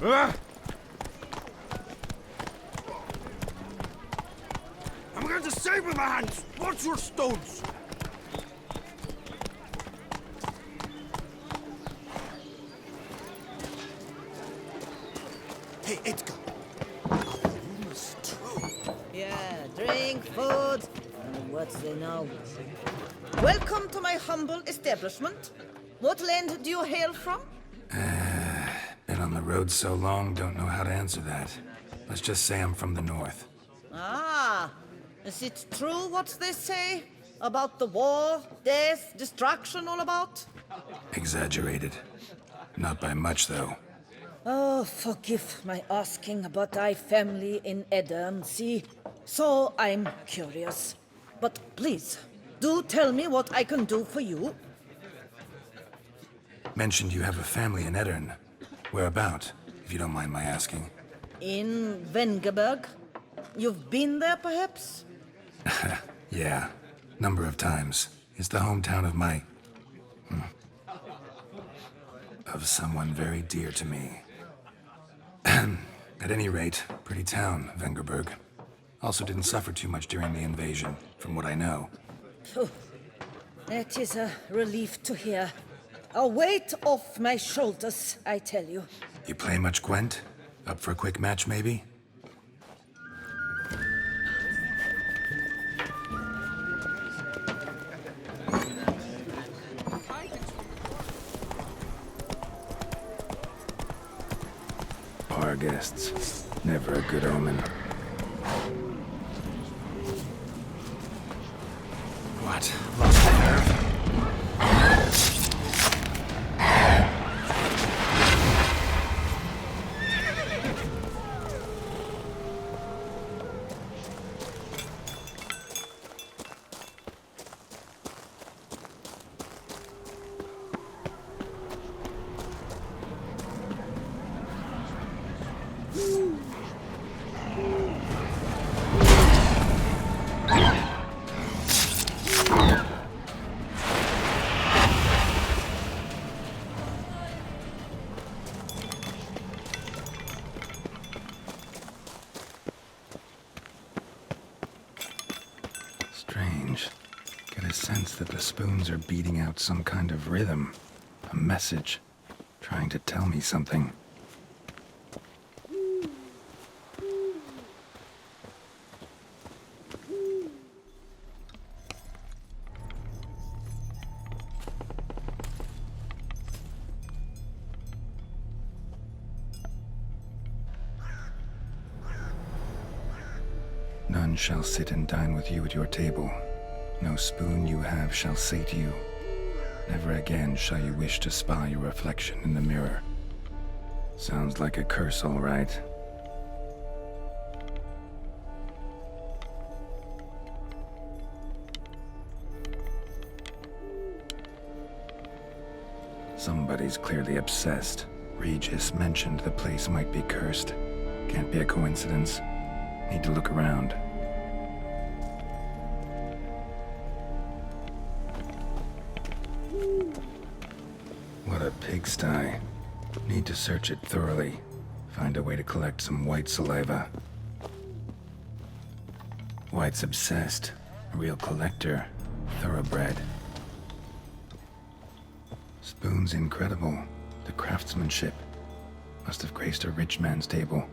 I'm going to save with my hands. Watch your stones. Hey, Edgar. Are the rumors true? Yeah, drink, food, and what's they know? Welcome to my humble establishment. What land do you hail from? Been on the road so long, don't know how to answer that. Let's just say I'm from the north. Ah, is it true what they say? About the war, death, destruction all about? Exaggerated. Not by much, though. Oh, forgive my asking, but I family in Eretein, see? So I'm curious. But please, do tell me what I can do for you. Mentioned you have a family in Eretein. Whereabout, if you don't mind my asking? In Vengerberg? You've been there, perhaps? Yeah, number of times. It's the hometown of my... of someone very dear to me. At any rate, pretty town, Vengerberg. Also didn't suffer too much during the invasion, from what I know. Phew. That is a relief to hear. A weight off my shoulders, I tell you. You play much Gwent? Up for a quick match, maybe? Bar guests. Never a good omen. What? Lost the nerve? Strange. Get a sense that the spoons are beating out some kind of rhythm. A message. Trying to tell me something. None shall sit and dine with you at your table. No spoon you have shall sate you. Never again shall you wish to spy your reflection in the mirror. Sounds like a curse, all right. Somebody's clearly obsessed. Regis mentioned the place might be cursed. Can't be a coincidence. Need to look around. What a pigsty. Need to search it thoroughly. Find a way to collect some white saliva. White's obsessed. A real collector. Thoroughbred. Spoon's incredible. The craftsmanship. Must have graced a rich man's table.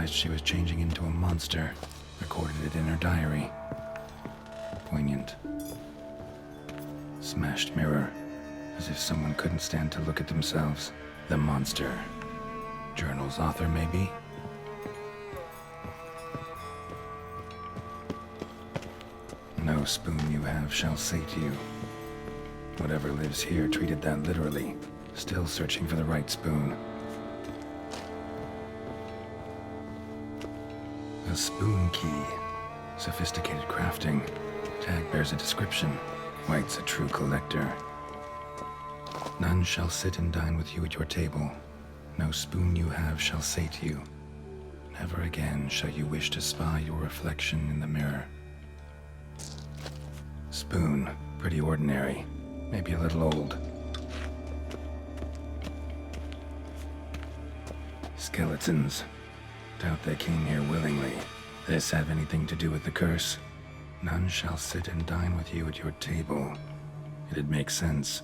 realized she was changing into a monster, recorded it in her diary. Poignant. Smashed mirror, as if someone couldn't stand to look at themselves. The monster. Journal's author, maybe? No spoon you have shall sate you. Whatever lives here treated that literally, still searching for the right spoon. A spoon key. Sophisticated crafting. Tag bears a description. White's a true collector. None shall sit and dine with you at your table. No spoon you have shall sate you. Never again shall you wish to spy your reflection in the mirror. Spoon. Pretty ordinary. Maybe a little old. Skeletons. Doubt they came here willingly. This have anything to do with the curse? None shall sit and dine with you at your table. It'd make sense.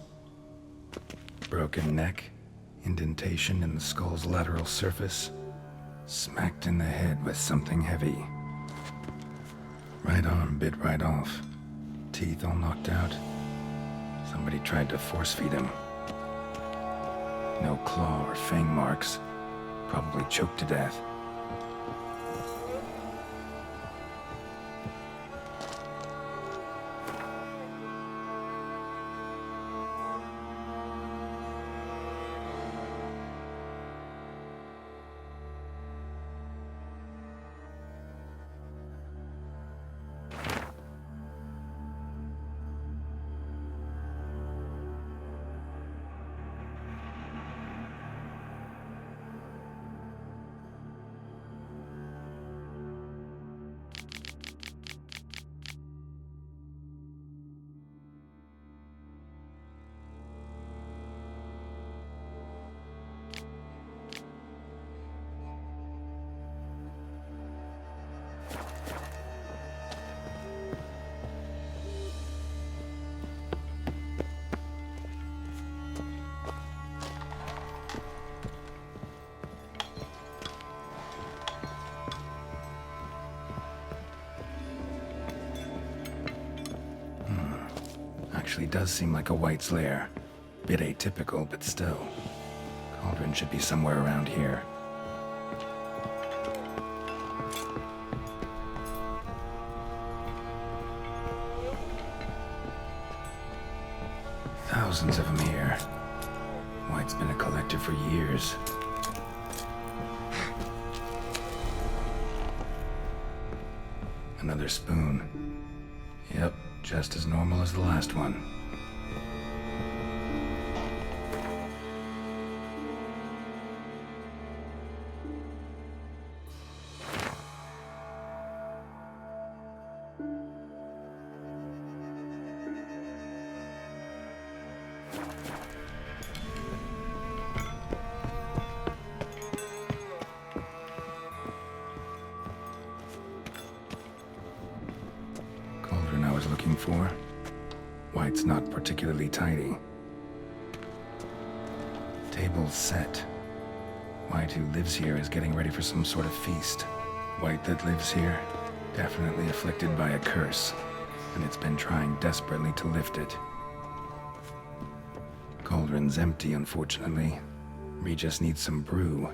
Broken neck, indentation in the skull's lateral surface, smacked in the head with something heavy. Right arm bit right off, teeth all knocked out. Somebody tried to force feed him. No claw or fang marks, probably choked to death. Actually does seem like a White's lair. Bit atypical, but still. Cauldron should be somewhere around here. Thousands of them here. White's been a collector for years. Another spoon. Yep. Just as normal as the last one. Looking for. White's not particularly tidy. Table's set. White, who lives here, is getting ready for some sort of feast. White that lives here, definitely afflicted by a curse, and it's been trying desperately to lift it. Cauldron's empty, unfortunately. Regis needs some brew.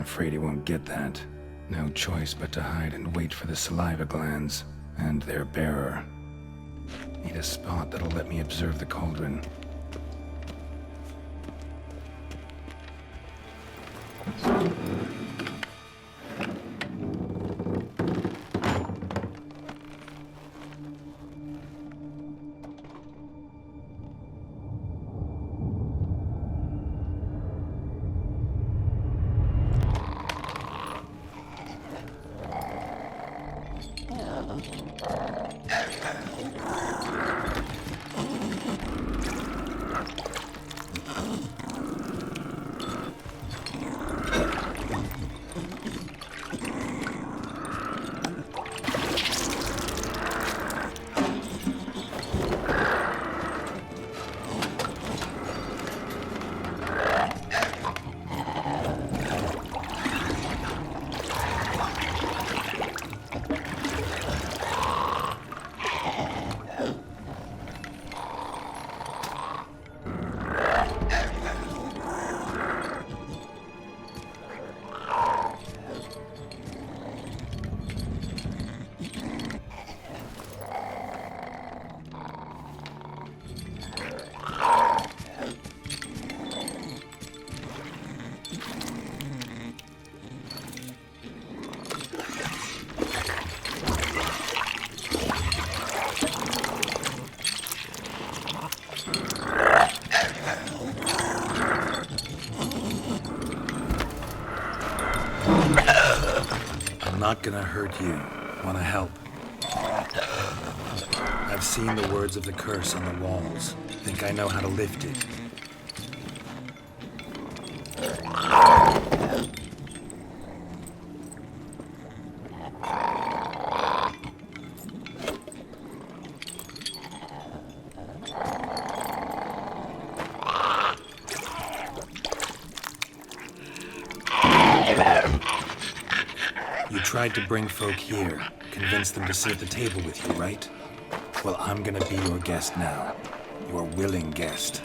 Afraid he won't get that. No choice but to hide and wait for the saliva glands. And their bearer. Need a spot that'll let me observe the cauldron. not gonna hurt you. Wanna help? I've seen the words of the curse on the walls. Think I know how to lift it. You tried to bring folk here, convince them to sit at the table with you, right? Well, I'm gonna be your guest now. Your willing guest.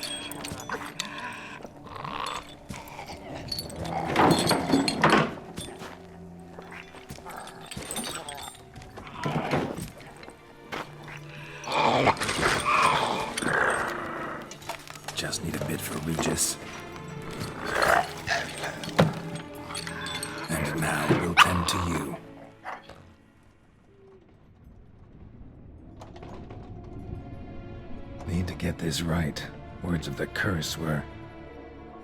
Just need a bit for Regis. And now we'll tend to you. Need to get this right. Words of the curse were,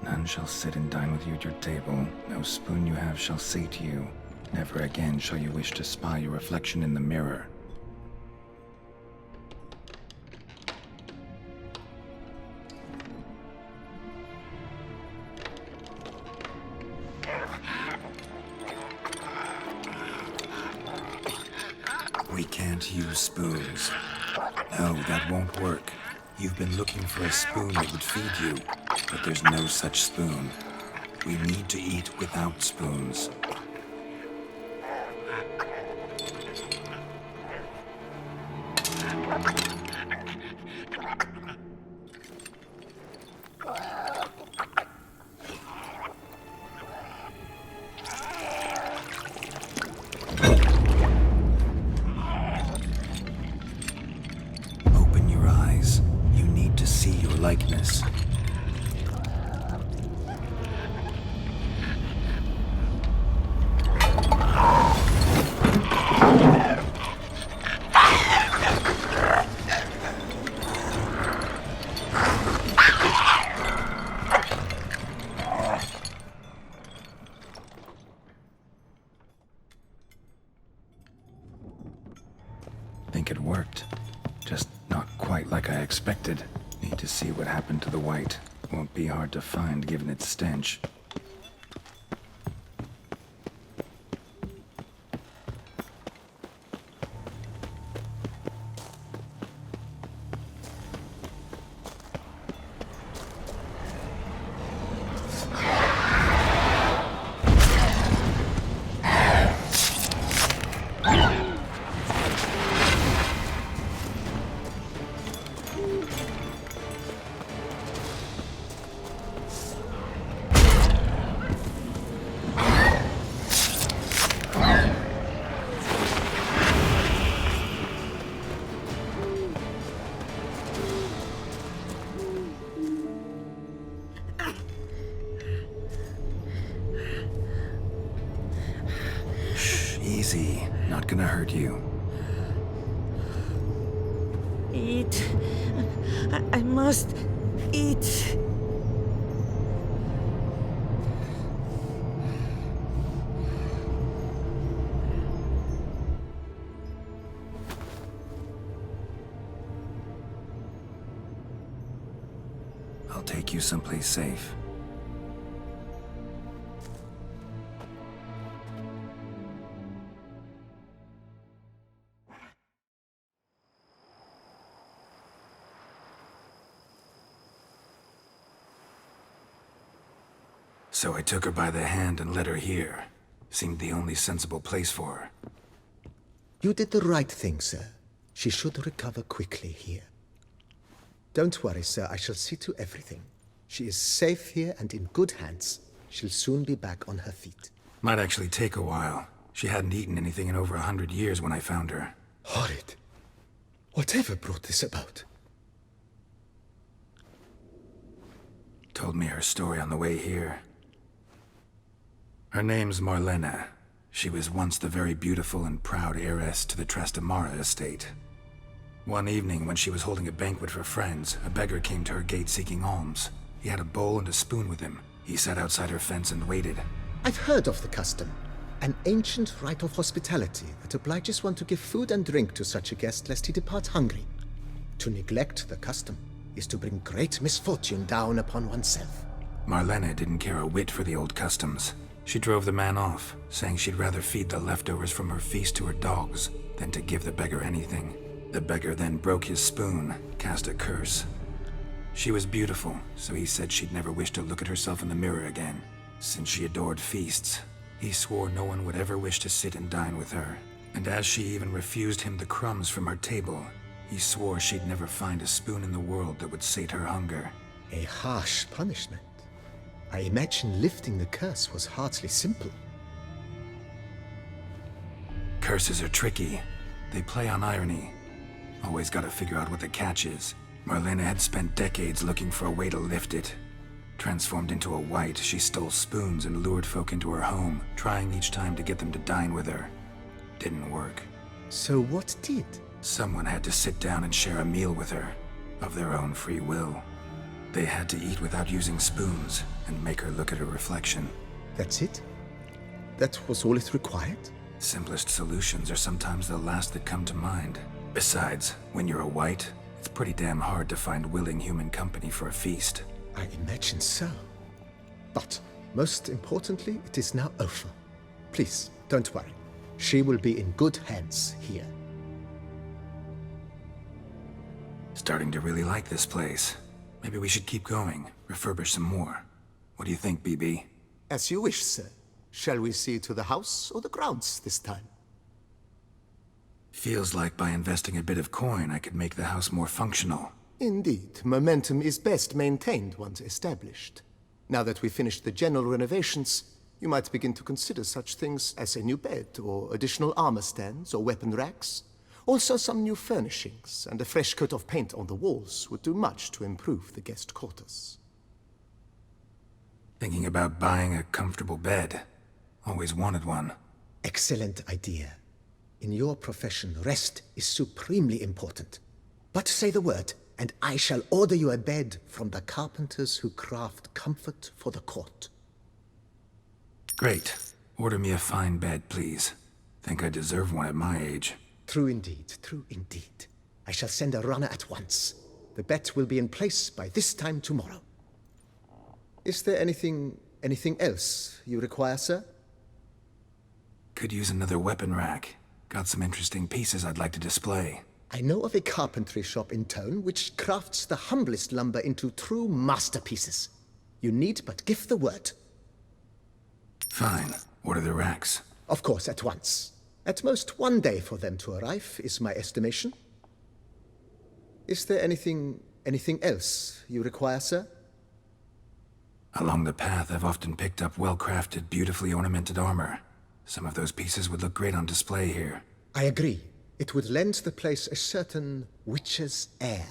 "None shall sit and dine with you at your table. No spoon you have shall say to you, never again shall you wish to spy your reflection in the mirror." We can't use spoons. No, that won't work. You've been looking for a spoon that would feed you, but there's no such spoon. We need to eat without spoons. Open your eyes. You need to see your likeness. Think it worked. Just not quite like I expected. Need to see what happened to the white. Won't be hard to find given its stench. Easy. Not gonna hurt you. Eat. I must eat. I'll take you someplace safe. So I took her by the hand and led her here. Seemed the only sensible place for her. You did the right thing, sir. She should recover quickly here. Don't worry, sir. I shall see to everything. She is safe here and in good hands. She'll soon be back on her feet. Might actually take a while. She hadn't eaten anything in over 100 years when I found her. Horrid. Whatever brought this about? Told me her story on the way here. Her name's Marlena. She was once the very beautiful and proud heiress to the Trastamara estate. One evening, when she was holding a banquet for friends, a beggar came to her gate seeking alms. He had a bowl and a spoon with him. He sat outside her fence and waited. I've heard of the custom. An ancient rite of hospitality that obliges one to give food and drink to such a guest lest he depart hungry. To neglect the custom is to bring great misfortune down upon oneself. Marlena didn't care a whit for the old customs. She drove the man off, saying she'd rather feed the leftovers from her feast to her dogs than to give the beggar anything. The beggar then broke his spoon, cast a curse. She was beautiful, so he said she'd never wish to look at herself in the mirror again. Since she adored feasts, he swore no one would ever wish to sit and dine with her. And as she even refused him the crumbs from her table, he swore she'd never find a spoon in the world that would sate her hunger. A harsh punishment. I imagine lifting the curse was hardly simple. Curses are tricky. They play on irony. Always gotta figure out what the catch is. Marlena had spent decades looking for a way to lift it. Transformed into a wight, she stole spoons and lured folk into her home, trying each time to get them to dine with her. Didn't work. So what did? Someone had to sit down and share a meal with her, of their own free will. They had to eat without using spoons, and make her look at her reflection. That's it? That was all it required? Simplest solutions are sometimes the last that come to mind. Besides, when you're a wight, it's pretty damn hard to find willing human company for a feast. I imagine so. But, most importantly, it is now over. Please, don't worry. She will be in good hands here. Starting to really like this place. Maybe we should keep going, refurbish some more. What do you think, BB? As you wish, sir. Shall we see to the house or the grounds this time? Feels like by investing a bit of coin, I could make the house more functional. Indeed, momentum is best maintained once established. Now that we've finished the general renovations, you might begin to consider such things as a new bed, or additional armor stands, or weapon racks. Also some new furnishings, and a fresh coat of paint on the walls would do much to improve the guest quarters. Thinking about buying a comfortable bed. Always wanted one. Excellent idea. In your profession, rest is supremely important. But say the word, and I shall order you a bed from the carpenters who craft comfort for the court. Great. Order me a fine bed, please. Think I deserve one at my age. True indeed, true indeed. I shall send a runner at once. The bet will be in place by this time tomorrow. Is there anything else you require, sir? Could use another weapon rack. Got some interesting pieces I'd like to display. I know of a carpentry shop in town which crafts the humblest lumber into true masterpieces. You need but give the word. Fine. Order the racks. Of course, at once. At most 1 day for them to arrive, is my estimation. Is there anything else you require, sir? Along the path, I've often picked up well-crafted, beautifully ornamented armor. Some of those pieces would look great on display here. I agree. It would lend the place a certain witch's air.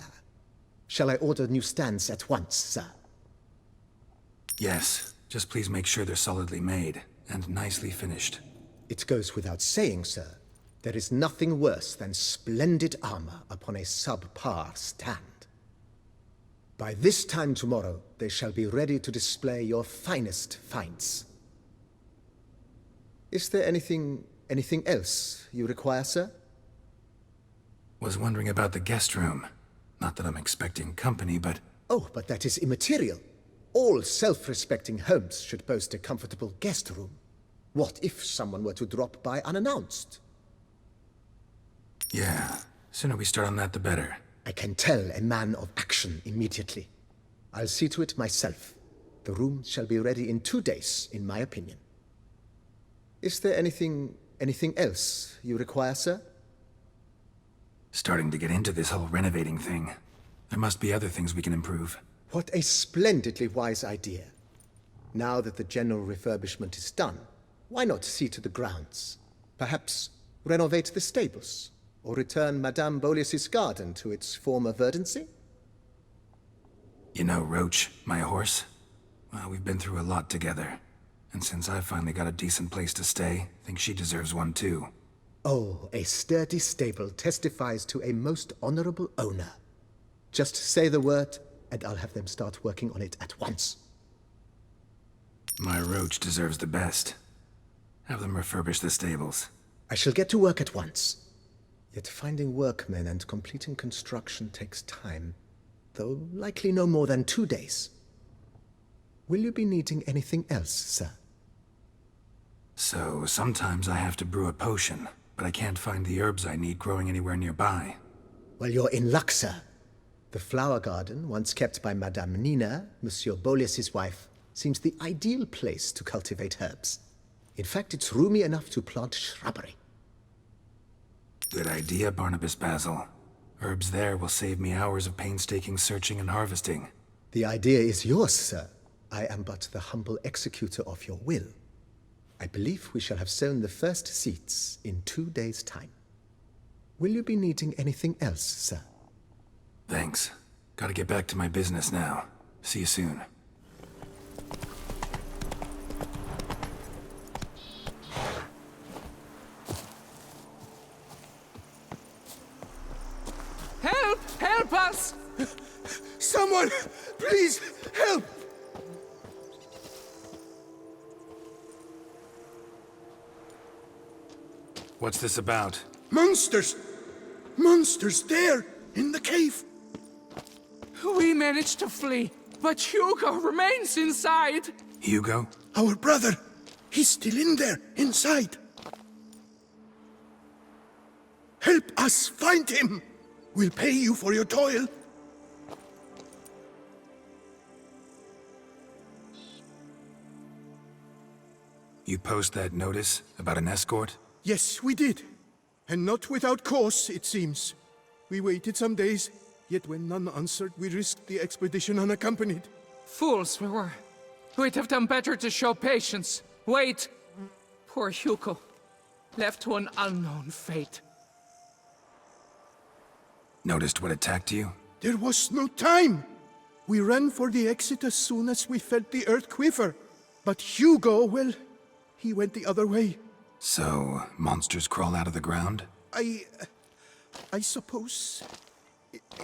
Shall I order new stands at once, sir? Yes. Just please make sure they're solidly made and nicely finished. It goes without saying, sir. There is nothing worse than splendid armor upon a subpar stand. By this time tomorrow, they shall be ready to display your finest finds. Is there anything else you require, sir? Was wondering about the guest room. Not that I'm expecting company, but... Oh, but that is immaterial. All self-respecting homes should boast a comfortable guest room. What if someone were to drop by unannounced? Yeah, sooner we start on that the better. I can tell a man of action immediately. I'll see to it myself. The room shall be ready in 2 days, in my opinion. Is there anything else you require, sir? Starting to get into this whole renovating thing. There must be other things we can improve. What a splendidly wise idea. Now that the general refurbishment is done, why not see to the grounds? Perhaps renovate the stables, or return Madame Boleus's garden to its former verdancy? You know Roach, my horse? Well, we've been through a lot together. And since I've finally got a decent place to stay, I think she deserves one too. Oh, a sturdy stable testifies to a most honorable owner. Just say the word, and I'll have them start working on it at once. My Roach deserves the best. Have them refurbish the stables. I shall get to work at once. Yet finding workmen and completing construction takes time, though likely no more than 2 days. Will you be needing anything else, sir? So, sometimes I have to brew a potion, but I can't find the herbs I need growing anywhere nearby. Well, you're in luck, sir. The flower garden, once kept by Madame Nina, Monsieur Boleus's wife, seems the ideal place to cultivate herbs. In fact, it's roomy enough to plant shrubbery. Good idea, Barnabas Basil. Herbs there will save me hours of painstaking searching and harvesting. The idea is yours, sir. I am but the humble executor of your will. I believe we shall have sown the first seeds in 2 days' time. Will you be needing anything else, sir? Thanks. Gotta get back to my business now. See you soon. Help! Help us! Someone, please, help! What's this about? Monsters! Monsters there, in the cave! We managed to flee, but Hugo remains inside. Hugo? Our brother, he's still in there, inside. Help us find him! We'll pay you for your toil. You post that notice about an escort? Yes, we did. And not without cause, it seems. We waited some days, yet when none answered, we risked the expedition unaccompanied. Fools we were. We'd have done better to show patience. Wait. Poor Hugo. Left to an unknown fate. Noticed what attacked you? There was no time. We ran for the exit as soon as we felt the earth quiver. But Hugo, well, he went the other way. So, monsters crawl out of the ground? I suppose.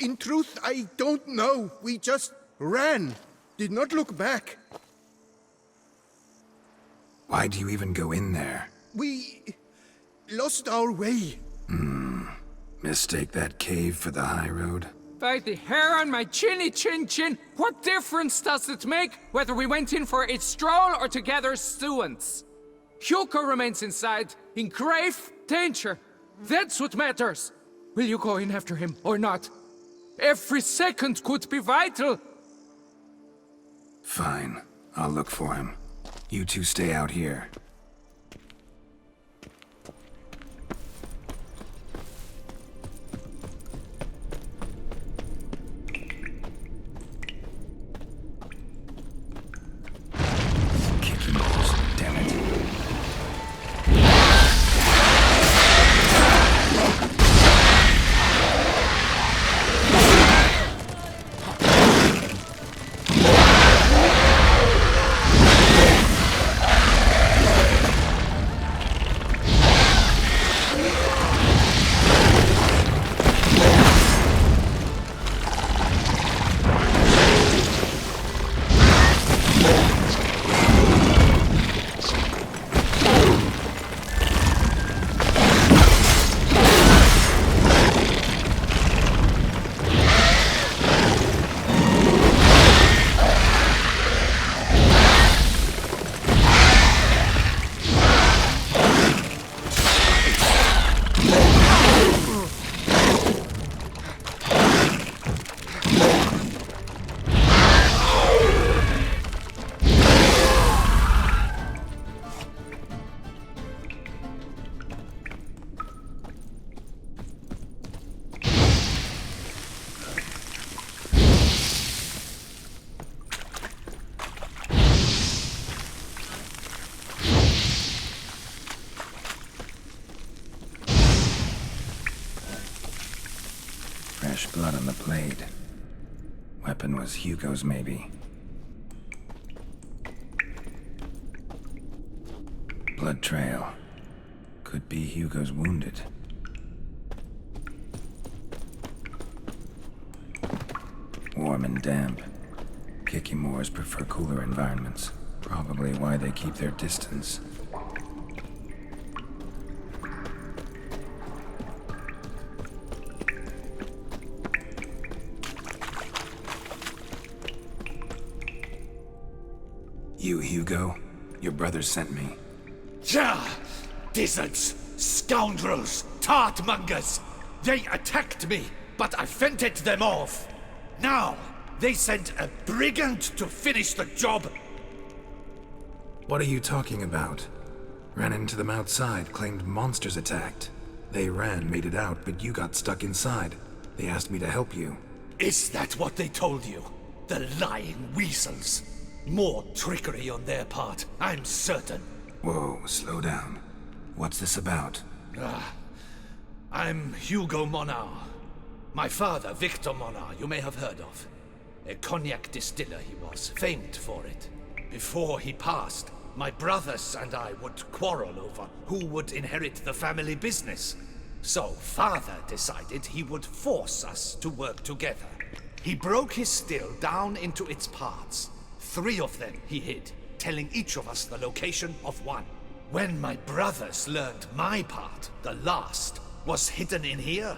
In truth, I don't know. We just ran. Did not look back. Why do you even go in there? We lost our way. Mistake that cave for the high road? By the hair on my chinny chin chin, what difference does it make whether we went in for a stroll or to gather students? Hugo remains inside, in grave danger. That's what matters. Will you go in after him or not? Every second could be vital. Fine. I'll look for him. You two stay out here. Kicking balls, damn it. Fresh blood on the blade. Weapon was Hugo's, maybe. Blood trail. Could be Hugo's wounded. Warm and damp. Kikimores prefer cooler environments. Probably why they keep their distance. You, Hugo? Your brother sent me. Ja! Dizzards, scoundrels, tartmongers! They attacked me, but I fended them off. Now, they sent a brigand to finish the job. What are you talking about? Ran into them outside, claimed monsters attacked. They ran, made it out, but you got stuck inside. They asked me to help you. Is that what they told you? The lying weasels. More trickery on their part, I'm certain. Whoa, slow down. What's this about? I'm Hugo Monard. My father, Victor Monard, you may have heard of. A cognac distiller he was, famed for it. Before he passed, my brothers and I would quarrel over who would inherit the family business. So father decided he would force us to work together. He broke his still down into its parts. 3 of them he hid, telling each of us the location of one. When my brothers learned my part, the last, was hidden in here,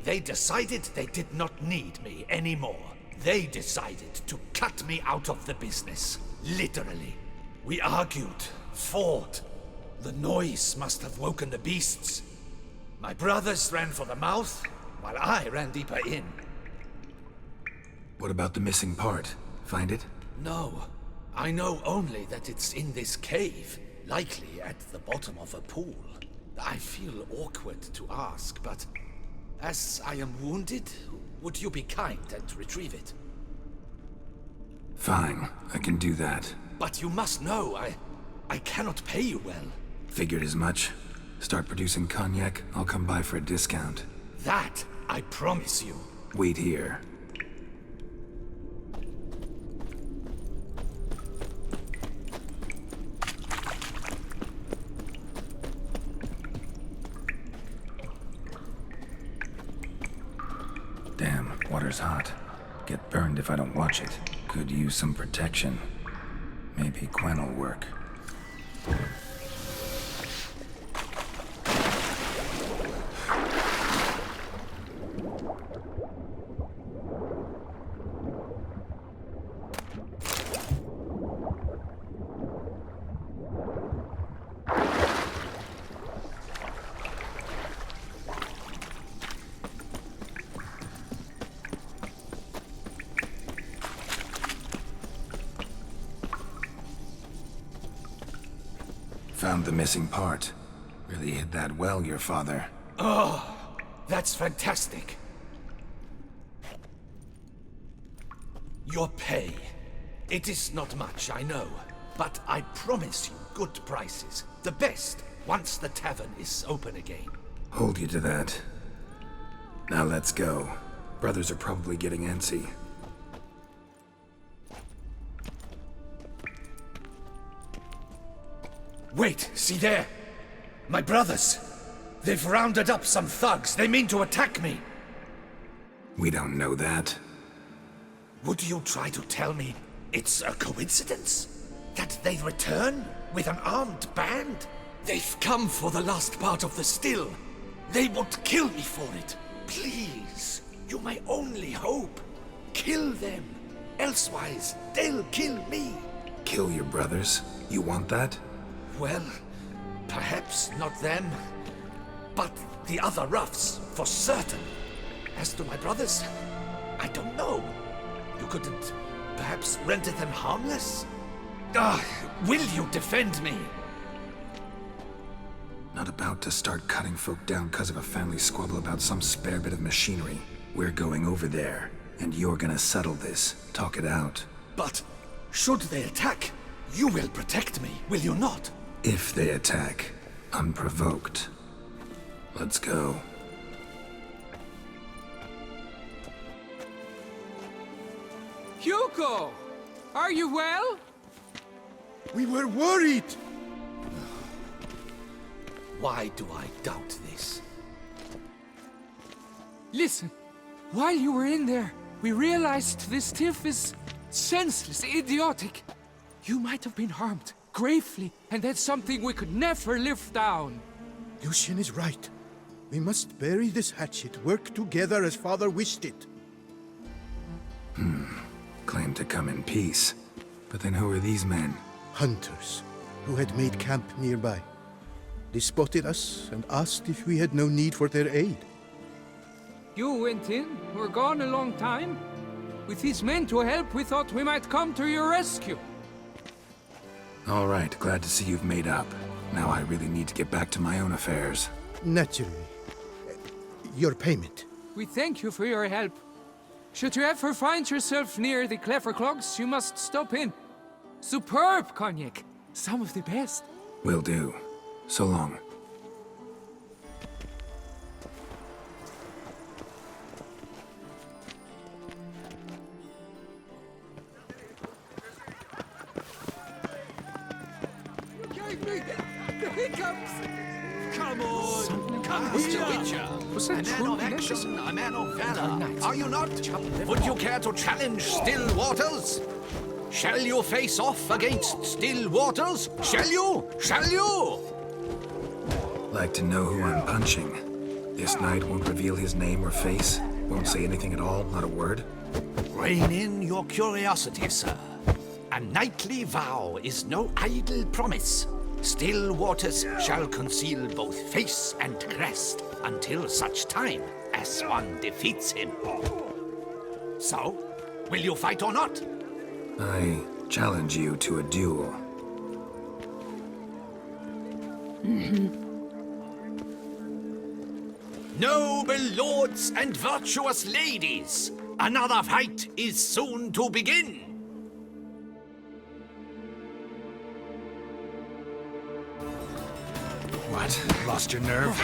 they decided they did not need me anymore. They decided to cut me out of the business, literally. We argued, fought. The noise must have woken the beasts. My brothers ran for the mouth, while I ran deeper in. What about the missing part? Find it? No, I know only that it's in this cave, likely at the bottom of a pool. I feel awkward to ask, but as I am wounded, would you be kind and retrieve it? Fine, I can do that. But you must know, I cannot pay you well. Figured as much. Start producing cognac, I'll come by for a discount. That I promise you. Wait here. Damn, water's hot. Get burned if I don't watch it. Could use some protection. Maybe Quen will work. Found the missing part. Really hid that well, your father. Oh, that's fantastic. Your pay. It is not much, I know. But I promise you good prices. The best, once the tavern is open again. Hold you to that. Now let's go. Brothers are probably getting antsy. Wait, see there? My brothers. They've rounded up some thugs. They mean to attack me. We don't know that. Would you try to tell me it's a coincidence? That they return with an armed band? They've come for the last part of the still. They would kill me for it. Please, you're my only hope. Kill them. Elsewise, they'll kill me. Kill your brothers? You want that? Well, perhaps not them, but the other roughs, for certain. As to my brothers, I don't know. You couldn't perhaps render them harmless? Will you defend me? Not about to start cutting folk down because of a family squabble about some spare bit of machinery. We're going over there, and you're gonna settle this. Talk it out. But should they attack, you will protect me, will you not? If they attack, unprovoked. Let's go. Hugo! Are you well? We were worried. Why do I doubt this? Listen, while you were in there, we realized this tiff is senseless, idiotic. You might have been harmed, gravely, and that's something we could never live down. Lucien is right. We must bury this hatchet, work together as father wished it. Claim to come in peace. But then who are these men? hunters who had made camp nearby. They spotted us and asked if we had no need for their aid. You went in, were gone a long time. With these men to help, we thought we might come to your rescue. All right, glad to see you've made up. Now I really need to get back to my own affairs. Naturally. Your payment. We thank you for your help. Should you ever find yourself near the Clever Clogs, you must stop in. Superb cognac. Some of the best. Will do. So long. Come on! Come, Mr. Witcher! Was that A man truly of action, necessary? a man of valor. Are you not? Would you care to challenge Still Waters? Shall you face off against Still Waters? Shall you? Shall you? Like to know who I'm punching. This knight won't reveal his name or face. Won't say anything at all, not a word. Rein in your curiosity, sir. A knightly vow is no idle promise. Still Waters shall conceal both face and crest until such time as one defeats him. So, will you fight or not? I challenge you to a duel. Noble lords and virtuous ladies, another fight is soon to begin. What? Lost your nerve?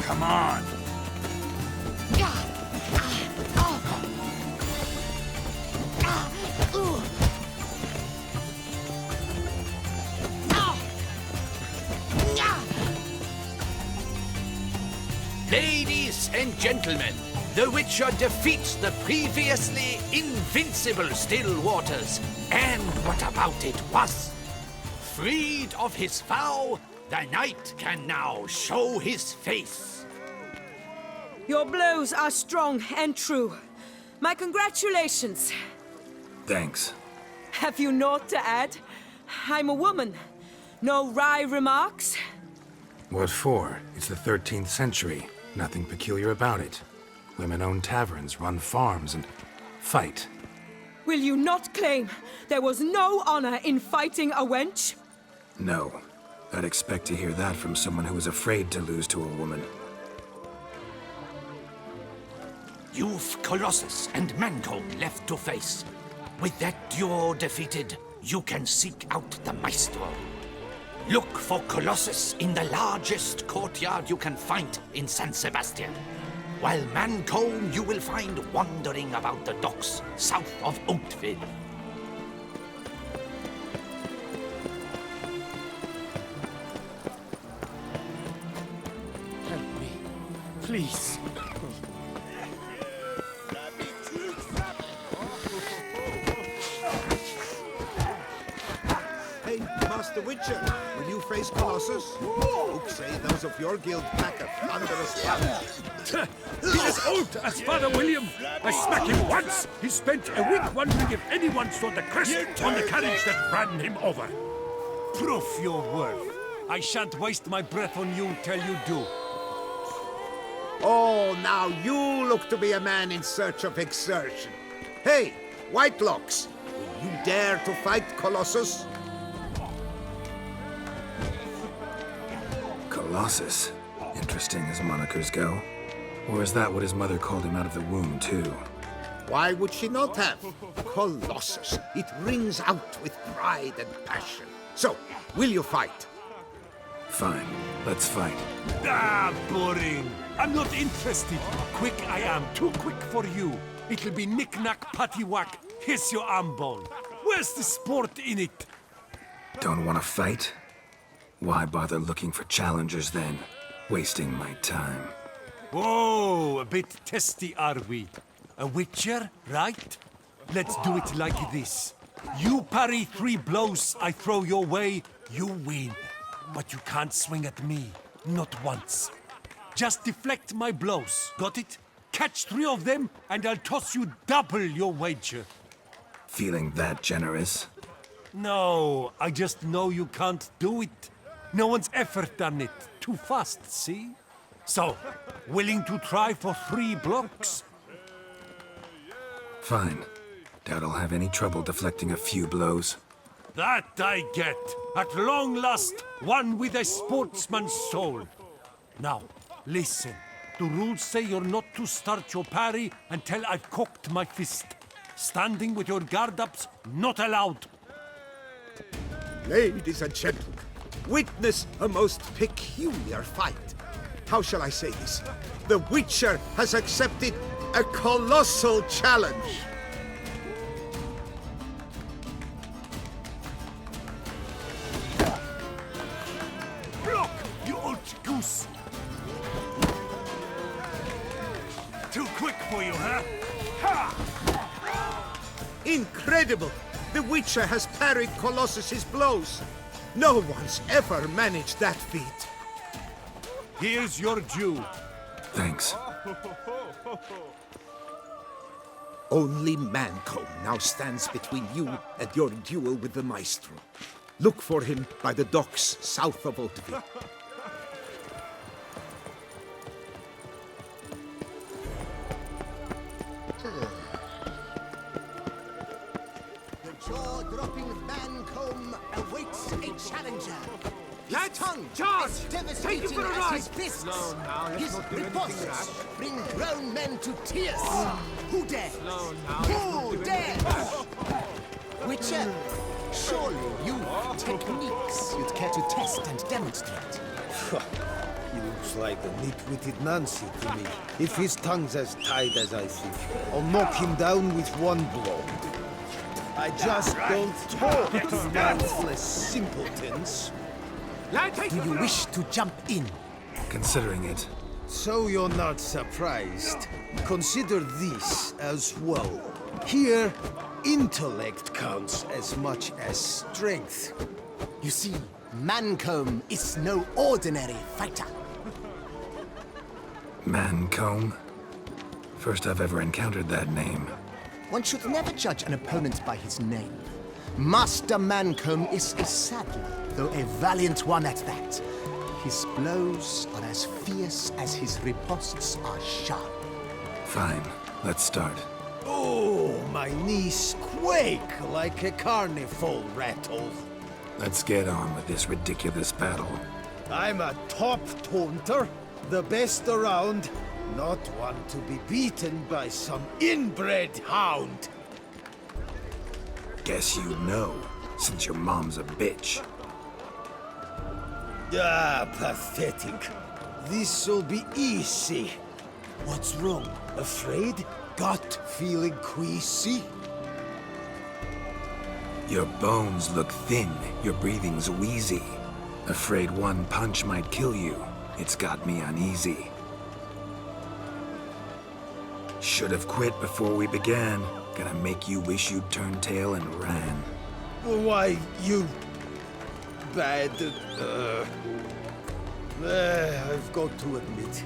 Come on! Ladies and gentlemen, the Witcher defeats the previously invincible Still Waters. And what about it was? Freed of his vow, the knight can now show his face. Your blows are strong and true. My congratulations. Thanks. Have you naught to add? I'm a woman. No wry remarks? What for? It's the 13th century. Nothing peculiar about it. Women own taverns, run farms, and fight. Will you not claim there was no honor in fighting a wench? No. I'd expect to hear that from someone who was afraid to lose to a woman. You've Colossus and Mancomb left to face. With that duo defeated, you can seek out the Maestro. Look for Colossus in the largest courtyard you can find in San Sebastian, while Mancomb you will find wandering about the docks south of Oakville. Help me, please. Hey, Master Witcher, will you face Colossus? Folk say those of your guild pack a thunderous punch. He's as old as Father William. I smacked him once. He spent a week wondering if anyone saw the crest on the carriage that ran him over. Proof your worth. I shan't waste my breath on you till you do. Oh, now you look to be a man in search of exertion. Hey, Whitelocks, will you dare to fight Colossus? Colossus. Interesting as monikers go. Or is that what his mother called him out of the womb, too? Why would she not have? Colossus, it rings out with pride and passion. So, will you fight? Fine, let's fight. Ah, boring. I'm not interested. Quick I am, too quick for you. It'll be knick-knack, paddywhack. Here's your arm bone. Where's the sport in it? Don't want to fight? Why bother looking for challengers then? Wasting my time. Whoa, a bit testy are we? A witcher, right? Let's do it like this. You parry 3 blows I throw your way, you win. But you can't swing at me, not once. Just deflect my blows, got it? Catch 3 of them, and I'll toss you double your wager. Feeling that generous? No, I just know you can't do it. No one's ever done it. Too fast, see? So, willing to try for 3 blocks? Fine. Doubt I'll have any trouble deflecting a few blows. That I get. At long last, one with a sportsman's soul. Now, listen. The rules say you're not to start your parry until I've cocked my fist. Standing with your guard ups, not allowed. Ladies and gentlemen, witness a most peculiar fight. How shall I say this? The Witcher has accepted a colossal challenge. Block, you old goose! Too quick for you, huh? Ha! Incredible! The Witcher has parried Colossus's blows. No one's ever managed that feat. Here's your due. Thanks. Only Mancomb now stands between you and your duel with the Maestro. Look for him by the docks south of Hauteville. The jaw-dropping Mancomb awaits a challenger. His tongue charge! as Take him devastating for a as ride! his fists. Slow now, let's His not do anything ripostes rash. bring grown men to tears. Who dares? Slow now, Who let's not do dares? anything Witcher, surely you've techniques you'd care to test and demonstrate. He looks like a nitwitted Nancy to me. If his tongue's as tight as I think, I'll knock him down with one blow. I just don't talk to mindless simpletons. Do you wish to jump in? Considering it. So you're not surprised. Consider this as well. Here, intellect counts as much as strength. You see, Mancomb is no ordinary fighter. Mancomb? First I've ever encountered that name. One should never judge an opponent by his name. Master Mancomb is a saddler, though a valiant one at that. His blows are as fierce as his ripostes are sharp. Fine, let's start. Oh, my knees quake like a carnival rattle. Let's get on with this ridiculous battle. I'm a top taunter, the best around, not one to be beaten by some inbred hound. Guess you know, since your mom's a bitch. Ah, pathetic. This'll be easy. What's wrong? Afraid? Gut feeling queasy? Your bones look thin, your breathing's wheezy. Afraid one punch might kill you. It's got me uneasy. Should have quit before we began. Gonna make you wish you'd turned tail and ran. Why, you... bad... I've got to admit,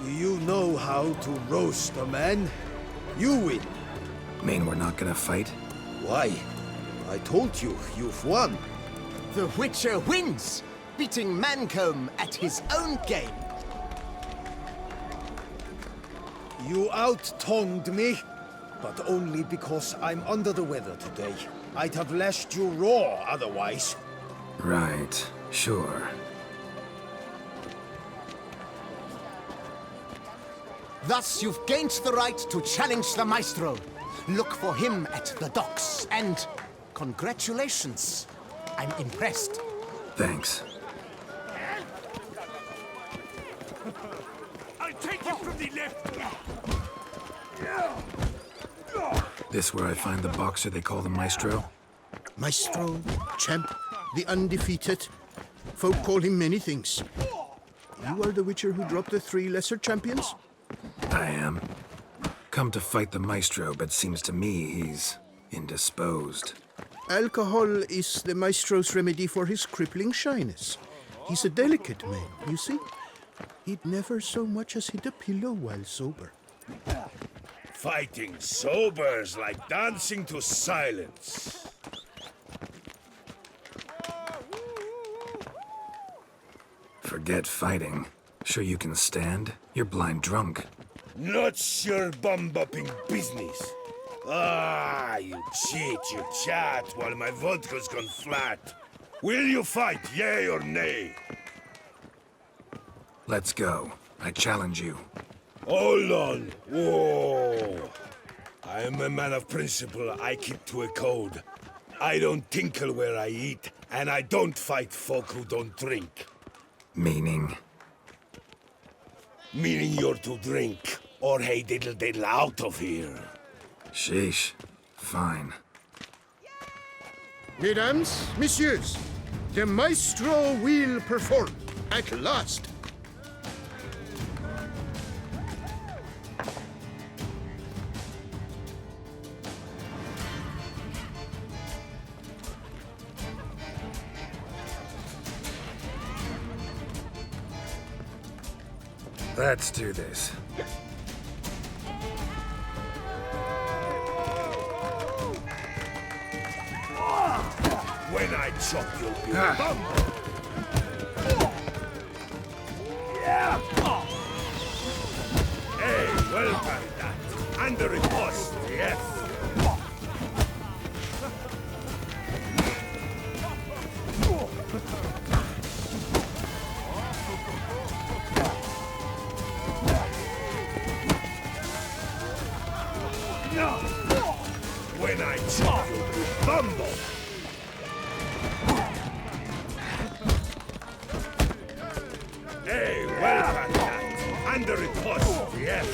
you know how to roast a man. You win. Mean we're not gonna fight? Why? I told you, you've won. The Witcher wins, beating Mancomb at his own game. You out-tongued me, but only because I'm under the weather today. I'd have lashed you raw otherwise. Right, sure. Thus, you've gained the right to challenge the Maestro. Look for him at the docks, and congratulations. I'm impressed. Thanks. I'll take it from the left. This where I find the boxer they call the Maestro? Maestro, champ, the undefeated. Folk call him many things. You are the Witcher who dropped the 3 lesser champions? I am. Come to fight the Maestro, but seems to me he's indisposed. Alcohol is the Maestro's remedy for his crippling shyness. He's a delicate man, you see. He'd never so much as hit a pillow while sober. Fighting sober's like dancing to silence. Forget fighting. Sure you can stand? You're blind drunk. Not your bum-bopping business. Ah, you cheat, you chat, while my vodka's gone flat. Will you fight, yay or nay? Let's go. I challenge you. Hold on. Whoa. I am a man of principle. I keep to a code. I don't tinkle where I eat, and I don't fight folk who don't drink. Meaning? Meaning you're to drink, or hey diddle diddle out of here. Sheesh. Fine. Mesdames, messieurs, the Maestro will perform at last. Let's do this. When I chop you, you bum. Hey, well done that. And the riposte, yes. When I chop you, you bumble. Hey, well done that. And the riposte, yes.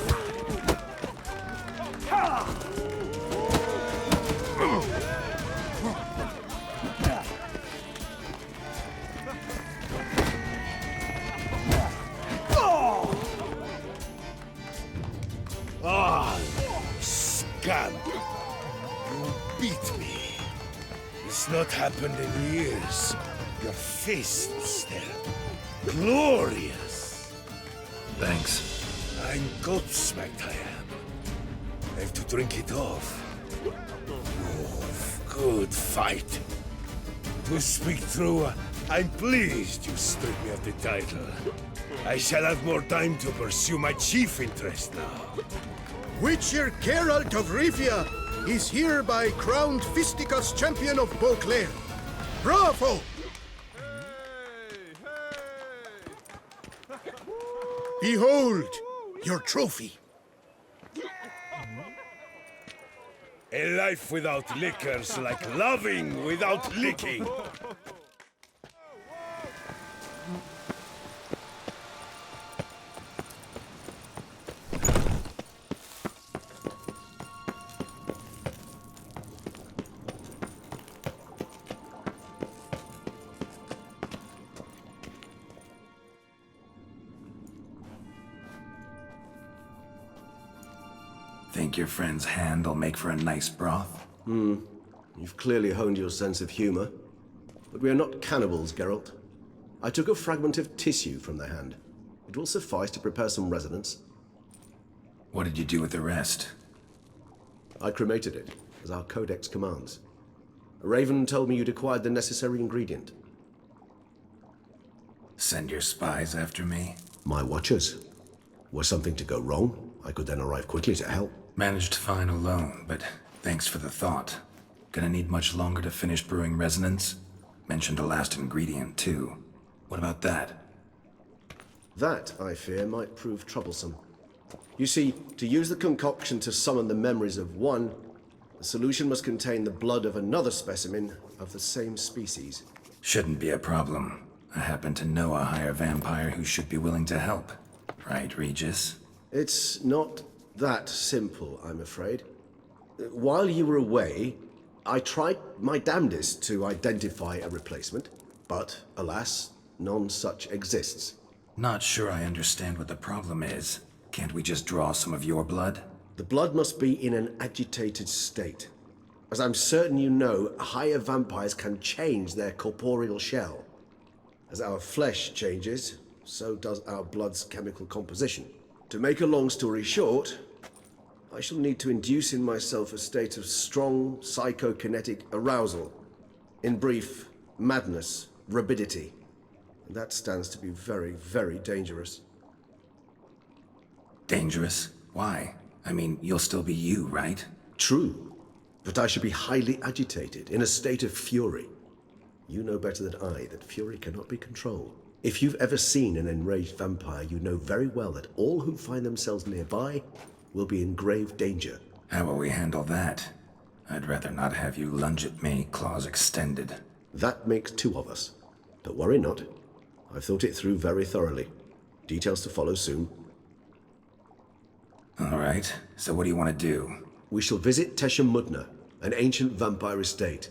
Ah, scum. You beat me. It's not happened in years. Your fists, they're glorious. Thanks. I'm gobsmacked, I am. I have to drink it off. Oh, good fight. To speak true, I'm pleased you stripped me of the title. I shall have more time to pursue my chief interest now. Witcher Geralt of Rivia is hereby crowned Fisticuffs champion of Beauclair. Bravo! Behold your trophy. A life without liquor's like loving without licking. Think your friend's hand will make for a nice broth? You've clearly honed your sense of humor. But we are not cannibals, Geralt. I took a fragment of tissue from the hand. It will suffice to prepare some resonance. What did you do with the rest? I cremated it, as our codex commands. A raven told me you'd acquired the necessary ingredient. Send your spies after me? My watchers. Were something to go wrong, I could then arrive quickly to help. Managed fine alone, but thanks for the thought. Gonna need much longer to finish brewing resonance? Mentioned a last ingredient, too. What about that? That, I fear, might prove troublesome. You see, to use the concoction to summon the memories of one, the solution must contain the blood of another specimen of the same species. Shouldn't be a problem. I happen to know a higher vampire who should be willing to help. Right, Regis? It's not that simple, I'm afraid. While you were away, I tried my damnedest to identify a replacement, but alas, none such exists. Not sure I understand what the problem is. Can't we just draw some of your blood? The blood must be in an agitated state. As I'm certain you know, higher vampires can change their corporeal shell. As our flesh changes, so does our blood's chemical composition. To make a long story short, I shall need to induce in myself a state of strong psychokinetic arousal. In brief, madness, rabidity. And that stands to be very, very dangerous. Dangerous? Why? I mean, you'll still be you, right? True, but I should be highly agitated, in a state of fury. You know better than I that fury cannot be controlled. If you've ever seen an enraged vampire, you know very well that all who find themselves nearby will be in grave danger. How will we handle that? I'd rather not have you lunge at me, claws extended. That makes two of us. But worry not. I've thought it through very thoroughly. Details to follow soon. All right, so what do you want to do? We shall visit Teshem Mudna, an ancient vampire estate.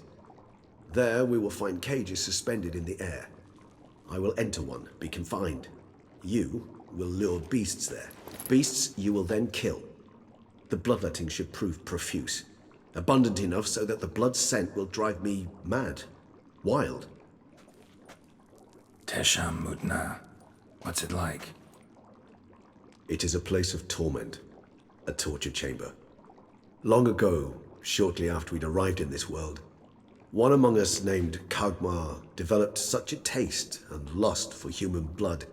There we will find cages suspended in the air. I will enter one, be confined. You will lure beasts there. Beasts you will then kill. The bloodletting should prove profuse. Abundant enough so that the blood scent will drive me mad. Wild. Teshem Mudna. What's it like? It is a place of torment. A torture chamber. Long ago, shortly after we'd arrived in this world, one among us named Kagmar developed such a taste and lust for human blood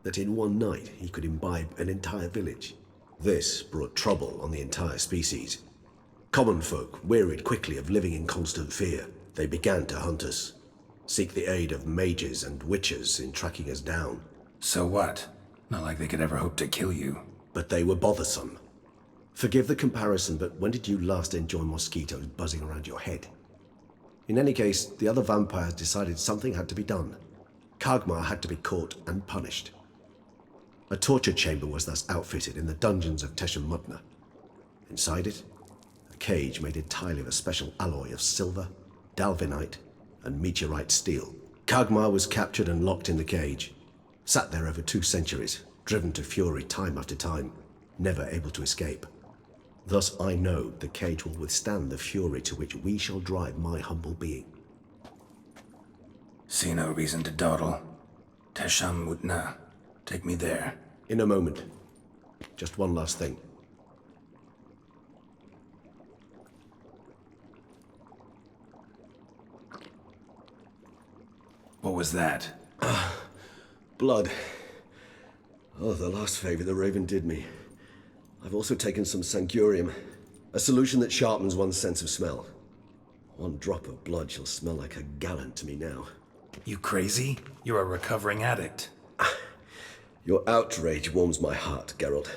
that in one night he could imbibe an entire village. This brought trouble on the entire species. Common folk wearied quickly of living in constant fear. They began to hunt us, seek the aid of mages and witches in tracking us down. So what? Not like they could ever hope to kill you. But they were bothersome. Forgive the comparison, but when did you last enjoy mosquitoes buzzing around your head? In any case, the other vampires decided something had to be done. Kagmar had to be caught and punished. A torture chamber was thus outfitted in the dungeons of Teshem Mudna. Inside it, a cage made entirely of a special alloy of silver, dalvinite, and meteorite steel. Kagmar was captured and locked in the cage. Sat there over 2 centuries, driven to fury time after time, never able to escape. Thus I know the cage will withstand the fury to which we shall drive my humble being. See no reason to dawdle. Teshem Mudna. Take me there. In a moment. Just one last thing. What was that? Blood. Oh, the last favor the Raven did me. I've also taken some Sancurium, a solution that sharpens one's sense of smell. One drop of blood shall smell like a gallon to me now. You crazy? You're a recovering addict. Your outrage warms my heart, Geralt.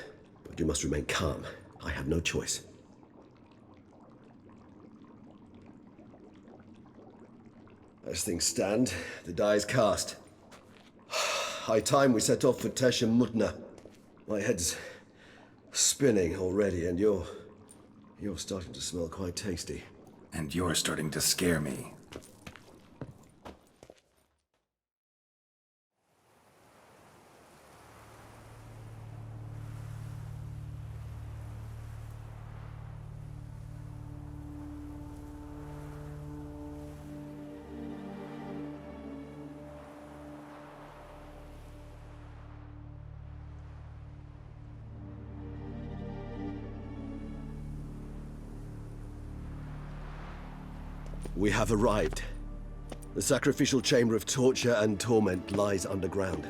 But you must remain calm. I have no choice. As things stand, the die is cast. High time we set off for Teshem Mudna. My head's spinning already, and you're starting to smell quite tasty. And you're starting to scare me. We have arrived. The sacrificial chamber of torture and torment lies underground.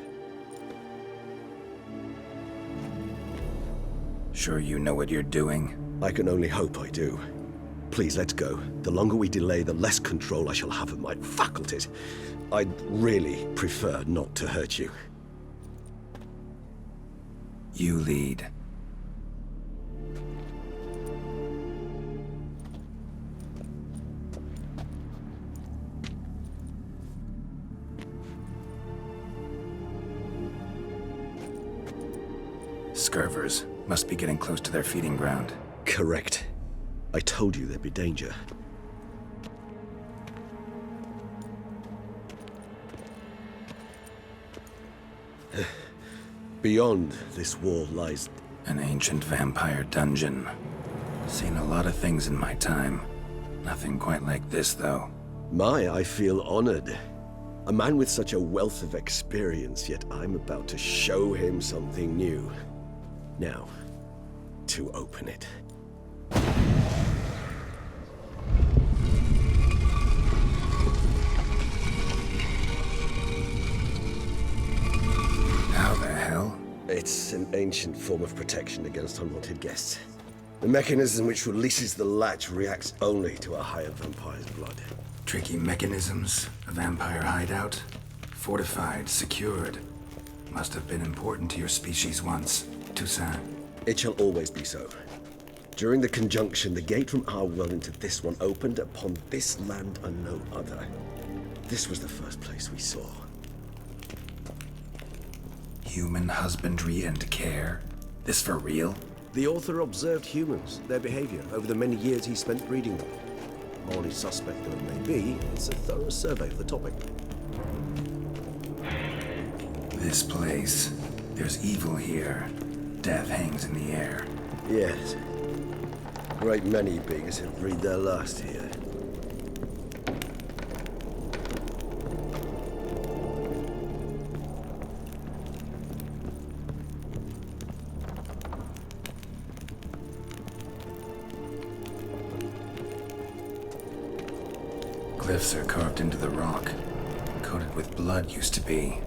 Sure you know what you're doing? I can only hope I do. Please, let's go. The longer we delay, the less control I shall have of my faculties. I'd really prefer not to hurt you. You lead. scurvers. Must be getting close to their feeding ground. Correct. I told you there'd be danger. Beyond this wall lies an ancient vampire dungeon. Seen a lot of things in my time. Nothing quite like this, though. I feel honored. A man with such a wealth of experience, yet I'm about to show him something new. Now, to open it. How the hell? It's an ancient form of protection against unwanted guests. The mechanism which releases the latch reacts only to a higher vampire's blood. Tricky mechanisms, a vampire hideout. Fortified, secured. Must have been important to your species once, Toussaint. It shall always be so. During the conjunction, the gate from our world into this one opened upon this land and no other. This was the first place we saw. Human husbandry and care? This for real? The author observed humans, their behavior, over the many years he spent breeding them. Morally suspect though it may be, it's a thorough survey of the topic. This place. There's evil here. Death hangs in the air. Yes. Great many beings have breathed their last here. Glyphs are carved into the rock. Coated with blood used to be.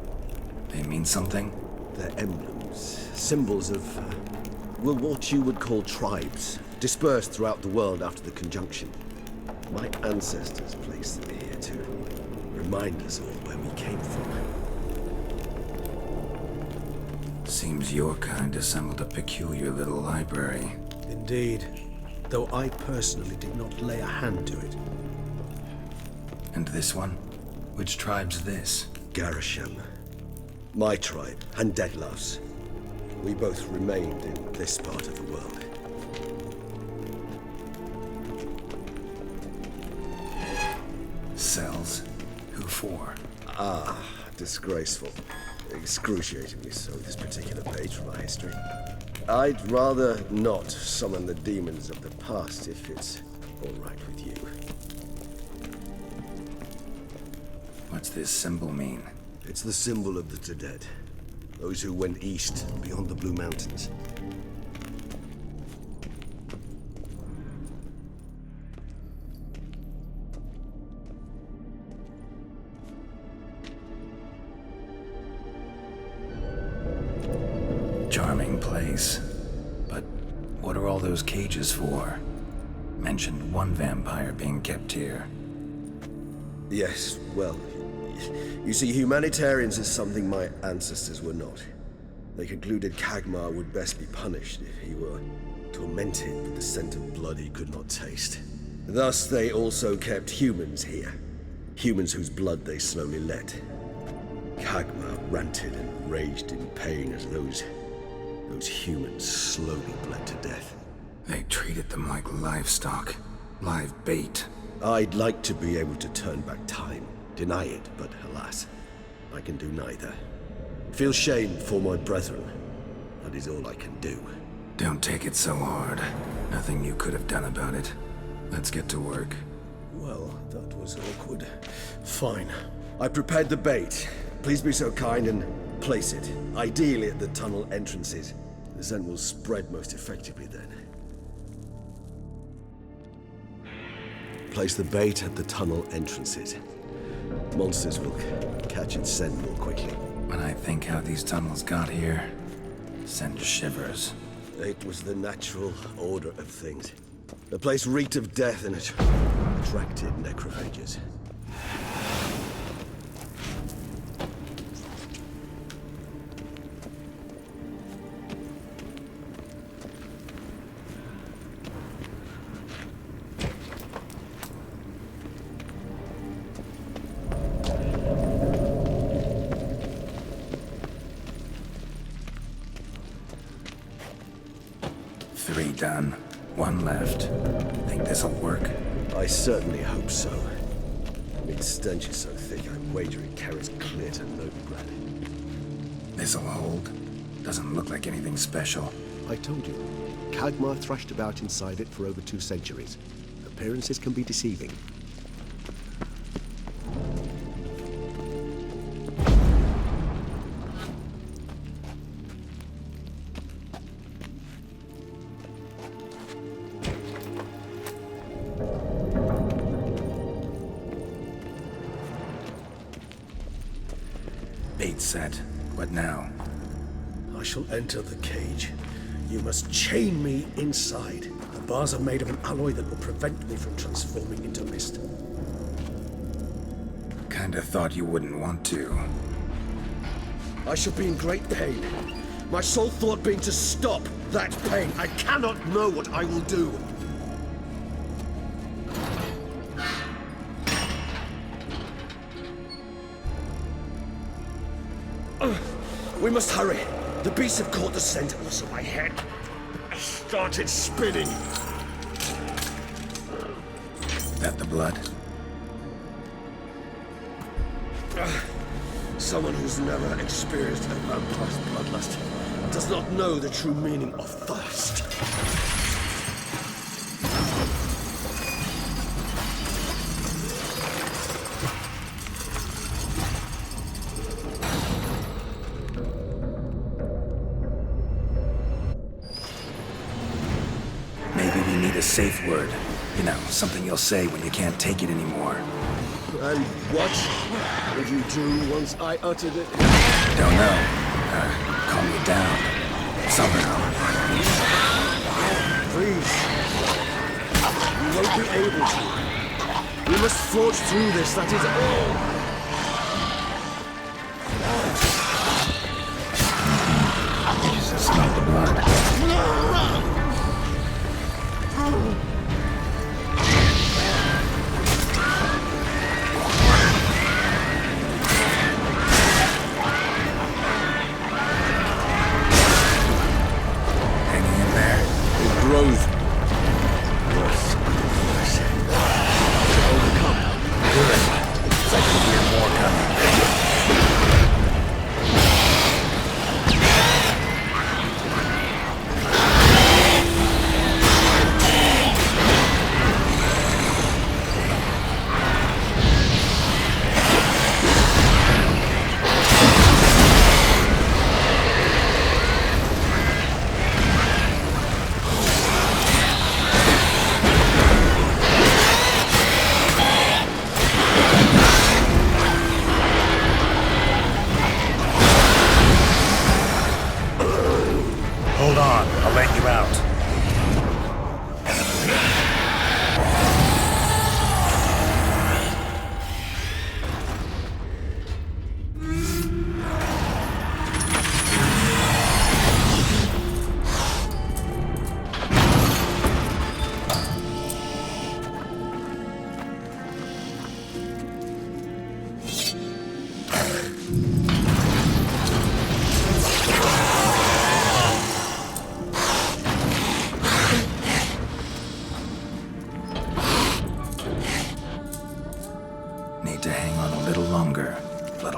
They mean something? They're emblems, symbols of, what you would call tribes, dispersed throughout the world after the conjunction. My ancestors placed them here to remind us all where we came from. Seems your kind assembled a peculiar little library. Indeed, though I personally did not lay a hand to it. And this one? Which tribe's this? Garisham. My tribe, and Dettlaff's. We both remained in this part of the world. Cells? Who for? Disgraceful. Excruciatingly so, this particular page from our history. I'd rather not summon the demons of the past if it's all right with you. What's this symbol mean? It's the symbol of the dead. Those who went east, beyond the Blue Mountains. Charming place. But what are all those cages for? Mentioned one vampire being kept here. Yes, well, you see, humanitarians is something my ancestors were not. They concluded Kagmar would best be punished if he were tormented with the scent of blood he could not taste. Thus, they also kept humans here. Humans whose blood they slowly let. Kagmar ranted and raged in pain as those humans slowly bled to death. They treated them like livestock. Live bait. I'd like to be able to turn back time. Deny it, but alas, I can do neither. Feel shame for my brethren. That is all I can do. Don't take it so hard. Nothing you could have done about it. Let's get to work. Well, that was awkward. Fine. I prepared the bait. Please be so kind and place it, ideally at the tunnel entrances. The scent will spread most effectively then. Place the bait at the tunnel entrances. Monsters will catch its scent more quickly. When I think how these tunnels got here, send shivers. It was the natural order of things. The place reeked of death and it attracted necrophages. 3 done. 1 left. Think this'll work? I certainly hope so. Its stench is so thick, I wager it carries clear to Novigrad. This'll hold. Doesn't look like anything special. I told you. Khagmar thrashed about inside it for over 2 centuries. Appearances can be deceiving. Bait set. What now? I shall enter the cage. You must chain me inside. The bars are made of an alloy that will prevent me from transforming into mist. Kinda thought you wouldn't want to. I shall be in great pain. My sole thought being to stop that pain. I cannot know what I will do. We must hurry. The beasts have caught the scent also my head. I started spinning. That the blood? Someone who's never experienced a vampire's bloodlust does not know the true meaning of thirst. Safe word. You know, something you'll say when you can't take it anymore. And what would you do once I uttered it? Don't know. Calm me down. Somehow. Please. You won't be able to. We must forge through this, that is all. Jesus, smell the blood.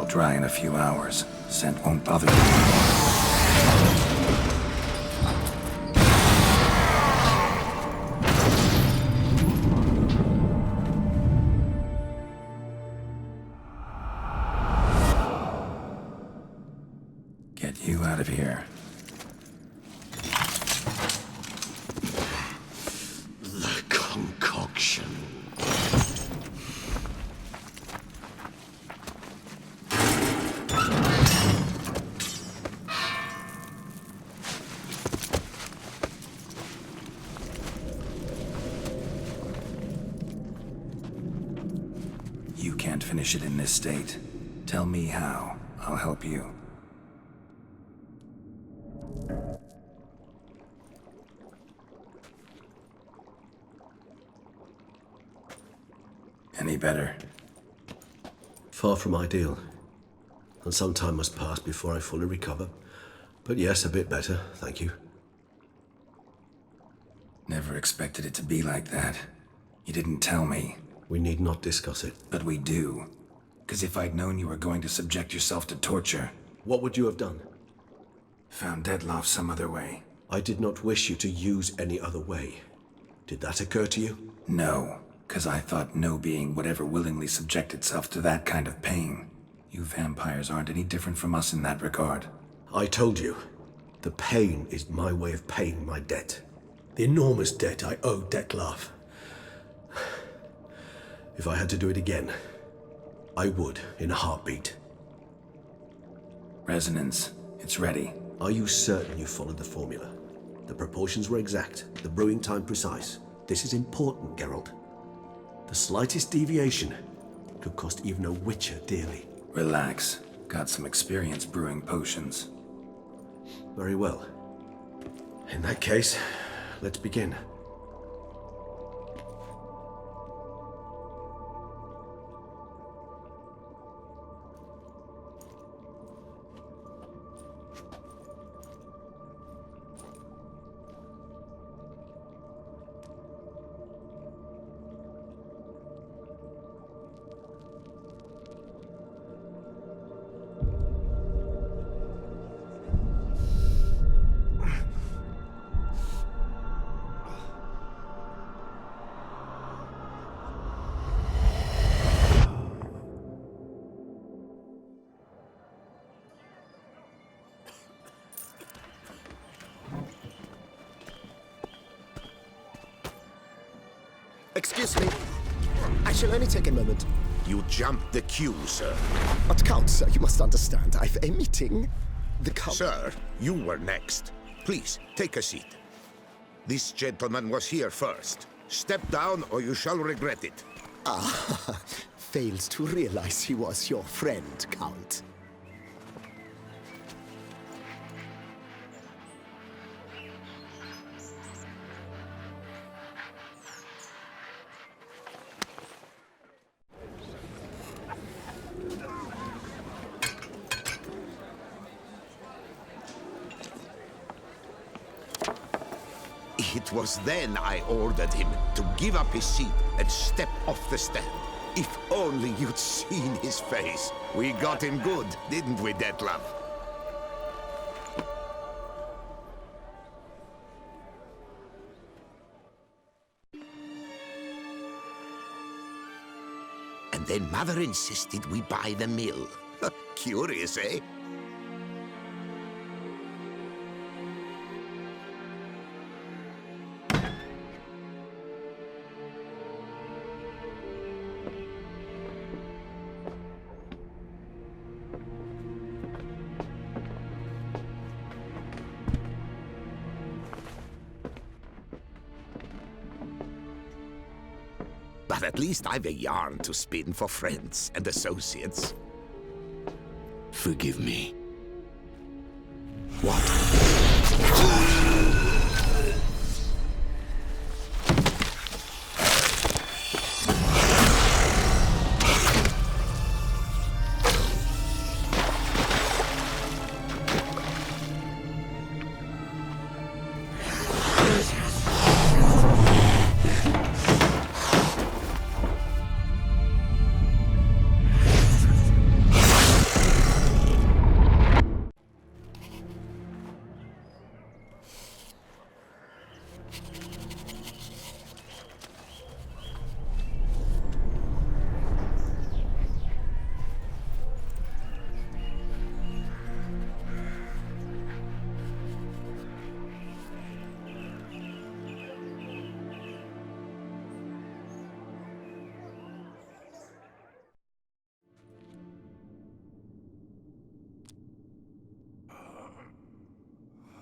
Dry in a few hours. Scent won't bother you anymore. Get you out of here. The concoction. You can't finish it in this state. Tell me how. I'll help you. Any better? Far from ideal. And some time must pass before I fully recover. But yes, a bit better, thank you. never expected it to be like that. You didn't tell me. We need not discuss it. But we do. Because if I'd known you were going to subject yourself to torture... What would you have done? Found Dettlaff some other way. I did not wish you to use any other way. Did that occur to you? No, because I thought no being would ever willingly subject itself to that kind of pain. You vampires aren't any different from us in that regard. I told you. The pain is my way of paying my debt. The enormous debt I owe Dettlaff. If I had to do it again, I would in a heartbeat. Resonance. It's ready. Are you certain you followed the formula? The proportions were exact, the brewing time precise. This is important, Geralt. The slightest deviation could cost even a witcher dearly. Relax. Got some experience brewing potions. Very well. In that case, let's begin. Excuse me. I shall only take a moment. You jumped the queue, sir. But Count, sir, you must understand. I've a meeting. The Count... Sir, you were next. Please, take a seat. This gentleman was here first. Step down or you shall regret it. Ah, fails to realize he was your friend, Count. It was then I ordered him to give up his seat and step off the stand. If only you'd seen his face. We got him good, didn't we, Dettlaff? And then Mother insisted we buy the mill. Curious, eh? But at least I've a yarn to spin for friends and associates. Forgive me. What?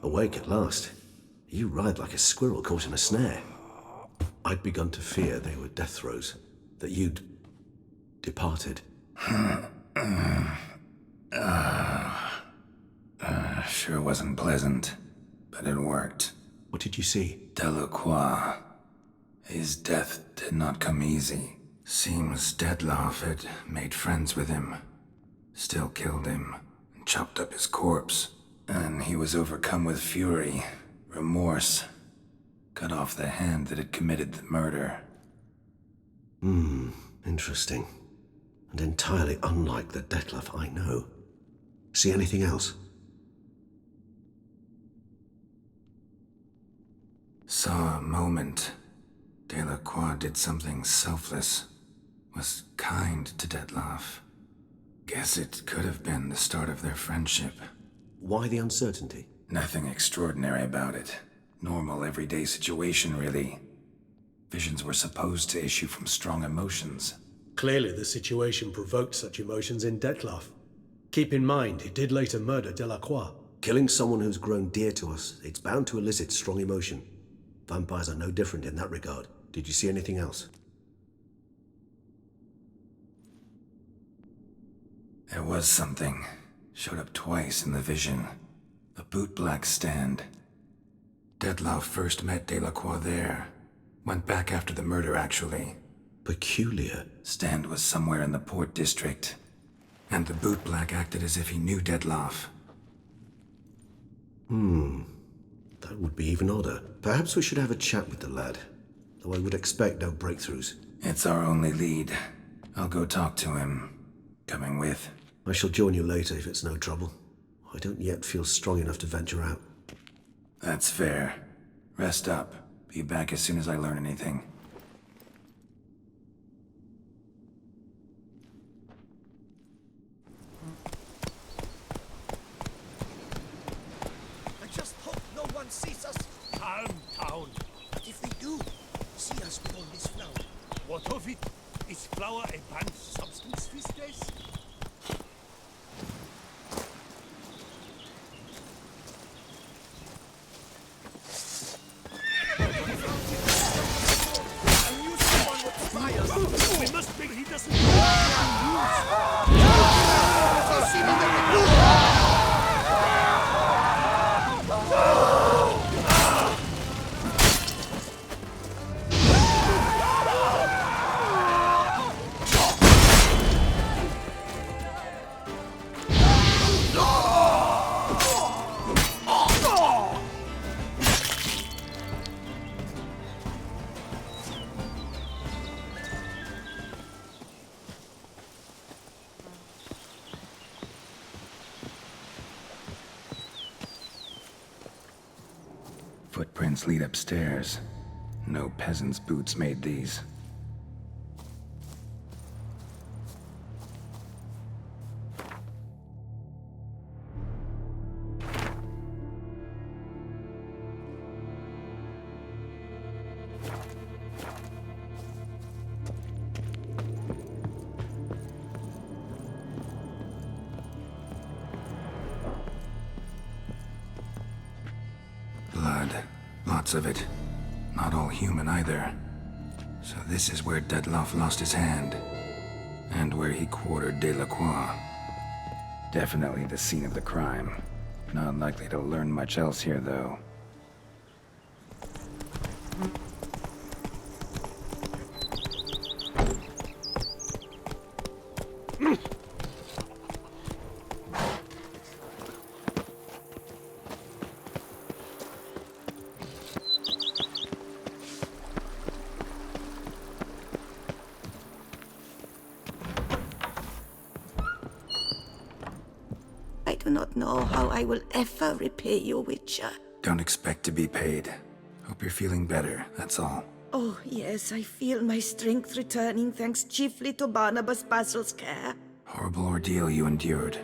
Awake at last. You ride like a squirrel caught in a snare. I'd begun to fear they were death throes, that you'd departed. Sure wasn't pleasant, but it worked. What did you see? Delacroix. His death did not come easy. Seems Dettlaff had made friends with him, still killed him, and chopped up his corpse. And he was overcome with fury, remorse, cut off the hand that had committed the murder. Interesting. And entirely unlike the Dettlaff I know. See anything else? Saw a moment. Delacroix did something selfless. Was kind to Dettlaff. Guess it could have been the start of their friendship. Why the uncertainty? Nothing extraordinary about it. Normal, everyday situation, really. Visions were supposed to issue from strong emotions. Clearly the situation provoked such emotions in Dettlaff. Keep in mind, he did later murder Delacroix. Killing someone who's grown dear to us, it's bound to elicit strong emotion. Vampires are no different in that regard. Did you see anything else? There was something. Showed up twice in the vision. A bootblack stand. Dettlaff first met Delacroix there. Went back after the murder, actually. Peculiar. Stand was somewhere in the Port District. And the bootblack acted as if he knew Dettlaff. That would be even odder. Perhaps we should have a chat with the lad. Though I would expect no breakthroughs. It's our only lead. I'll go talk to him. Coming with? I shall join you later if it's no trouble. I don't yet feel strong enough to venture out. That's fair. Rest up. Be back as soon as I learn anything. I just hope no one sees us. Calm down. But if they do, see us with all this flour. What of it? Is flour a banned substance these days? We must make he doesn't Footprints lead upstairs. No peasant's boots made these. Blood. Lots of it. Not all human either. So this is where Dettlaff lost his hand. And where he quartered Delacroix. Definitely the scene of the crime. Not likely to learn much else here, though. I do not know how I will ever repay you, Witcher. Don't expect to be paid. Hope you're feeling better, that's all. Oh, yes, I feel my strength returning thanks chiefly to Barnabas Basil's care. Horrible ordeal you endured.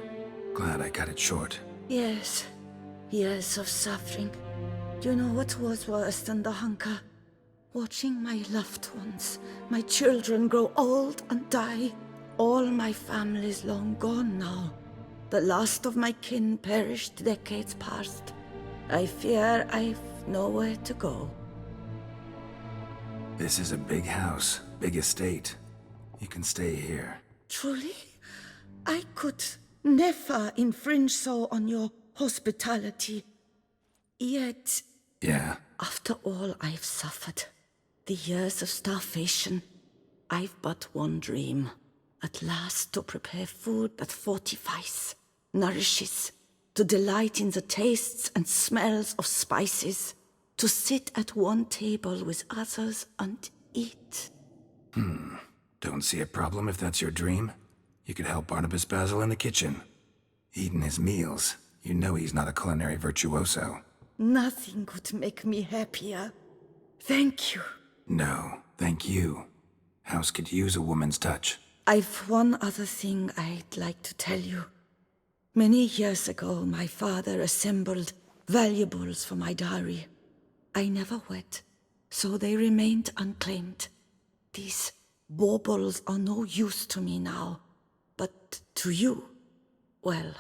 Glad I cut it short. Yes, years of suffering. Do you know what was worse than the hunger? Watching my loved ones, my children grow old and die. All my family's long gone now. The last of my kin perished decades past. I fear I've nowhere to go. This is a big house, big estate. You can stay here. Truly? I could never infringe so on your hospitality. Yet, Yeah? after all I've suffered, the years of starvation, I've but one dream. At last to prepare food that fortifies, nourishes, to delight in the tastes and smells of spices. to sit at one table with others and eat. Don't see a problem if that's your dream. You could help Barnabas Basil in the kitchen. Eating his meals. You know he's not a culinary virtuoso. Nothing could make me happier. Thank you. No, thank you. House could use a woman's touch. I've one other thing I'd like to tell you. Many years ago, my father assembled valuables for my dowry. I never wed, so they remained unclaimed. These baubles are no use to me now, but to you, well,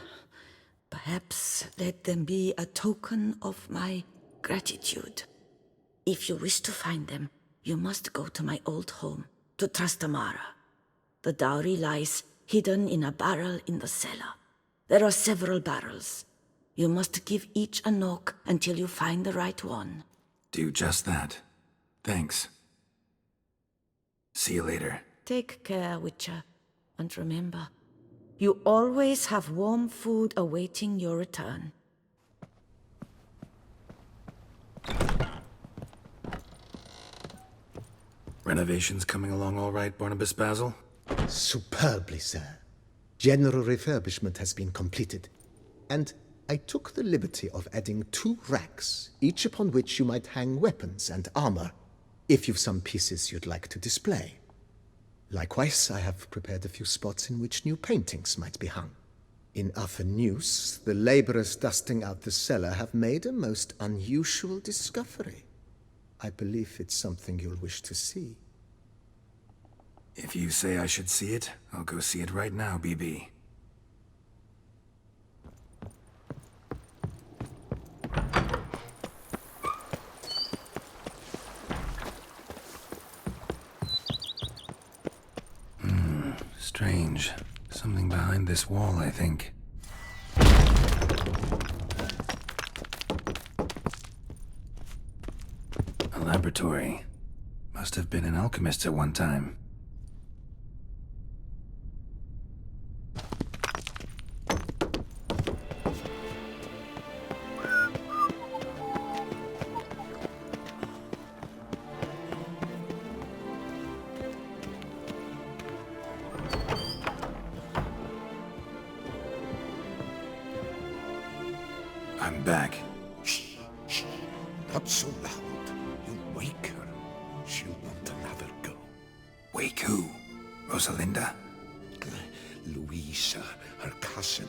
perhaps let them be a token of my gratitude. If you wish to find them, you must go to my old home, to Trastamara. The dowry lies hidden in a barrel in the cellar. There are several barrels. You must give each a knock until you find the right one. Do just that. Thanks. See you later. Take care, Witcher. And remember, you always have warm food awaiting your return. Renovations coming along all right, Barnabas Basil? Superbly, sir. General refurbishment has been completed, and I took the liberty of adding 2 racks, each upon which you might hang weapons and armor, if you've some pieces you'd like to display. Likewise, I have prepared a few spots in which new paintings might be hung. In other news, the laborers dusting out the cellar have made a most unusual discovery. I believe it's something you'll wish to see. If you say I should see it, I'll go see it right now, BB. Strange. Something behind this wall, I think. A laboratory. Must have been an alchemist at one time. I'm back. Shh, shh. Not so loud. You'll wake her. She'll want another go. Wake who? Rosalinda? Louisa, her cousin.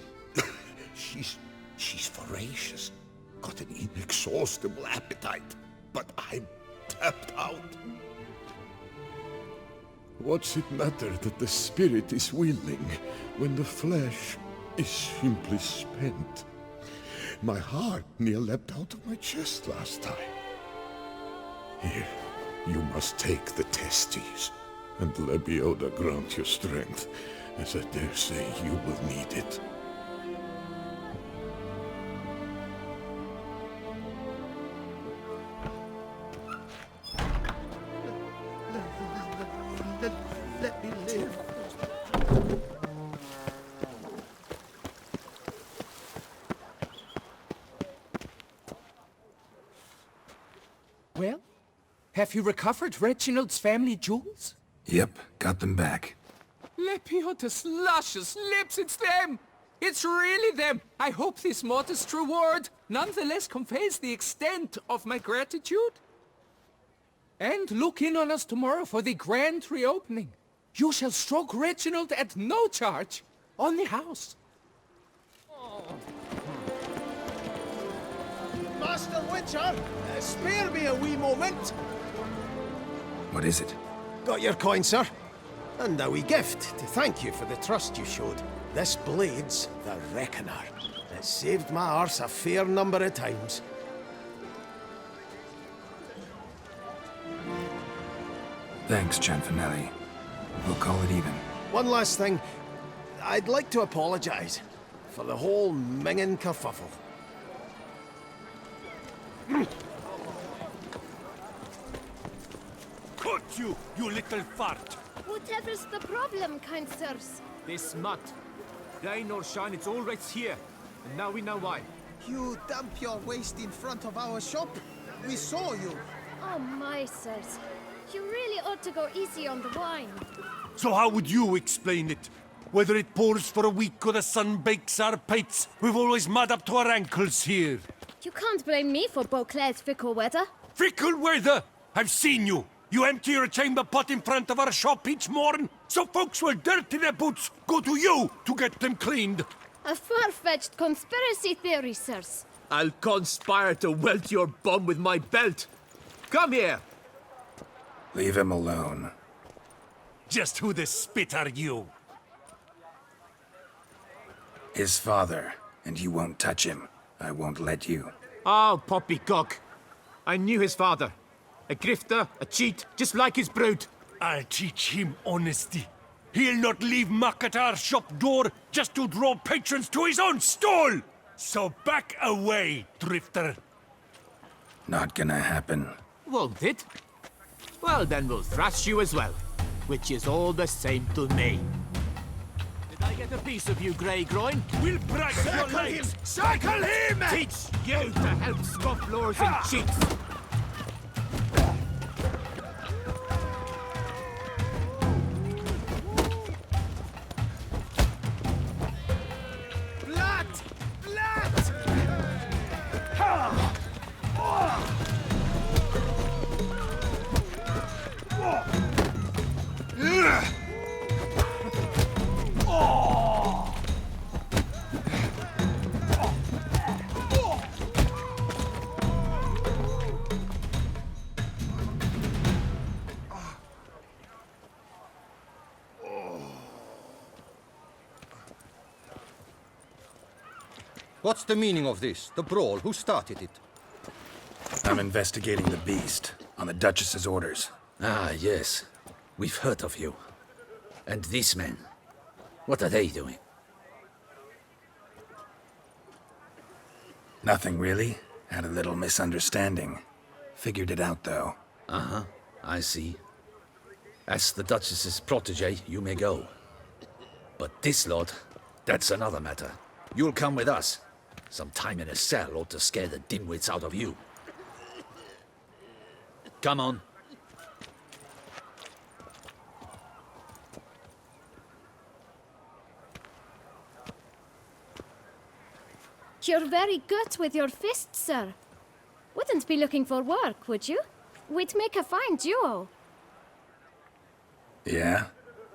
She's voracious. Got an inexhaustible appetite. But I'm tapped out. What's it matter that the spirit is willing when the flesh is simply spent? My heart near leapt out of my chest last time. Here, you must take the testes, and Lebioda grant you strength, as I dare say you will need it. Let me live. Well, have you recovered Reginald's family jewels? Yep, got them back. Lepioda's luscious lips, it's them! It's really them! I hope this modest reward nonetheless conveys the extent of my gratitude. And look in on us tomorrow for the grand reopening. You shall stroke Reginald at no charge on the house. Master Witcher, spare me a wee moment. What is it? Got your coin, sir. And a wee gift to thank you for the trust you showed. This blade's the Reckoner. It saved my arse a fair number of times. Thanks, Gianfinelli. We'll call it even. One last thing. I'd like to apologize for the whole mingin' kerfuffle. Cut you, you little fart! Whatever's the problem, kind sirs? This smut. Rain or shine, it's all right here. And now we know why. You dump your waste in front of our shop? We saw you. Oh my, sirs. You really ought to go easy on the wine. So how would you explain it? Whether it pours for a week or the sun bakes our pates, we've always mud up to our ankles here. You can't blame me for Beauclair's fickle weather. Fickle weather? I've seen you. You empty your chamber pot in front of our shop each morn, so folks will dirty their boots, go to you to get them cleaned. A far-fetched conspiracy theory, sirs. I'll conspire to welt your bum with my belt. Come here. Leave him alone. Just who the spit are you? His father, and you won't touch him. I won't let you. Oh, poppycock. I knew his father. A grifter, a cheat, just like his brood. I'll teach him honesty. He'll not leave muck at our shop door just to draw patrons to his own stall! So back away, drifter. Not gonna happen. Won't it? Well, then we'll thrash you as well. Which is all the same to me. Did I get a piece of you, Grey Groin? We'll break your legs! Circle him! Teach you to help scofflaws and cheats! What's the meaning of this? The brawl? Who started it? I'm investigating the beast, on the Duchess's orders. Ah, yes. We've heard of you. And these men, what are they doing? Nothing really. Had a little misunderstanding. Figured it out, though. Uh-huh, I see. As the Duchess's protege, you may go. But this lot, that's another matter. You'll come with us. Some time in a cell ought to scare the dimwits out of you. Come on. You're very good with your fists, sir. Wouldn't be looking for work, would you? We'd make a fine duo. Yeah?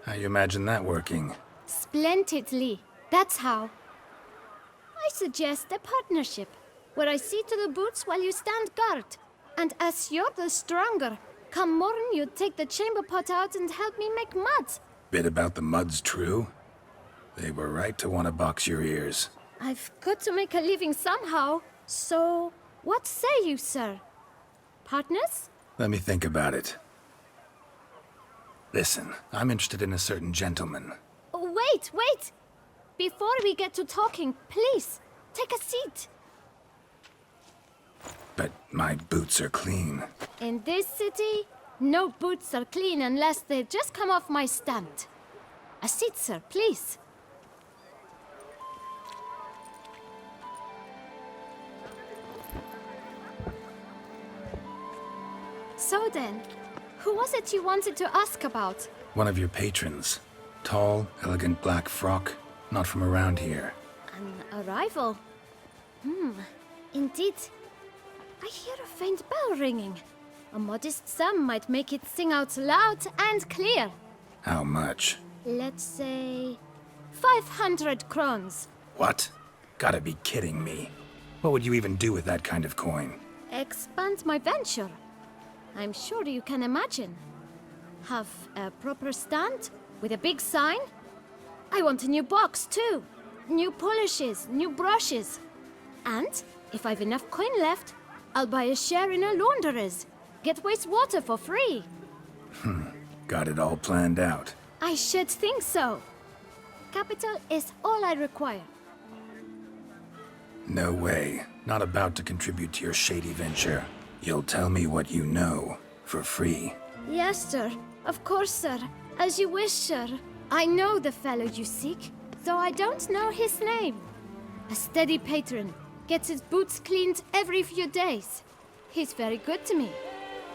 How you imagine that working? Splendidly. That's how. I suggest a partnership, where I see to the boots while you stand guard. And as you're the stronger, come morn you take the chamber pot out and help me make mud. Bit about the mud's true? They were right to want to box your ears. I've got to make a living somehow, so what say you, sir? Partners? Let me think about it. Listen, I'm interested in a certain gentleman. Oh, wait! Before we get to talking, please, take a seat. But my boots are clean. In this city, no boots are clean unless they've just come off my stand. A seat, sir, please. So then, who was it you wanted to ask about? One of your patrons. Tall, elegant black frock. Not from around here. An arrival? Indeed. I hear a faint bell ringing. A modest sum might make it sing out loud and clear. How much? Let's say 500 crowns. What? Gotta be kidding me. What would you even do with that kind of coin? Expand my venture. I'm sure you can imagine. Have a proper stand with a big sign. I want a new box too. New polishes, new brushes. And if I've enough coin left, I'll buy a share in a launderer's. Get wastewater for free. Got it all planned out. I should think so. Capital is all I require. No way. Not about to contribute to your shady venture. You'll tell me what you know, for free. Yes, sir. Of course, sir. As you wish, sir. I know the fellow you seek, though I don't know his name. A steady patron, gets his boots cleaned every few days. He's very good to me.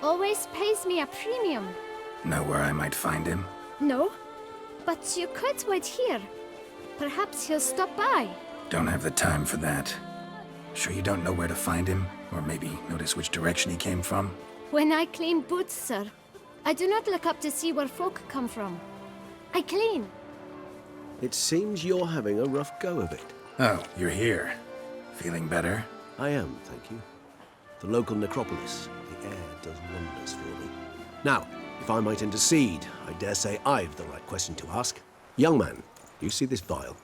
Always pays me a premium. Know where I might find him? No, but you could wait here. Perhaps he'll stop by. Don't have the time for that. Sure you don't know where to find him? Or maybe notice which direction he came from? When I clean boots, sir, I do not look up to see where folk come from. I clean. It seems you're having a rough go of it. Oh, you're here. Feeling better? I am, thank you. The local necropolis. The air does wonders for me. Now, if I might intercede, I dare say I've the right question to ask. Young man, you see this vial?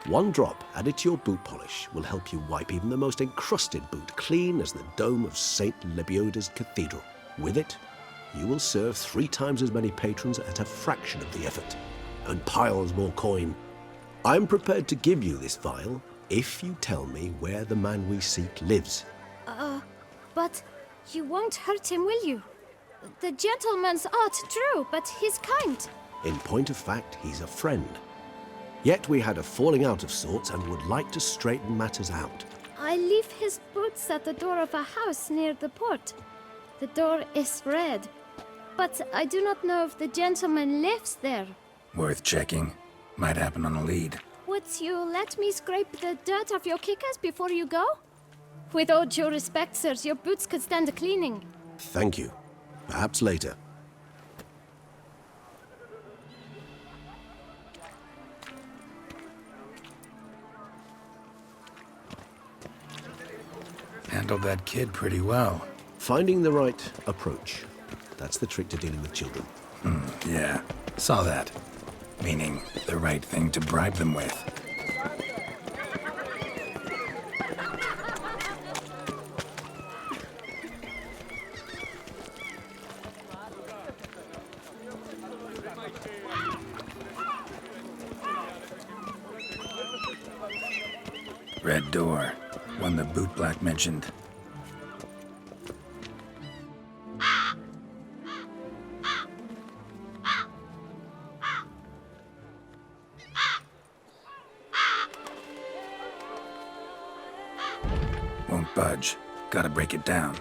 One drop added to your boot polish will help you wipe even the most encrusted boot clean as the dome of St. Lebioda's Cathedral. With it, you will serve 3 times as many patrons at a fraction of the effort, and piles more coin. I'm prepared to give you this vial if you tell me where the man we seek lives. But you won't hurt him, will you? The gentleman's art true, but he's kind. In point of fact, he's a friend. Yet we had a falling out of sorts and would like to straighten matters out. I leave his boots at the door of a house near the port. The door is red, but I do not know if the gentleman lives there. Worth checking. Might happen on a lead. Would you let me scrape the dirt off your kickers before you go? With all due respect, sirs, your boots could stand a cleaning. Thank you. Perhaps later. Handled that kid pretty well. Finding the right approach. That's the trick to dealing with children. Yeah, saw that. Meaning, the right thing to bribe them with. Red door. One the bootblack mentioned. Won't budge. Gotta break it down.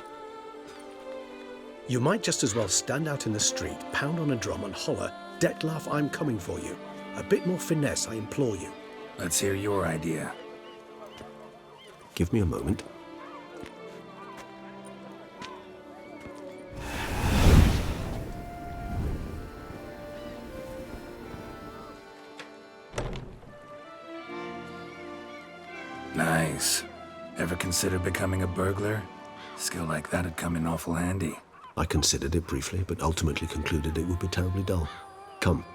You might just as well stand out in the street, pound on a drum and holler, "Dettlaff, I'm coming for you." A bit more finesse, I implore you. Let's hear your idea. Give me a moment. Nice. Ever consider becoming a burglar? Skill like that'd come in awful handy. I considered it briefly, but ultimately concluded it would be terribly dull. Come.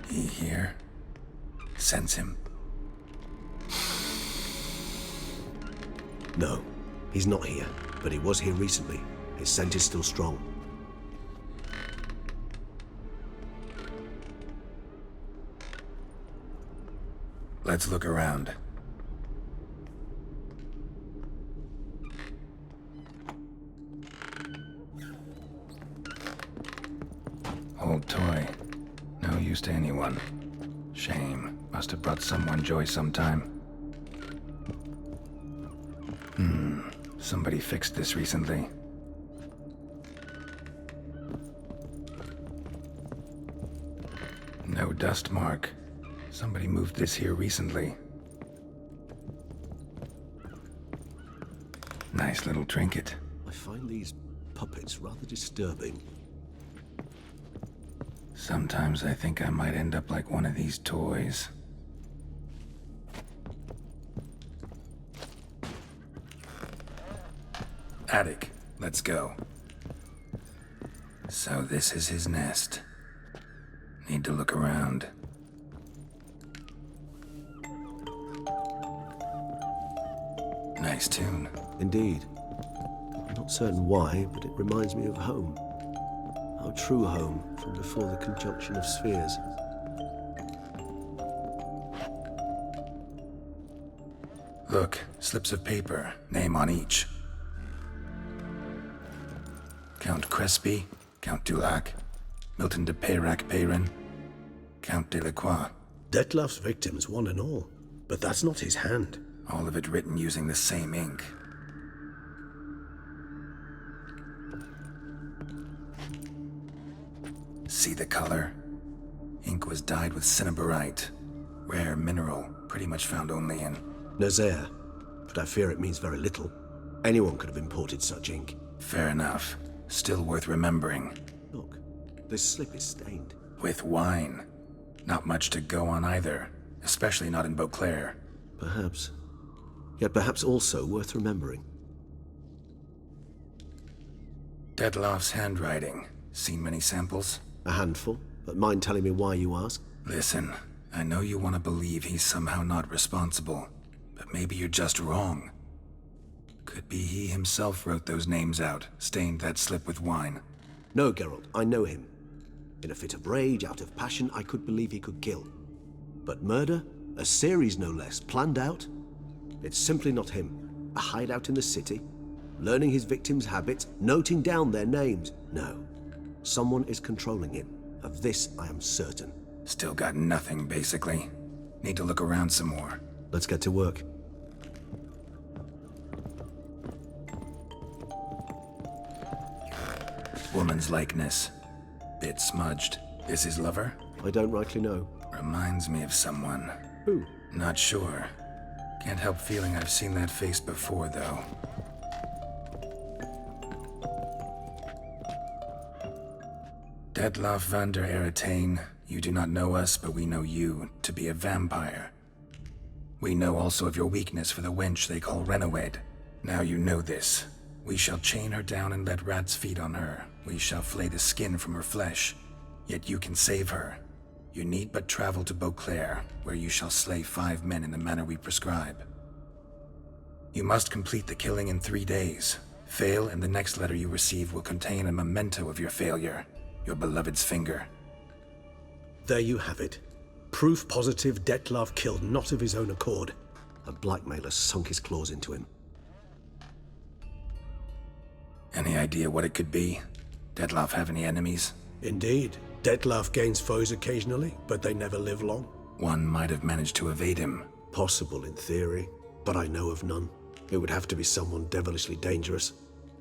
He here? Sense him. No, he's not here, but he was here recently. His scent is still strong. Let's look around. Old toy. No use to anyone. Shame. Must have brought someone joy sometime. Somebody fixed this recently. No dust mark. Somebody moved this here recently. Nice little trinket. I find these puppets rather disturbing. Sometimes I think I might end up like one of these toys. Attic, let's go. So this is his nest. Need to look around. Nice tune. Indeed. I'm not certain why, but it reminds me of home. Our true home from before the conjunction of spheres. Look, slips of paper, name on each. Count Crespi, Count Dulac, Milton de Peyrac-Peyrin, Count Delacroix. Dettlaff's victims, one and all. But that's not his hand. All of it written using the same ink. See the color? Ink was dyed with cinnabarite. Rare mineral, pretty much found only in... Nazaire. But I fear it means very little. Anyone could have imported such ink. Fair enough. Still worth remembering. Look, this slip is stained. With wine. Not much to go on either. Especially not in Beauclair. Perhaps. Yet perhaps also worth remembering. Dettlaff's handwriting. Seen many samples? A handful, but mind telling me why you ask? Listen, I know you want to believe he's somehow not responsible, but maybe you're just wrong. Could be he himself wrote those names out, stained that slip with wine. No, Geralt, I know him. In a fit of rage, out of passion, I could believe he could kill. But murder? A series no less, planned out? It's simply not him. A hideout in the city? Learning his victims' habits? Noting down their names? No. Someone is controlling him. Of this, I am certain. Still got nothing, basically. Need to look around some more. Let's get to work. Woman's likeness. Bit smudged. Is his lover? I don't rightly know. Reminds me of someone. Who? Not sure. Can't help feeling I've seen that face before, though. Dettlaff van der Eretein, you do not know us, but we know you to be a vampire. We know also of your weakness for the wench they call Renawed. Now you know this. We shall chain her down and let rats feed on her. We shall flay the skin from her flesh. Yet you can save her. You need but travel to Beauclair, where you shall slay 5 men in the manner we prescribe. You must complete the killing in 3 days. Fail, and the next letter you receive will contain a memento of your failure. Your beloved's finger. There you have it. Proof positive Dettlaff killed not of his own accord. A blackmailer sunk his claws into him. Any idea what it could be? Dettlaff have any enemies? Indeed. Dettlaff gains foes occasionally, but they never live long. One might have managed to evade him. Possible in theory, but I know of none. It would have to be someone devilishly dangerous.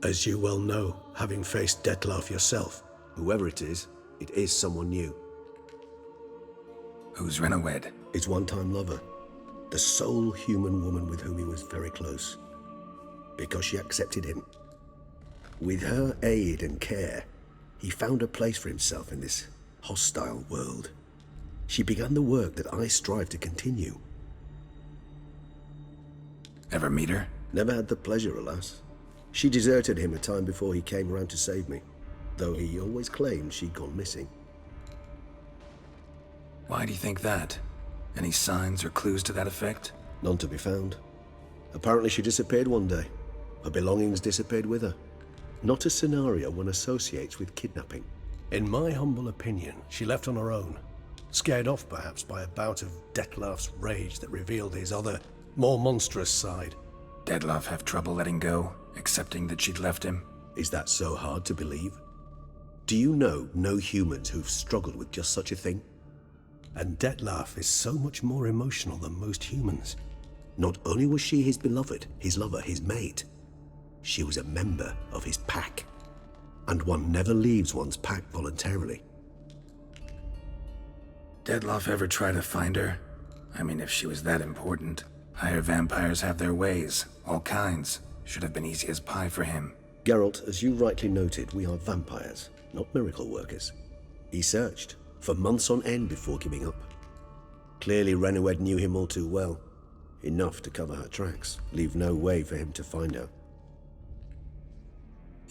As you well know, having faced Dettlaff yourself. Whoever it is someone new. Who's Renawed? His one-time lover. The sole human woman with whom he was very close. Because she accepted him. With her aid and care, he found a place for himself in this hostile world. She began the work that I strive to continue. Ever meet her? Never had the pleasure, alas. She deserted him a time before he came around to save me, though he always claimed she'd gone missing. Why do you think that? Any signs or clues to that effect? None to be found. Apparently she disappeared one day. Her belongings disappeared with her. Not a scenario one associates with kidnapping. In my humble opinion, she left on her own. Scared off perhaps by a bout of Dettlaff's rage that revealed his other, more monstrous side. Dettlaff have trouble letting go, accepting that she'd left him? Is that so hard to believe? Do you know no humans who've struggled with just such a thing? And Dettlaff is so much more emotional than most humans. Not only was she his beloved, his lover, his mate, she was a member of his pack. And one never leaves one's pack voluntarily. Dettlaff ever try to find her? I mean, if she was that important. Higher vampires have their ways, all kinds. Should have been easy as pie for him. Geralt, as you rightly noted, we are vampires, not miracle workers. He searched for months on end before giving up. Clearly Renawed knew him all too well. Enough to cover her tracks, leave no way for him to find her.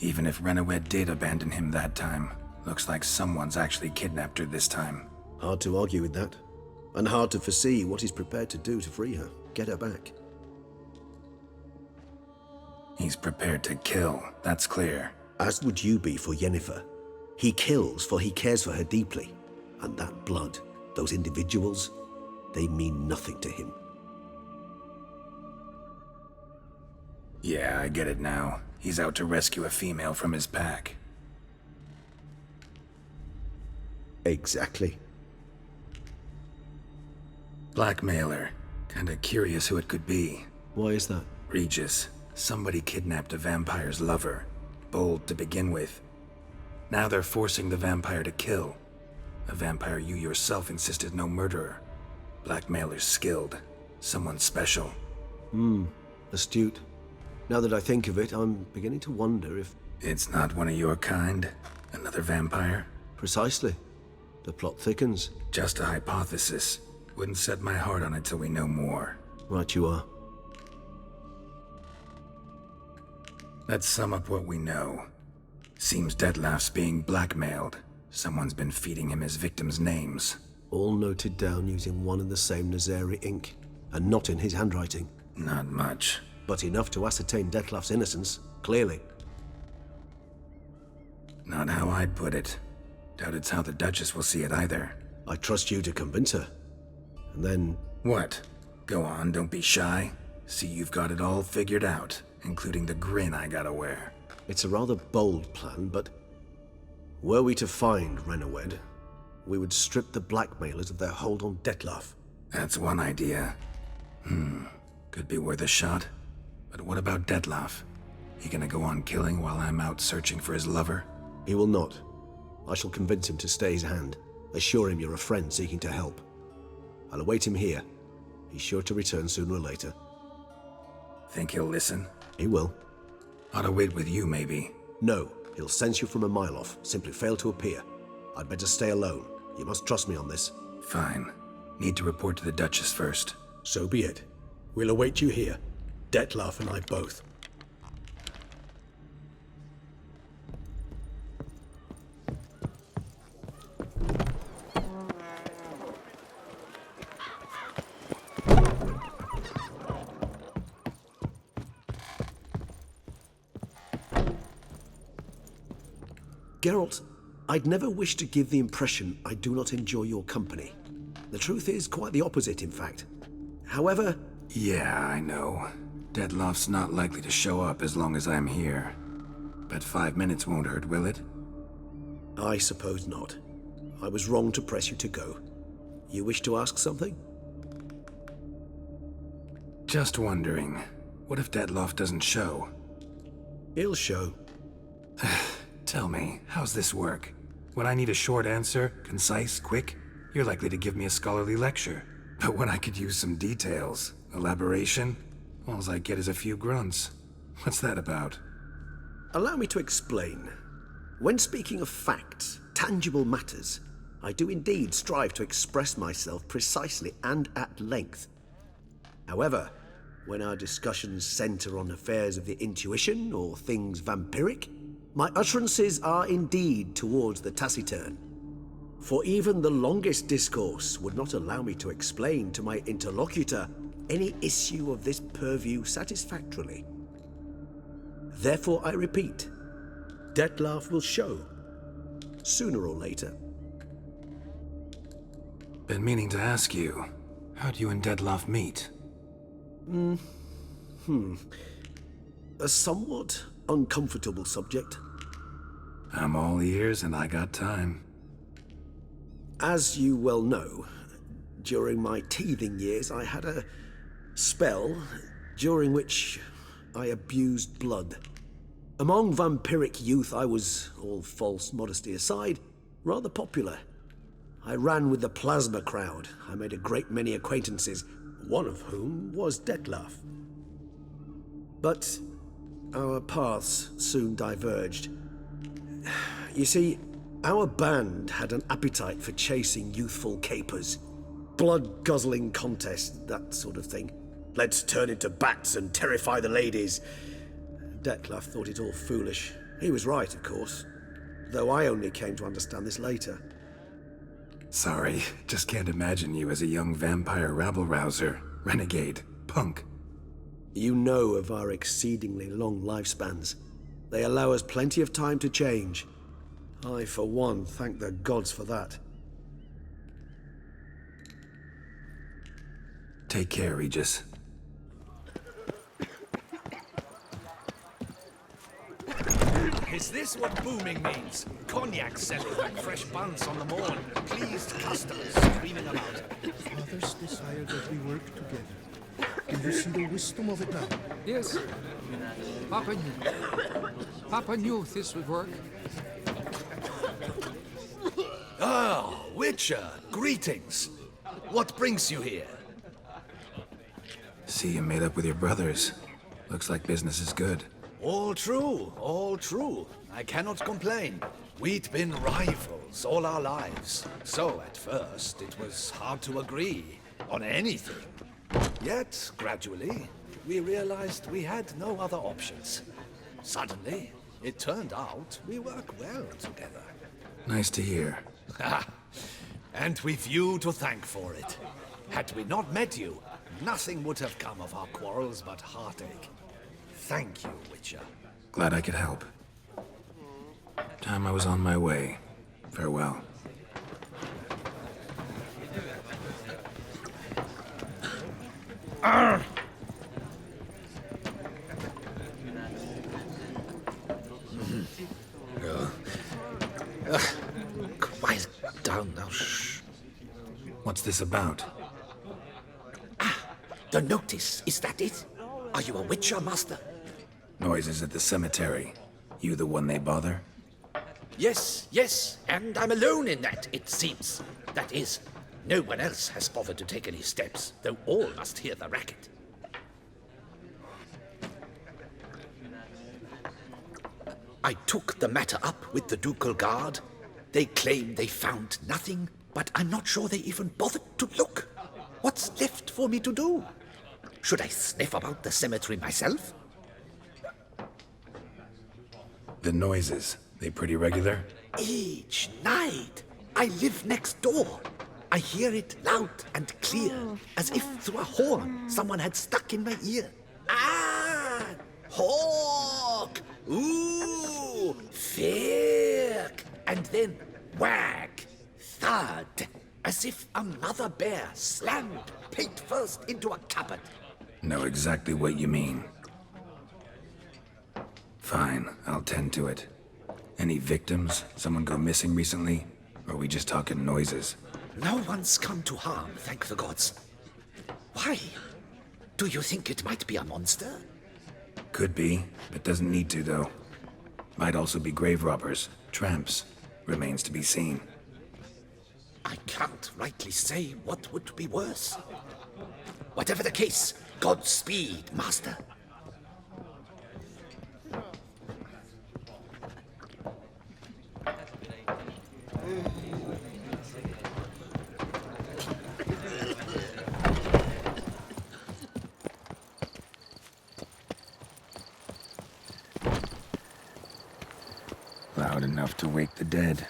Even if Renawed did abandon him that time, looks like someone's actually kidnapped her this time. Hard to argue with that. And hard to foresee what he's prepared to do to free her, get her back. He's prepared to kill, that's clear. As would you be for Yennefer. He kills for he cares for her deeply. And that blood, those individuals, they mean nothing to him. Yeah, I get it now. He's out to rescue a female from his pack. Exactly. Blackmailer. Kinda curious who it could be. Why is that? Regis. Somebody kidnapped a vampire's lover. Bold to begin with. Now they're forcing the vampire to kill. A vampire you yourself insisted no murderer. Blackmailer's skilled. Someone special. Astute. Now that I think of it, I'm beginning to wonder if... It's not one of your kind? Another vampire? Precisely. The plot thickens. Just a hypothesis. Wouldn't set my heart on it till we know more. Right you are. Let's sum up what we know. Seems Dettlaff's being blackmailed. Someone's been feeding him his victims' names. All noted down using one and the same Nazari ink, and not in his handwriting. Not much. But enough to ascertain Dettlaff's innocence, clearly. Not how I'd put it. Doubt it's how the Duchess will see it either. I trust you to convince her. And then... What? Go on, don't be shy. See you've got it all figured out, including the grin I gotta wear. It's a rather bold plan, but... Were we to find Renawed, we would strip the blackmailers of their hold on Dettlaff. That's one idea. Could be worth a shot. But what about Dettlaff? He gonna go on killing while I'm out searching for his lover? He will not. I shall convince him to stay his hand. Assure him you're a friend seeking to help. I'll await him here. He's sure to return sooner or later. Think he'll listen? He will. Ought to wait with you, maybe. No, he'll sense you from a mile off. Simply fail to appear. I'd better stay alone. You must trust me on this. Fine. Need to report to the Duchess first. So be it. We'll await you here. Dettlaff and I both. Geralt, I'd never wish to give the impression I do not enjoy your company. The truth is quite the opposite, in fact. However... Yeah, I know. Dettlaff's not likely to show up as long as I'm here. But 5 minutes won't hurt, will it? I suppose not. I was wrong to press you to go. You wish to ask something? Just wondering, what if Dettlaff doesn't show? He'll show. Tell me, how's this work? When I need a short answer, concise, quick, you're likely to give me a scholarly lecture. But when I could use some details, elaboration, all I get is a few grunts. What's that about? Allow me to explain. When speaking of facts, tangible matters, I do indeed strive to express myself precisely and at length. However, when our discussions center on affairs of the intuition or things vampiric, my utterances are indeed towards the taciturn. For even the longest discourse would not allow me to explain to my interlocutor any issue of this purview satisfactorily. Therefore, I repeat, Dettlaff will show, sooner or later. Been meaning to ask you, how do you and Dettlaff meet? A somewhat uncomfortable subject. I'm all ears and I got time. As you well know, during my teething years I had a spell during which I abused blood. Among vampiric youth I was, all false modesty aside, rather popular. I ran with the plasma crowd. I made a great many acquaintances, one of whom was Dettlaff. But our paths soon diverged. You see, our band had an appetite for chasing youthful capers. Blood-guzzling contests, that sort of thing. Let's turn into bats and terrify the ladies. Dettlaff thought it all foolish. He was right, of course. Though I only came to understand this later. Sorry, just can't imagine you as a young vampire rabble-rouser, renegade, punk. You know of our exceedingly long lifespans. They allow us plenty of time to change. I, for one, thank the gods for that. Take care, Regis. Is this what booming means? Cognac selling like fresh buns on the morn. Pleased customers screaming about. Fathers desire that we work together. Can you see the wisdom of it now? Yes. Papa knew this would work. Ah, Witcher, greetings. What brings you here? See you made up with your brothers. Looks like business is good. All true, all true. I cannot complain. We'd been rivals all our lives. So at first, it was hard to agree on anything. Yet, gradually, we realized we had no other options. Suddenly, it turned out we work well together. Nice to hear. And we've you to thank for it. Had we not met you, nothing would have come of our quarrels but heartache. Thank you, Witcher. Glad I could help. Time I was on my way. Farewell. Arr! Quiet down now, shh. What's this about? The notice, is that it? Are you a Witcher, Master? Noises at the cemetery. You the one they bother? Yes, and I'm alone in that, it seems. That is, no one else has bothered to take any steps, though all must hear the racket. I took the matter up with the Ducal Guard. They claim they found nothing, but I'm not sure they even bothered to look. What's left for me to do? Should I sniff about the cemetery myself? The noises, they pretty regular? Each night. I live next door. I hear it loud and clear, as if through a horn someone had stuck in my ear. Ah! Hawk! Ooh! Firk! And then whack! Thud! As if another bear slammed pate first into a cupboard. Know exactly what you mean. Fine, I'll tend to it. Any victims? Someone go missing recently? Or are we just talking noises? No one's come to harm, thank the gods. Why? Do you think it might be a monster? Could be, but doesn't need to, though. Might also be grave robbers, tramps. Remains to be seen. I can't rightly say what would be worse. Whatever the case, Godspeed, Master. Loud enough to wake the dead.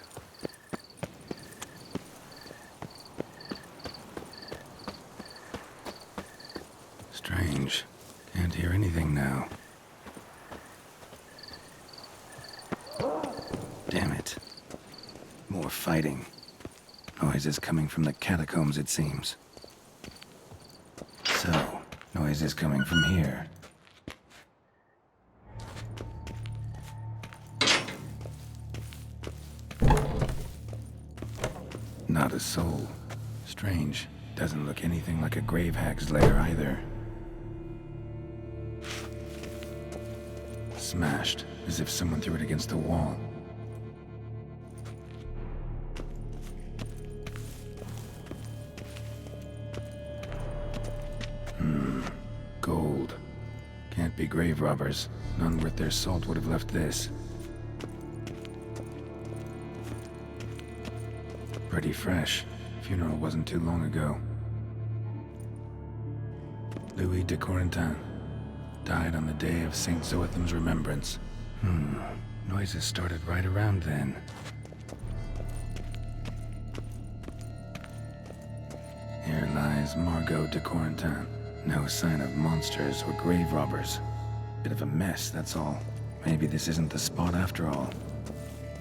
Strange. Can't hear anything now. Damn it. More fighting. Noises coming from the catacombs, it seems. So, noises coming from here. Not a soul. Strange. Doesn't look anything like a grave hag's lair either. Smashed, as if someone threw it against the wall. Gold. Can't be grave robbers. None worth their salt would have left this. Pretty fresh. Funeral wasn't too long ago. Louis de Corentin. Died on the day of St. Zoetham's remembrance. Noises started right around then. Here lies Margot de Corentin. No sign of monsters or grave robbers. Bit of a mess, that's all. Maybe this isn't the spot after all.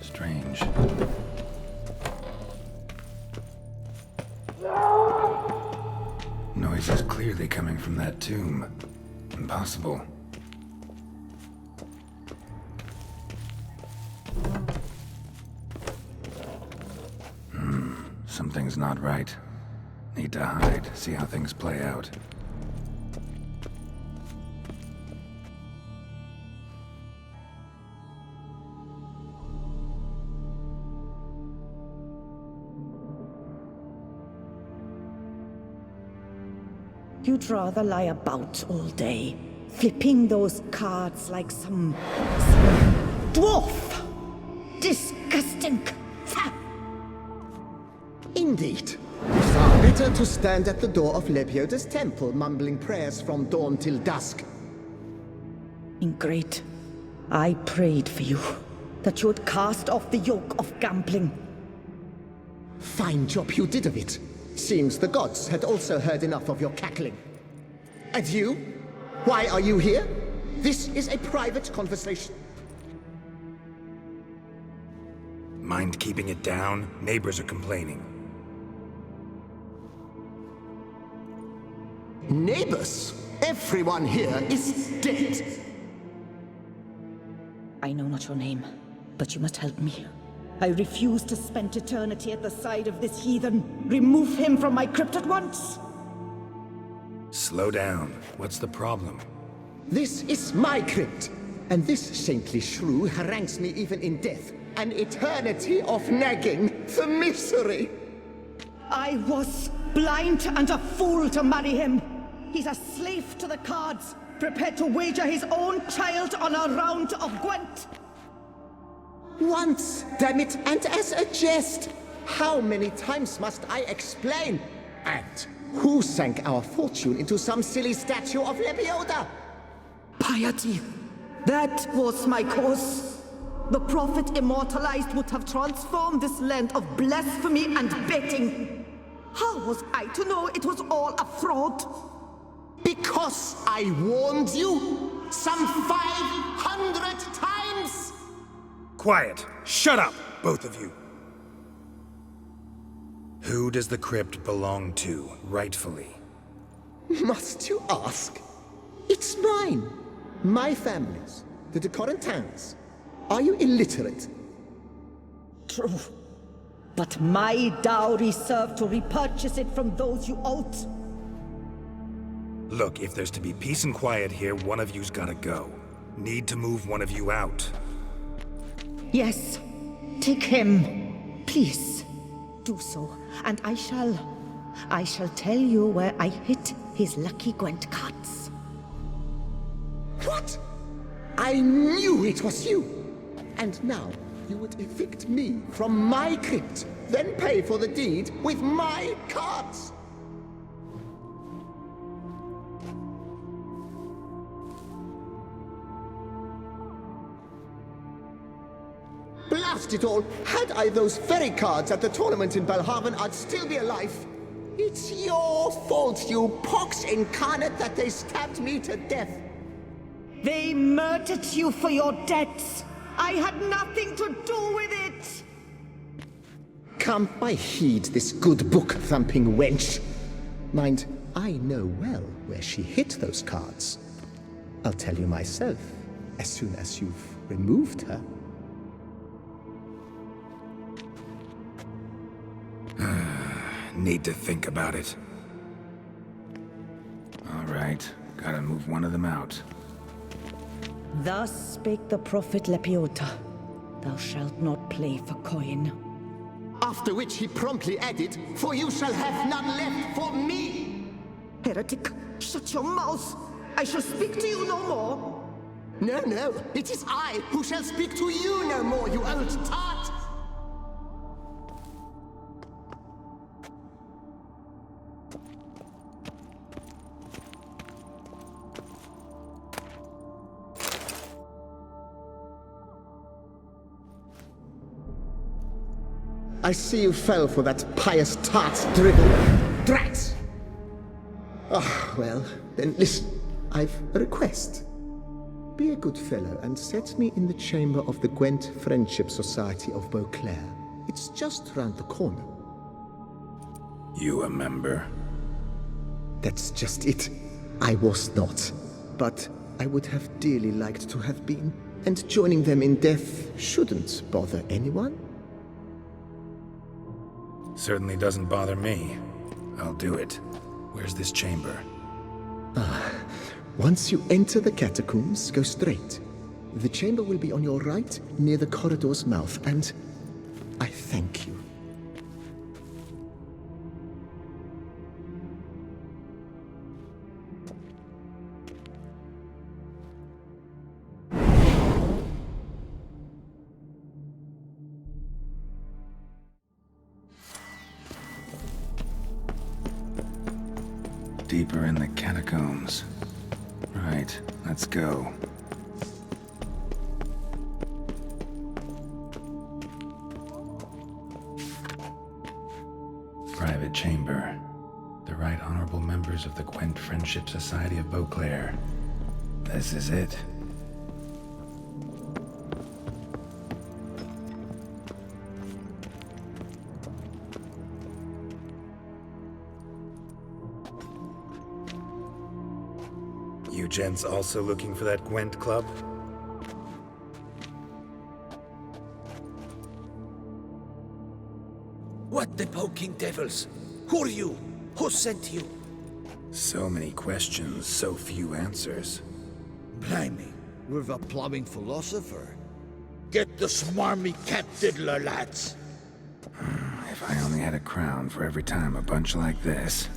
Strange. Noise is clearly coming from that tomb. Impossible. Something's not right. Need to hide, see how things play out. You'd rather lie about all day, flipping those cards like some dwarf. Disgusting. Indeed. Far better to stand at the door of Lebioda's temple, mumbling prayers from dawn till dusk. Ingrate, I prayed for you, that you would cast off the yoke of gambling. Fine job you did of it. Seems the gods had also heard enough of your cackling. And you? Why are you here? This is a private conversation. Mind keeping it down? Neighbors are complaining. Neighbors? Everyone here is dead. I know not your name, but you must help me. I refuse to spend eternity at the side of this heathen. Remove him from my crypt at once! Slow down. What's the problem? This is my crypt, and this saintly shrew harangues me even in death. An eternity of nagging, the misery! I was blind and a fool to marry him. He's a slave to the cards, prepared to wager his own child on a round of Gwent. Once, damn it, and as a jest! How many times must I explain? And who sank our fortune into some silly statue of Lebioda? Piety. That was my cause. The prophet immortalized would have transformed this land of blasphemy and betting. How was I to know it was all a fraud? Because I warned you some 500 times! Quiet! Shut up, both of you! Who does the crypt belong to, rightfully? Must you ask? It's mine. My family's. The de Corentins. Are you illiterate? True. But my dowry served to repurchase it from those you owed. Look, if there's to be peace and quiet here, one of you's gotta go. Need to move one of you out. Yes. Take him. Please. Do so. And I shall tell you where I hid his lucky Gwent cards. What? I knew it was you! And now you would evict me from my crypt, then pay for the deed with my cards! Blast it all! Had I those very cards at the tournament in Belhaven, I'd still be alive. It's your fault, you pox incarnate, that they stabbed me to death. They murdered you for your debts. I had nothing to do with it. Come, I heed this good book-thumping wench. Mind, I know well where she hid those cards. I'll tell you myself, as soon as you've removed her. Need to think about it. All right, gotta move one of them out. Thus spake the prophet Lebioda. Thou shalt not play for coin. After which he promptly added, "For you shall have none left for me!" Heretic, shut your mouth! I shall speak to you no more! No, no, it is I who shall speak to you no more, you old tart! I see you fell for that pious tart's drivel. Drat! Ah, well, then listen. I've a request. Be a good fellow and set me in the chamber of the Gwent Friendship Society of Beauclair. It's just round the corner. You a member? That's just it. I was not. But I would have dearly liked to have been. And joining them in death shouldn't bother anyone. Certainly doesn't bother me. I'll do it. Where's this chamber? Once you enter the catacombs, go straight. The chamber will be on your right, near the corridor's mouth, and I thank you. Deeper in the catacombs. Right, let's go. Private chamber. The Right Honorable members of the Gwent Friendship Society of Beauclair. This is it. You gents also looking for that Gwent club? What the poking devils? Who are you? Who sent you? So many questions, so few answers. Blimey, we're the plumbing philosopher. Get the smarmy cat diddler, lads. If I only had a crown for every time a bunch like this.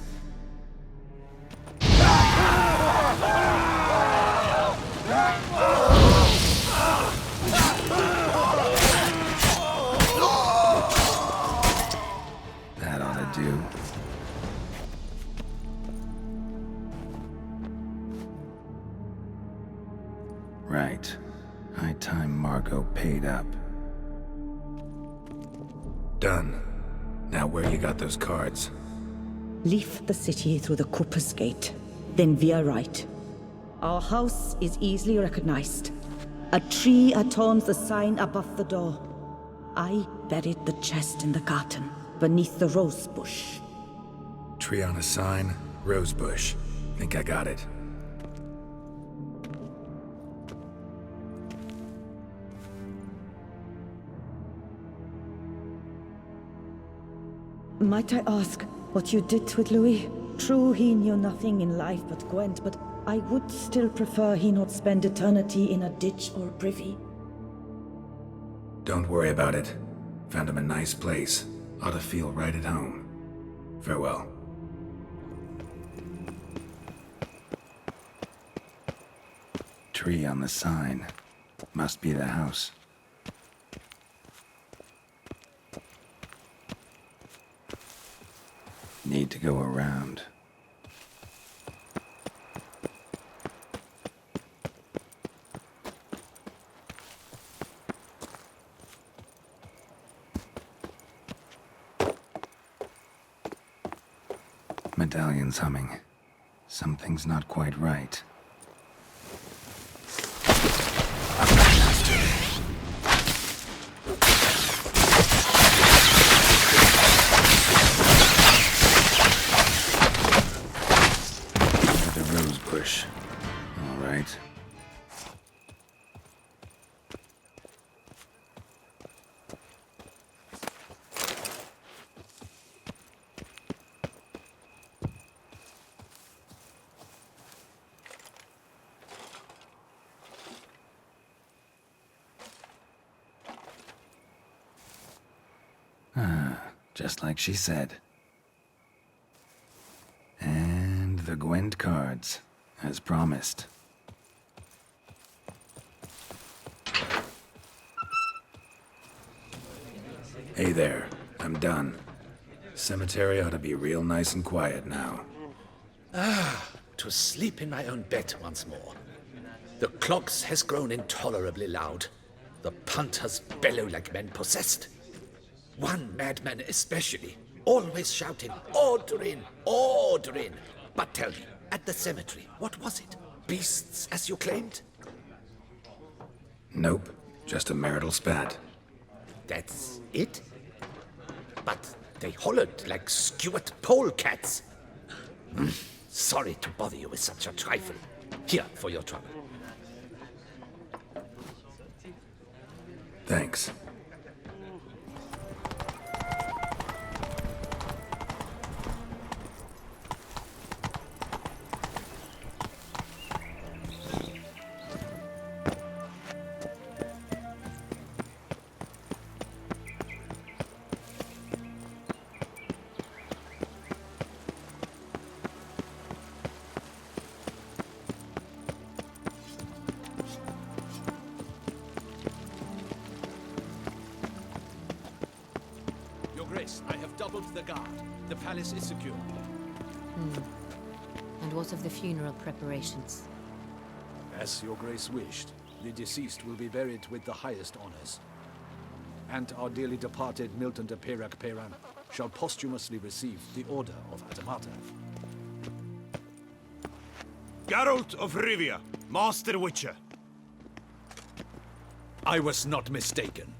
That ought to do. Right. High time Margot paid up. Done. Now where you got those cards? Leave the city through the Cooper's Gate, then veer right. Our house is easily recognized. A tree adorns the sign above the door. I buried the chest in the garden, beneath the rose bush. Tree on a sign, rose bush. Think I got it. Might I ask what you did with Louis? True, he knew nothing in life but Gwent, but I would still prefer he not spend eternity in a ditch or privy. Don't worry about it. Found him a nice place. Ought to feel right at home. Farewell. Tree on the sign. Must be the house. Need to go around. Medallion's humming. Something's not quite right. The rose bush. All right. Just like she said. And the Gwent cards, as promised. Hey there, I'm done. Cemetery ought to be real nice and quiet now. To sleep in my own bed once more. The clogs has grown intolerably loud. The punters bellow like men possessed. One madman especially, always shouting, "Order in! Order in!" But tell me, at the cemetery, what was it? Beasts, as you claimed? Nope, just a marital spat. That's it? But they hollered like skewered polecats. Sorry to bother you with such a trifle. Here, for your trouble. Thanks. Yes, I have doubled the guard. The palace is secure. And what of the funeral preparations? As your grace wished, the deceased will be buried with the highest honors. And our dearly departed Milton de Peyrac-Peyran shall posthumously receive the Order of Adamata. Geralt of Rivia, Master Witcher. I was not mistaken.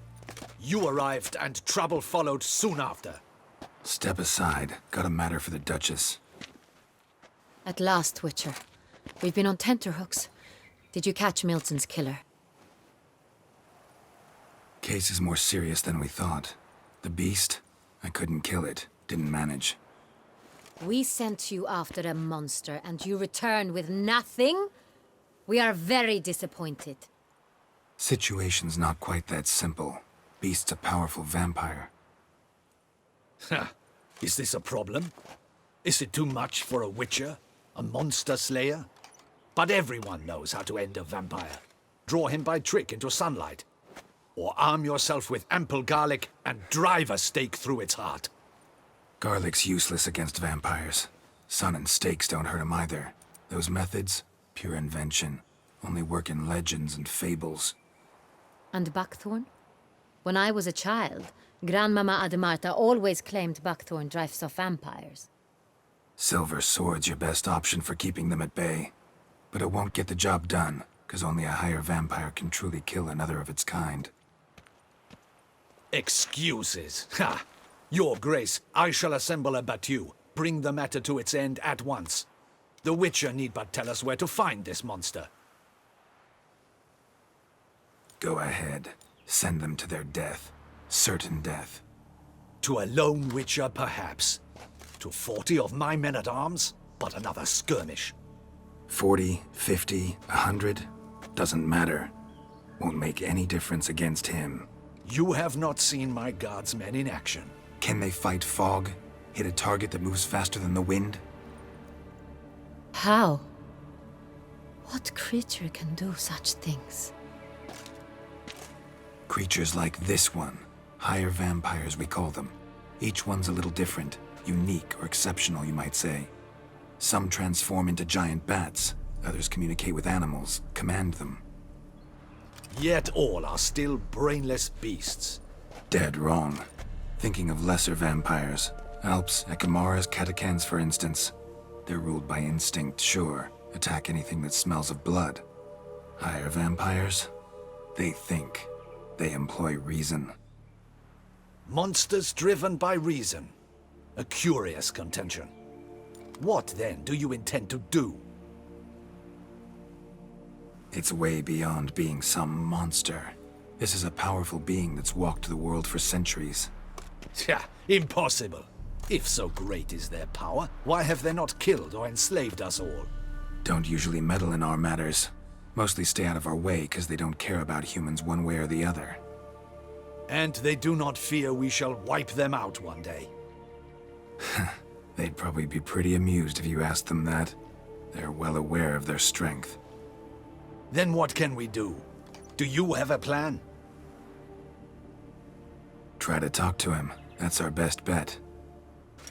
You arrived and trouble followed soon after. Step aside. Got a matter for the Duchess. At last, Witcher. We've been on tenterhooks. Did you catch Milton's killer? Case is more serious than we thought. The beast? I couldn't kill it. Didn't manage. We sent you after a monster, and you return with nothing? We are very disappointed. Situation's not quite that simple. Beast's a powerful vampire. Is this a problem? Is it too much for a witcher? A monster slayer? But everyone knows how to end a vampire. Draw him by trick into sunlight. Or arm yourself with ample garlic and drive a stake through its heart. Garlic's useless against vampires. Sun and stakes don't hurt him either. Those methods, pure invention. Only work in legends and fables. And buckthorn? When I was a child, Grandmama Adamarta always claimed buckthorn drives off vampires. Silver sword's your best option for keeping them at bay. But it won't get the job done, because only a higher vampire can truly kill another of its kind. Excuses. Ha! Your Grace, I shall assemble a battue. Bring the matter to its end at once. The Witcher need but tell us where to find this monster. Go ahead. Send them to their death. Certain death. To a lone Witcher, perhaps. To 40 of my men-at-arms, but another skirmish. 40, 50, 100, doesn't matter. Won't make any difference against him. You have not seen my guardsmen in action. Can they fight fog? Hit a target that moves faster than the wind? How? What creature can do such things? Creatures like this one. Higher vampires, we call them. Each one's a little different. Unique or exceptional, you might say. Some transform into giant bats. Others communicate with animals, command them. Yet all are still brainless beasts. Dead wrong. Thinking of lesser vampires. Alps, Ekamaras, Catechans, for instance. They're ruled by instinct, sure. Attack anything that smells of blood. Higher vampires? They think. They employ reason. Monsters driven by reason. A curious contention. What, then, do you intend to do? It's way beyond being some monster. This is a powerful being that's walked the world for centuries. Yeah, impossible. If so great is their power, why have they not killed or enslaved us all? Don't usually meddle in our matters. Mostly stay out of our way because they don't care about humans one way or the other. And they do not fear we shall wipe them out one day. They'd probably be pretty amused if you asked them that. They're well aware of their strength. Then what can we do? Do you have a plan? Try to talk to him. That's our best bet.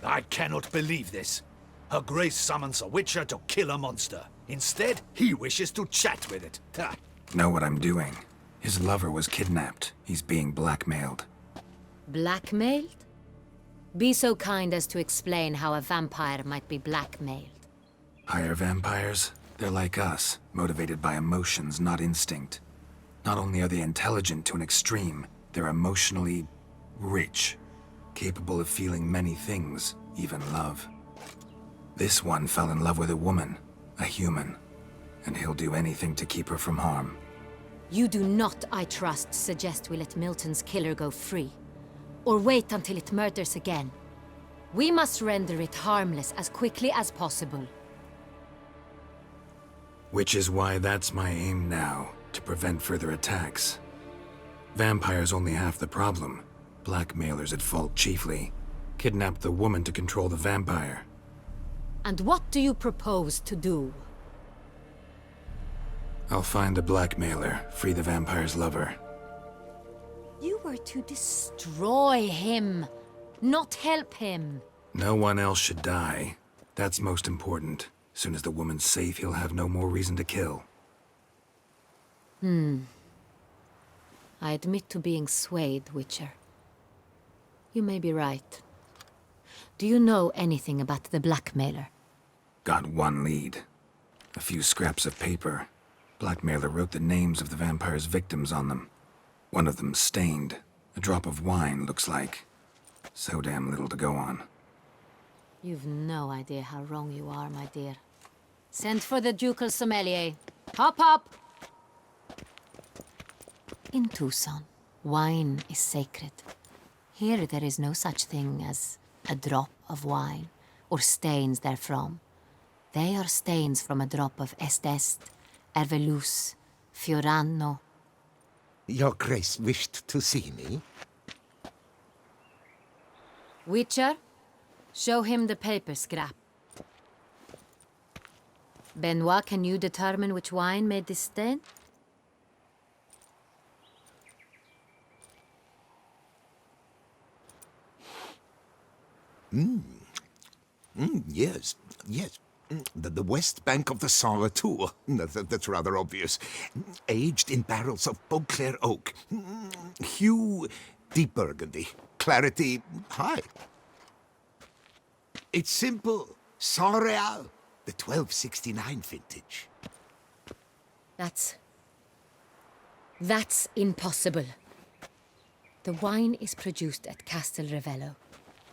I cannot believe this. Her Grace summons a Witcher to kill a monster. Instead, he wishes to chat with it. Ha. Know what I'm doing. His lover was kidnapped. He's being blackmailed. Blackmailed? Be so kind as to explain how a vampire might be blackmailed. Higher vampires? They're like us, motivated by emotions, not instinct. Not only are they intelligent to an extreme, they're emotionally rich. Capable of feeling many things, even love. This one fell in love with a woman, a human, and he'll do anything to keep her from harm. You do not, I trust, suggest we let Milton's killer go free. Or wait until it murders again. We must render it harmless as quickly as possible. Which is why that's my aim now, to prevent further attacks. Vampires only half the problem. Blackmailers at fault chiefly. Kidnapped the woman to control the vampire. And what do you propose to do? I'll find the blackmailer, free the vampire's lover. You were to destroy him. not help him. No one else should die. That's most important. As soon as the woman's safe, he'll have no more reason to kill. I admit to being swayed, Witcher. You may be right. Do you know anything about the blackmailer? Got one lead. A few scraps of paper. Blackmailer wrote the names of the vampire's victims on them. One of them stained. A drop of wine, looks like. So damn little to go on. You've no idea how wrong you are, my dear. Send for the ducal sommelier. Hop, hop! In Tucson, wine is sacred. Here there is no such thing as a drop of wine, or stains therefrom. They are stains from a drop of Estest, Ervelus, Fiorano. Your Grace wished to see me? Witcher, show him the paper scrap. Benoit, can you determine which wine made this stain? Yes, yes. The west bank of the Saint Retour. That's rather obvious. Aged in barrels of Beauclair oak. Hue, deep burgundy. Clarity, high. It's simple. Saint Real, the 1269 vintage. That's impossible. The wine is produced at Castel Revello,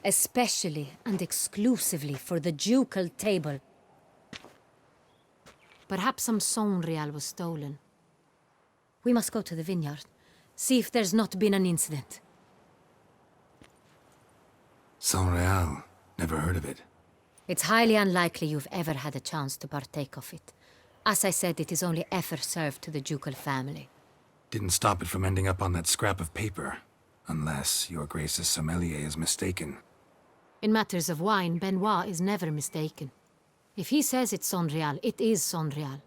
especially and exclusively for the ducal table. Perhaps some Saint Real was stolen. We must go to the vineyard, see if there's not been an incident. Saint Real. Never heard of it. It's highly unlikely you've ever had a chance to partake of it. As I said, it is only ever served to the ducal family. Didn't stop it from ending up on that scrap of paper. Unless your Grace's sommelier is mistaken. In matters of wine, Benoit is never mistaken. If he says it's Saint Real, it is Saint Real.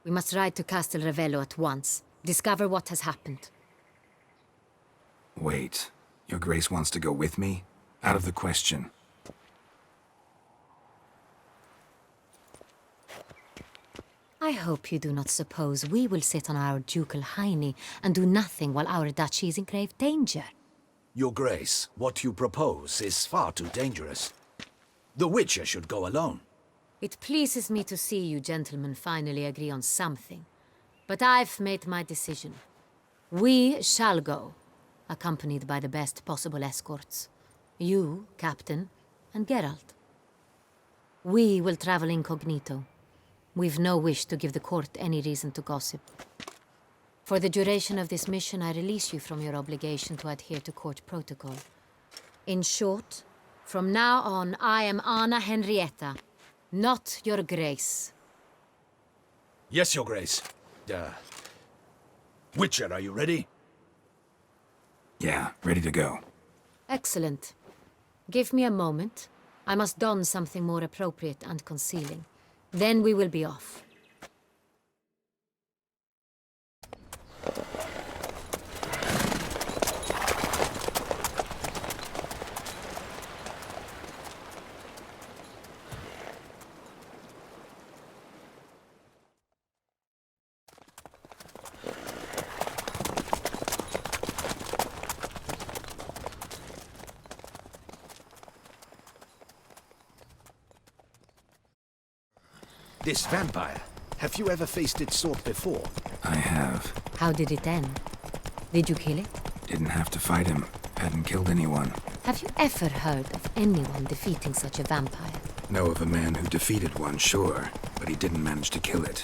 We must ride to Castel Revello at once. Discover what has happened. Wait. Your Grace wants to go with me? Out of the question. I hope you do not suppose we will sit on our ducal hiney and do nothing while our duchy is in grave danger. Your Grace, what you propose is far too dangerous. The Witcher should go alone. It pleases me to see you gentlemen finally agree on something. But I've made my decision. We shall go, accompanied by the best possible escorts. You, Captain, and Geralt. We will travel incognito. We've no wish to give the court any reason to gossip. For the duration of this mission, I release you from your obligation to adhere to court protocol. In short, from now on, I am Anna Henrietta, not your Grace. Yes, Your Grace. Witcher, are you ready? Yeah, ready to go. Excellent. Give me a moment. I must don something more appropriate and concealing. Then we will be off. This vampire, have you ever faced its sort before? I have. How did it end? Did you kill it? Didn't have to fight him. Hadn't killed anyone. Have you ever heard of anyone defeating such a vampire? Know of a man who defeated one, sure, but he didn't manage to kill it.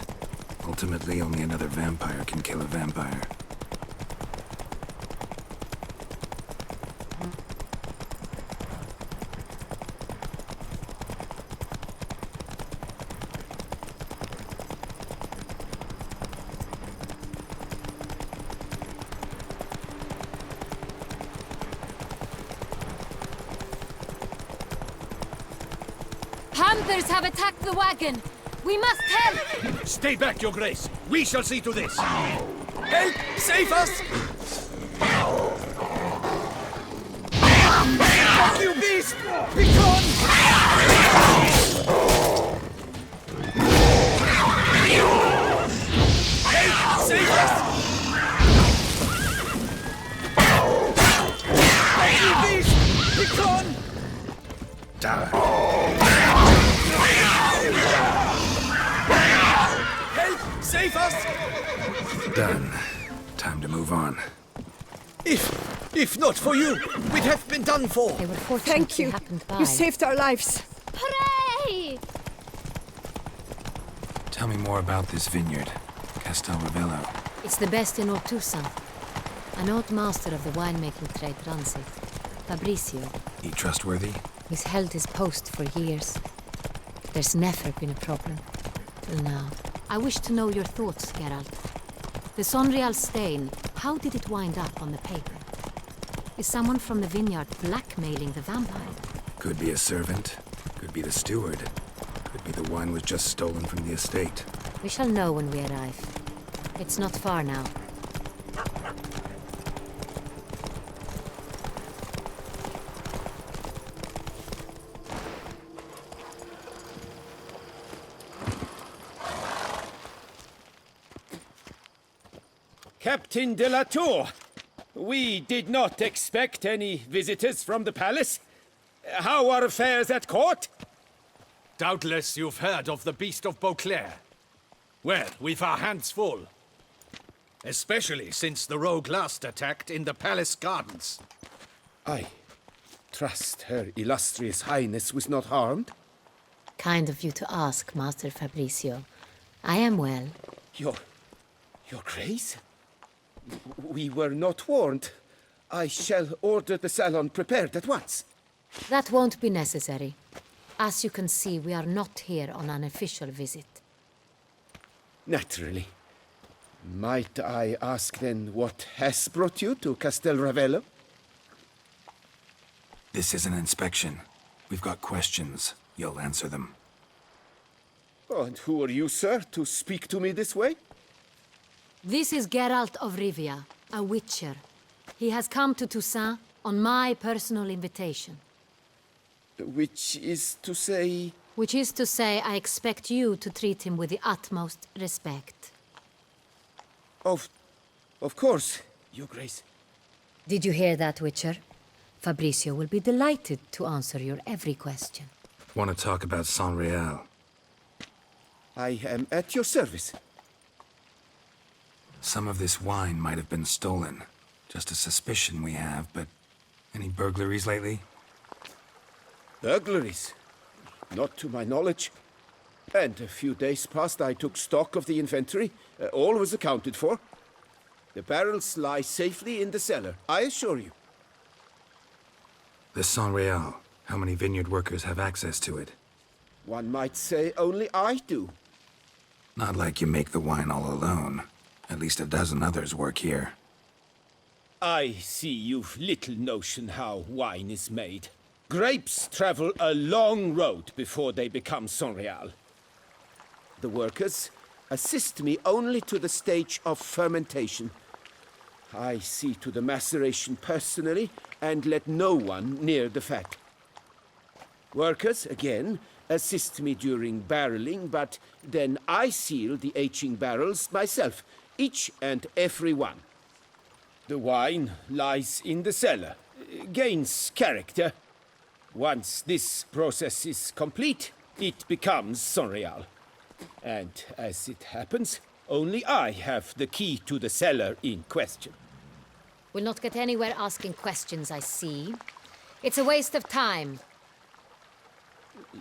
Ultimately, only another vampire can kill a vampire. Panthers have attacked the wagon! We must help! Stay back, Your Grace! We shall see to this! Help! Save us! Fuck you, beast! Be gone! Hey, save us! Fuck you, beast! Be gone! Help! Save us! Done. Time to move on. If not for you, we'd have been done for. They were fortunate Thank you. they happened by. You saved our lives. Hooray! Tell me more about this vineyard, Castel Ravello. It's the best in Ortusa. An old master of the winemaking trade runs it. Fabrizio. He trustworthy? He's held his post for years. There's never been a problem. Till now. I wish to know your thoughts, Geralt. The Sonreal stain, how did it wind up on the paper? Is someone from the vineyard blackmailing the vampire? Could be a servant. Could be the steward. Could be the wine was just stolen from the estate. We shall know when we arrive. It's not far now. Captain de la Tour, we did not expect any visitors from the palace. How are affairs at court? Doubtless you've heard of the Beast of Beauclair. Well, we've our hands full. Especially since the rogue last attacked in the palace gardens. I trust Her Illustrious Highness was not harmed? Kind of you to ask, Master Fabrizio. I am well. Your Grace? We were not warned. I shall order the salon prepared at once. That won't be necessary. As you can see, we are not here on an official visit. Naturally. Might I ask then what has brought you to Castel Ravello? This is an inspection. We've got questions. You'll answer them. Oh, and who are you, sir, to speak to me this way? This is Geralt of Rivia, a witcher. He has come to Toussaint on my personal invitation. Which is to say... Which is to say, I expect you to treat him with the utmost respect. Of course, Your Grace. Did you hear that, Witcher? Fabrizio will be delighted to answer your every question. Want to talk about Sonreal? I am at your service. Some of this wine might have been stolen. Just a suspicion we have, but any burglaries lately? Burglaries? Not to my knowledge. And a few days past I took stock of the inventory. All was accounted for. The barrels lie safely in the cellar, I assure you. The Sonreal. How many vineyard workers have access to it? One might say only I do. Not like you make the wine all alone. At least a dozen others work here. I see you've little notion how wine is made. Grapes travel a long road before they become Sonreal. The workers assist me only to the stage of fermentation. I see to the maceration personally and let no one near the fat. Workers, again, assist me during barreling, but then I seal the aging barrels myself, each and every one. The wine lies in the cellar, gains character. Once this process is complete, it becomes Sonreal. And as it happens, only I have the key to the cellar in question. We'll not get anywhere asking questions, I see. It's a waste of time.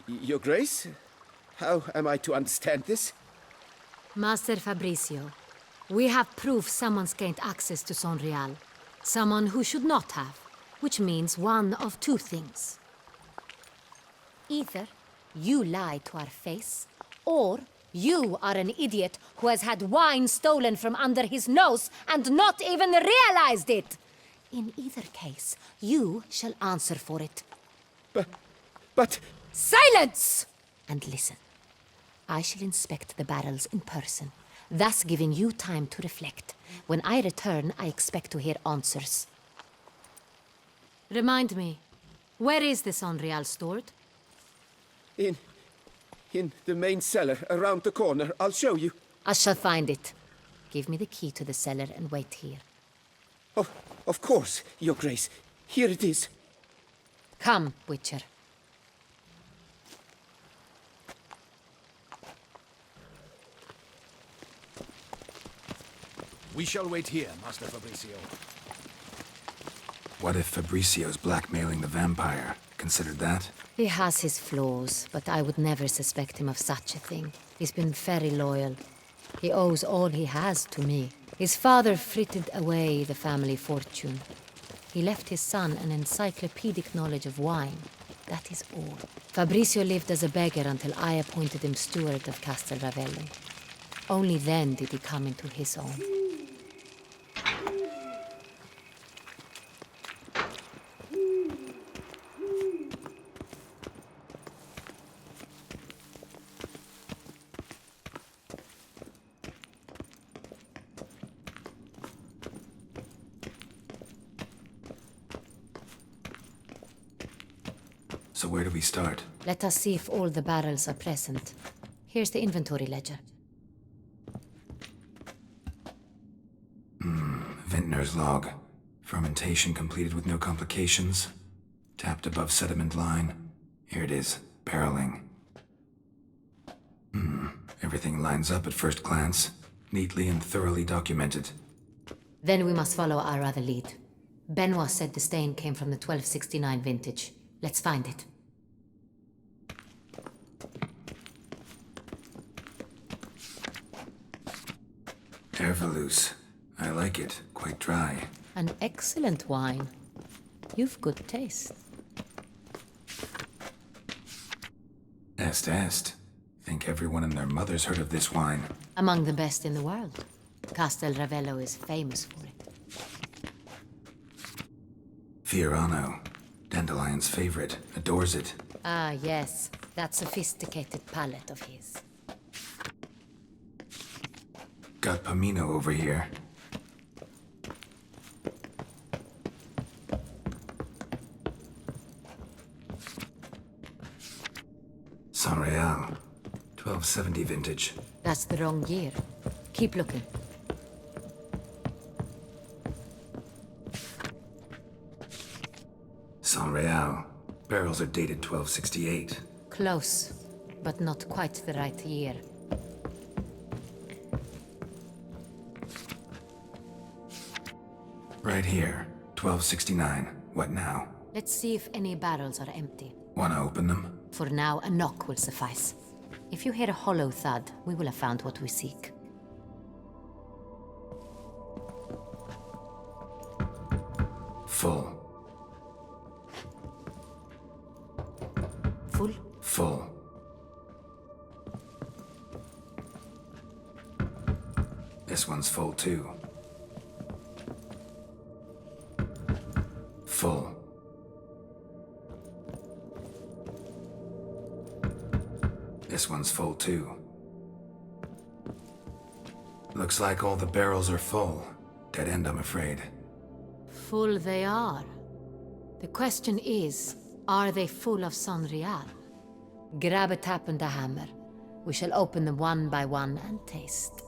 Your Grace, how am I to understand this? Master Fabrizio, we have proof someone's gained access to Sonreal. Someone who should not have, which means one of two things. Either you lie to our face, or you are an idiot who has had wine stolen from under his nose and not even realized it. In either case, you shall answer for it. But... Silence! And listen. I shall inspect the barrels in person, thus giving you time to reflect. When I return, I expect to hear answers. Remind me, Where is the Sonreal stored? In the main cellar, around the corner. I'll show you. I shall find it. Give me the key to the cellar and wait here. Oh, of course, Your Grace. Here it is. Come, Witcher. We shall wait here, Master Fabricio. What if Fabricio's blackmailing the vampire? Considered that? He has his flaws, but I would never suspect him of such a thing. He's been very loyal. He owes all he has to me. His father frittered away the family fortune. He left his son an encyclopedic knowledge of wine. That is all. Fabricio lived as a beggar until I appointed him steward of Castel Ravello. Only then did he come into his own. So where do we start? Let us see if all the barrels are present. Here's the inventory ledger. Vintner's log. Fermentation completed with no complications. Tapped above sediment line. Here it is. Barreling. Everything lines up at first glance. Neatly and thoroughly documented. Then we must follow our other lead. Benoit said the stain came from the 1269 vintage. Let's find it. Herveloos. I like it. Quite dry. An excellent wine. You've good taste. Est. Think everyone and their mother's heard of this wine. Among the best in the world. Castel Ravello is famous for it. Fiorano. Dandelion's favorite. Adores it. Ah, yes. That sophisticated palate of his. Got Pomino over here. Sonreal. 1270 vintage. That's the wrong year. Keep looking. Sonreal. Barrels are dated 1268. Close, but not quite the right year. Right here. 1269. What now? Let's see if any barrels are empty. Wanna open them? For now, a knock will suffice. If you hear a hollow thud, we will have found what we seek. Full. Full? Full. This one's full too. Full. This one's full too. Looks like all the barrels are full. Dead end, I'm afraid. Full they are. The question is, are they full of Sonreal? Grab a tap and a hammer. We shall open them one by one and taste.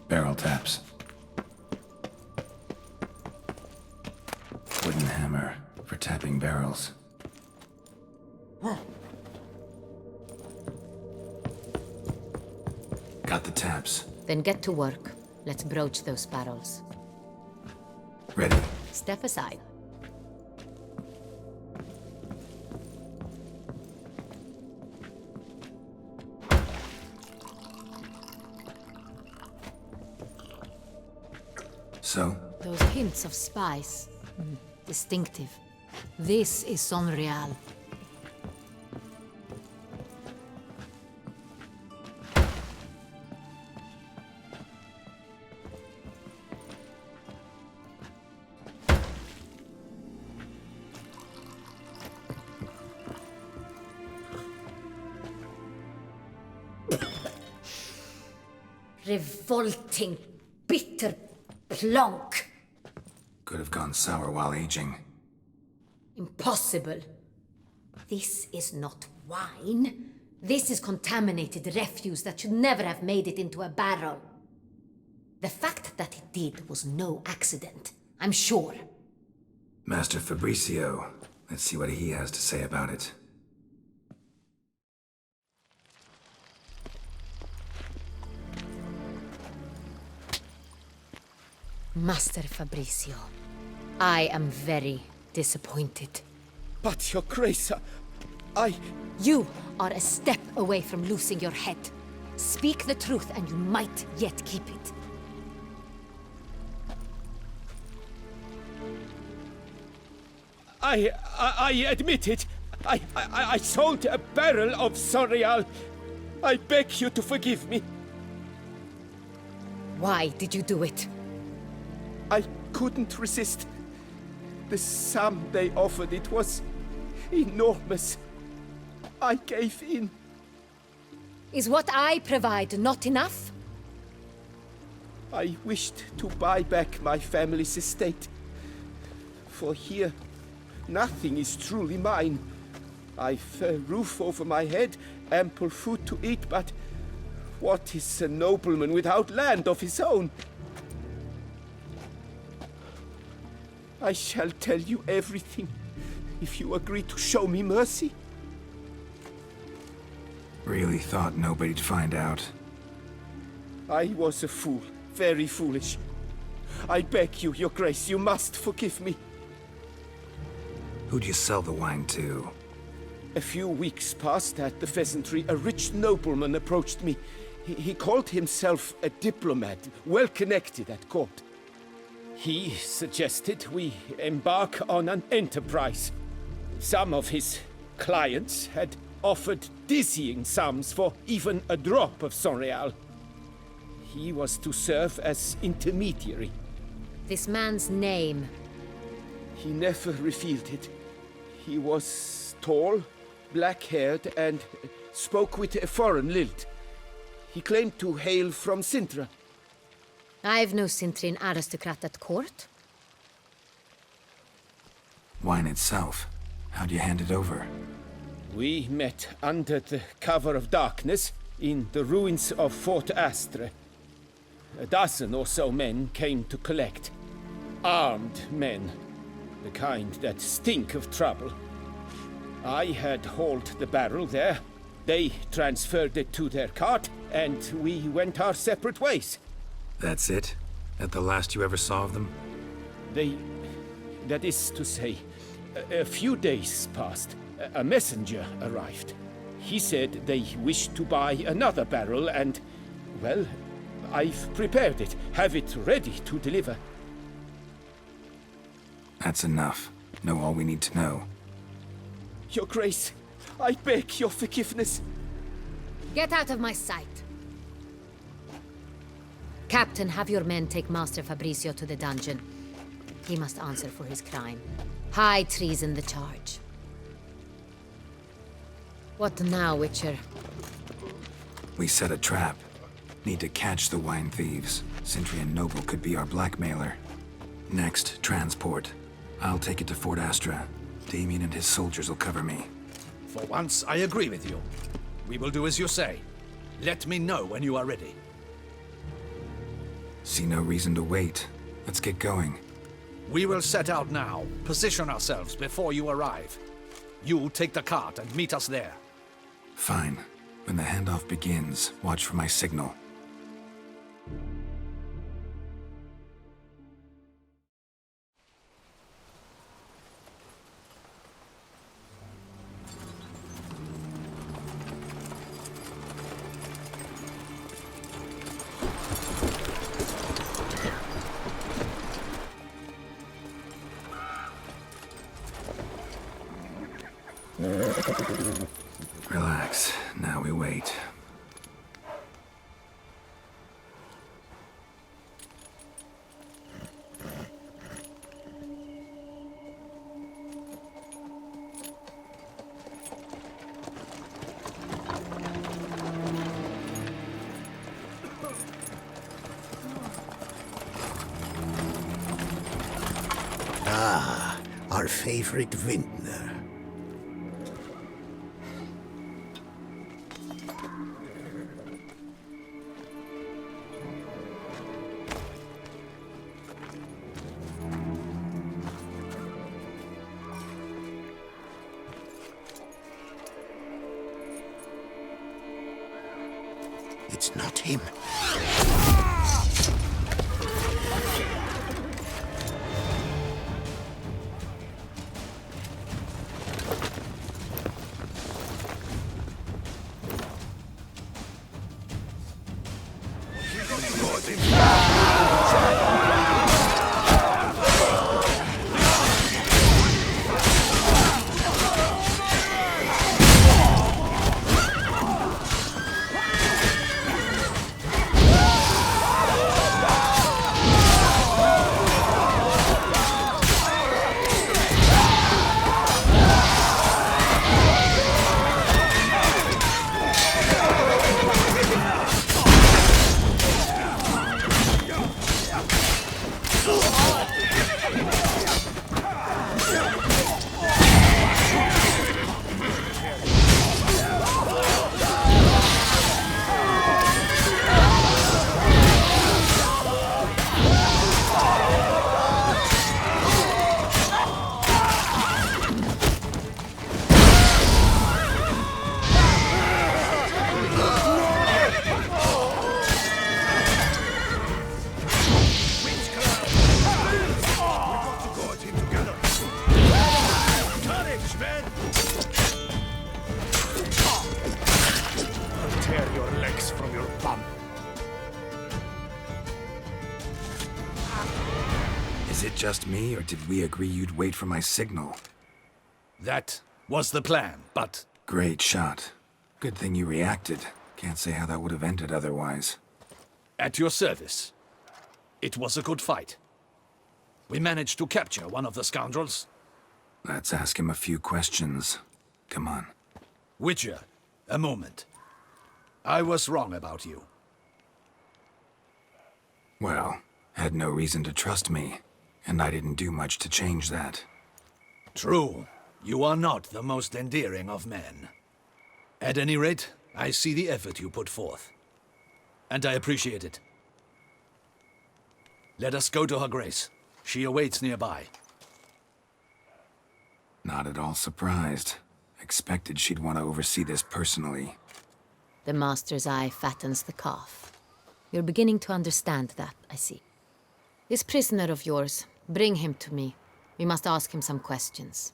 Barrel taps. Wooden hammer for tapping barrels. Got the taps. Then get to work. Let's broach those barrels. Ready. Step aside. So? Those hints of spice. Distinctive. This is Sonreal. Revolting, bitter Plonk! Could have gone sour while aging. Impossible. This is not wine. This is contaminated refuse that should never have made it into a barrel. The fact that it did was no accident, I'm sure. Master Fabricio. Let's see what he has to say about it. Master Fabricio, I am very disappointed. But, Your Grace, I... You are a step away from losing your head. Speak the truth and you might yet keep it. I admit it. I sold a barrel of Sorial. I beg you to forgive me. Why did you do it? I couldn't resist. The sum they offered, it was enormous. I gave in. Is what I provide not enough? I wished to buy back my family's estate. For here, nothing is truly mine. I've a roof over my head, ample food to eat, but what is a nobleman without land of his own? I shall tell you everything, if you agree to show me mercy. Really thought nobody'd find out. I was a fool, very foolish. I beg you, Your Grace, you must forgive me. Who'd you sell the wine to? A few weeks past at the Pheasantry, a rich nobleman approached me. He called himself a diplomat, well connected at court. He suggested we embark on an enterprise. Some of his clients had offered dizzying sums for even a drop of Sorial. He was to serve as intermediary. This man's name? He never revealed it. He was tall, black-haired, and spoke with a foreign lilt. He claimed to hail from Sintra. I've no Sintrin aristocrat at court. Wine itself. How'd you hand it over? We met under the cover of darkness in the ruins of Fort Astre. A dozen or so men came to collect. Armed men. The kind that stink of trouble. I had hauled the barrel there. They transferred it to their cart, and we went our separate ways. That's it? That the last you ever saw of them? That is to say, a few days passed. A messenger arrived. He said they wished to buy another barrel and, well, I've prepared it, have it ready to deliver. That's enough. Know all we need to know. Your Grace, I beg your forgiveness. Get out of my sight. Captain, have your men take Master Fabricio to the dungeon. He must answer for his crime. High treason the charge. What now, Witcher? We set a trap. Need to catch the wine thieves. Cintrian Noble could be our blackmailer. Next, transport. I'll take it to Fort Astra. Damien and his soldiers will cover me. For once, I agree with you. We will do as you say. Let me know when you are ready. See no reason to wait. Let's get going. We will set out now. Position ourselves before you arrive. You take the cart and meet us there. Fine. When the handoff begins, watch for my signal. Relax. Now we wait. our favorite vintner. It's not him. Is it just me, or did we agree you'd wait for my signal? That was the plan, but... Great shot. Good thing you reacted. Can't say how that would have ended otherwise. At your service. It was a good fight. We managed to capture one of the scoundrels. Let's ask him a few questions. Come on. Witcher, a moment. I was wrong about you. Well, had no reason to trust me, and I didn't do much to change that. True. You are not the most endearing of men. At any rate, I see the effort you put forth. And I appreciate it. Let us go to her grace. She awaits nearby. Not at all surprised. Expected she'd want to oversee this personally. The master's eye fattens the calf. You're beginning to understand that, I see. This prisoner of yours, bring him to me. We must ask him some questions.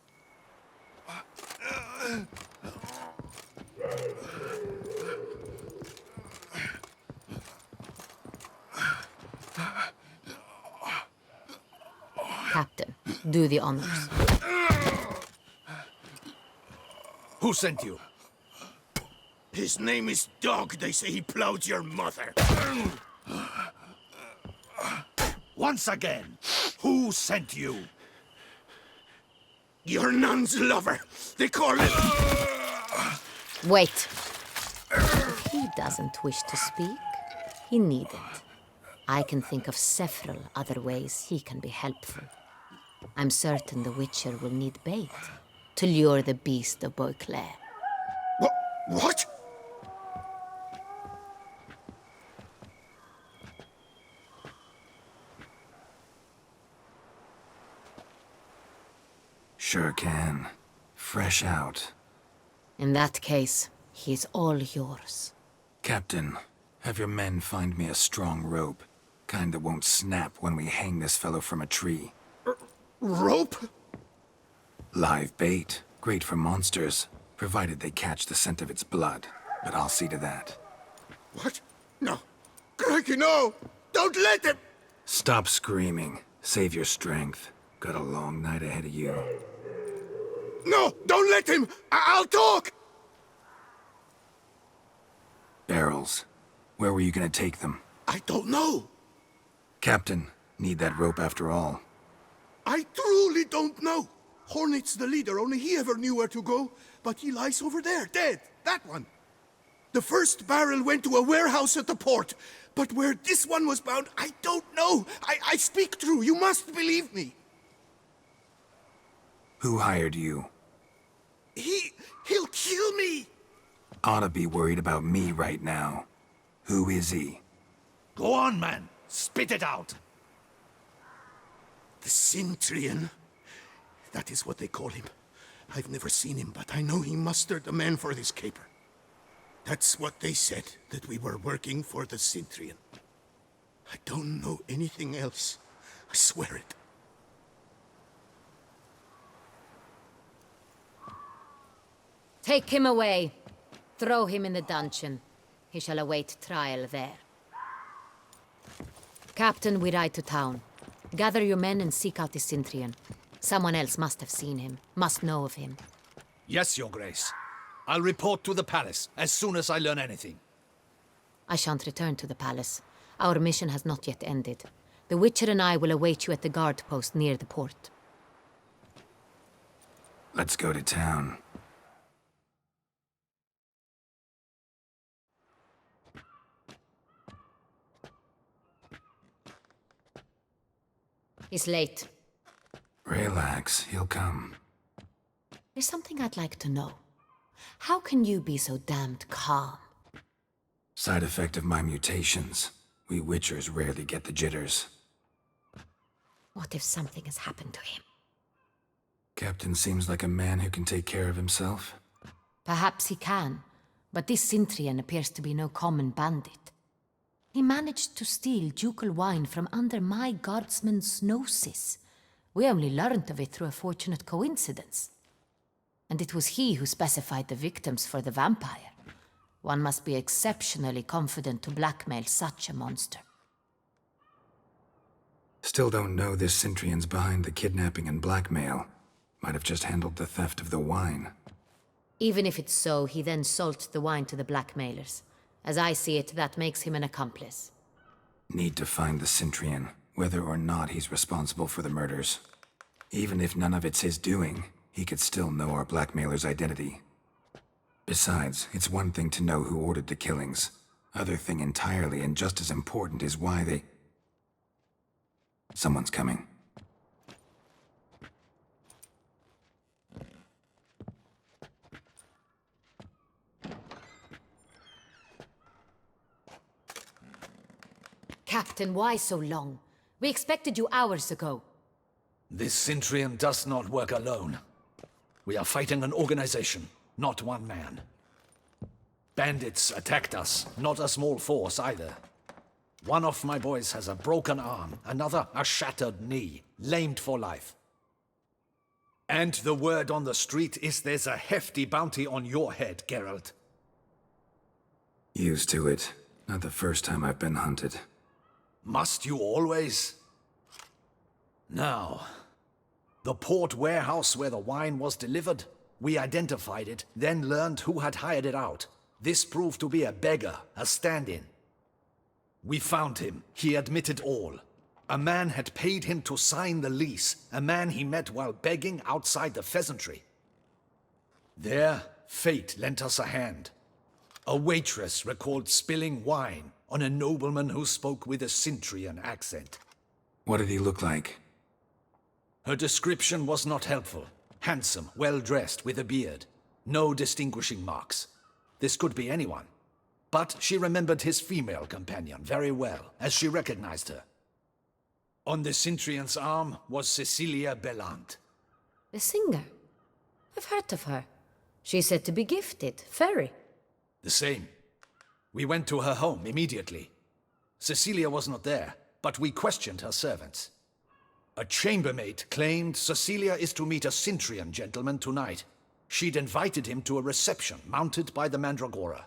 Captain, do the honors. Who sent you? His name is Dog. They say he plowed your mother. Once again, who sent you? Your nun's lover. They call it... Wait. If he doesn't wish to speak, he needn't. I can think of several other ways he can be helpful. I'm certain the Witcher will need bait to lure the beast of Beauclair. What? Sure can. Fresh out. In that case, he's all yours. Captain, have your men find me a strong rope. Kind that won't snap when we hang this fellow from a tree. Rope? Live bait. Great for monsters, provided they catch the scent of its blood. But I'll see to that. What? No. Crikey, no! Don't let him! Stop screaming. Save your strength. Got a long night ahead of you. No! Don't let him! I'll talk! Barrels. Where were you gonna take them? I don't know. Captain, need that rope after all. I truly don't know. Hornet's the leader, only he ever knew where to go. But he lies over there, dead. That one. The first barrel went to a warehouse at the port. But where this one was bound, I don't know. I speak true. You must believe me. Who hired you? He'll kill me! Ought to be worried about me right now. Who is he? Go on, man. Spit it out. The Cintrian. That is what they call him. I've never seen him, but I know he mustered a man for this caper. That's what they said, that we were working for the Cintrian. I don't know anything else. I swear it. Take him away. Throw him in the dungeon. He shall await trial there. Captain, we ride to town. Gather your men and seek out the Cintrian. Someone else must have seen him, must know of him. Yes, Your Grace. I'll report to the palace as soon as I learn anything. I shan't return to the palace. Our mission has not yet ended. The Witcher and I will await you at the guard post near the port. Let's go to town. He's late. Relax, he'll come. There's something I'd like to know. How can you be so damned calm? Side effect of my mutations. We Witchers rarely get the jitters. What if something has happened to him? Captain seems like a man who can take care of himself. Perhaps he can, but this Cintrian appears to be no common bandit. He managed to steal ducal wine from under my guardsman's noses. We only learned of it through a fortunate coincidence. And it was he who specified the victims for the vampire. One must be exceptionally confident to blackmail such a monster. Still don't know this Cintrian's behind the kidnapping and blackmail. Might have just handled the theft of the wine. Even if it's so, he then sold the wine to the blackmailers. As I see it, that makes him an accomplice. Need to find the Cintrian, whether or not he's responsible for the murders. Even if none of it's his doing, he could still know our blackmailer's identity. Besides, it's one thing to know who ordered the killings. Other thing entirely, and just as important, is why they... Someone's coming. Captain, why so long? We expected you hours ago. This Cintrian does not work alone. We are fighting an organization, not one man. Bandits attacked us, not a small force either. One of my boys has a broken arm, another a shattered knee, lamed for life. And the word on the street is there's a hefty bounty on your head, Geralt. Used to it. Not the first time I've been hunted. Must you always? Now, the port warehouse where the wine was delivered, we identified it, then learned who had hired it out. This proved to be a beggar, a stand-in. We found him. He admitted all. A man had paid him to sign the lease, a man he met while begging outside the pheasantry. There, fate lent us a hand. A waitress recalled spilling wine on a nobleman who spoke with a Cintrian accent. What did he look like? Her description was not helpful. Handsome, well-dressed, with a beard. No distinguishing marks. This could be anyone. But she remembered his female companion very well, as she recognized her. On the Cintrian's arm was Cecilia Bellant. The singer? I've heard of her. She's said to be gifted, fairy. The same. We went to her home immediately. Cecilia was not there, but we questioned her servants. A chambermaid claimed Cecilia is to meet a Cintrian gentleman tonight. She'd invited him to a reception mounted by the Mandragora.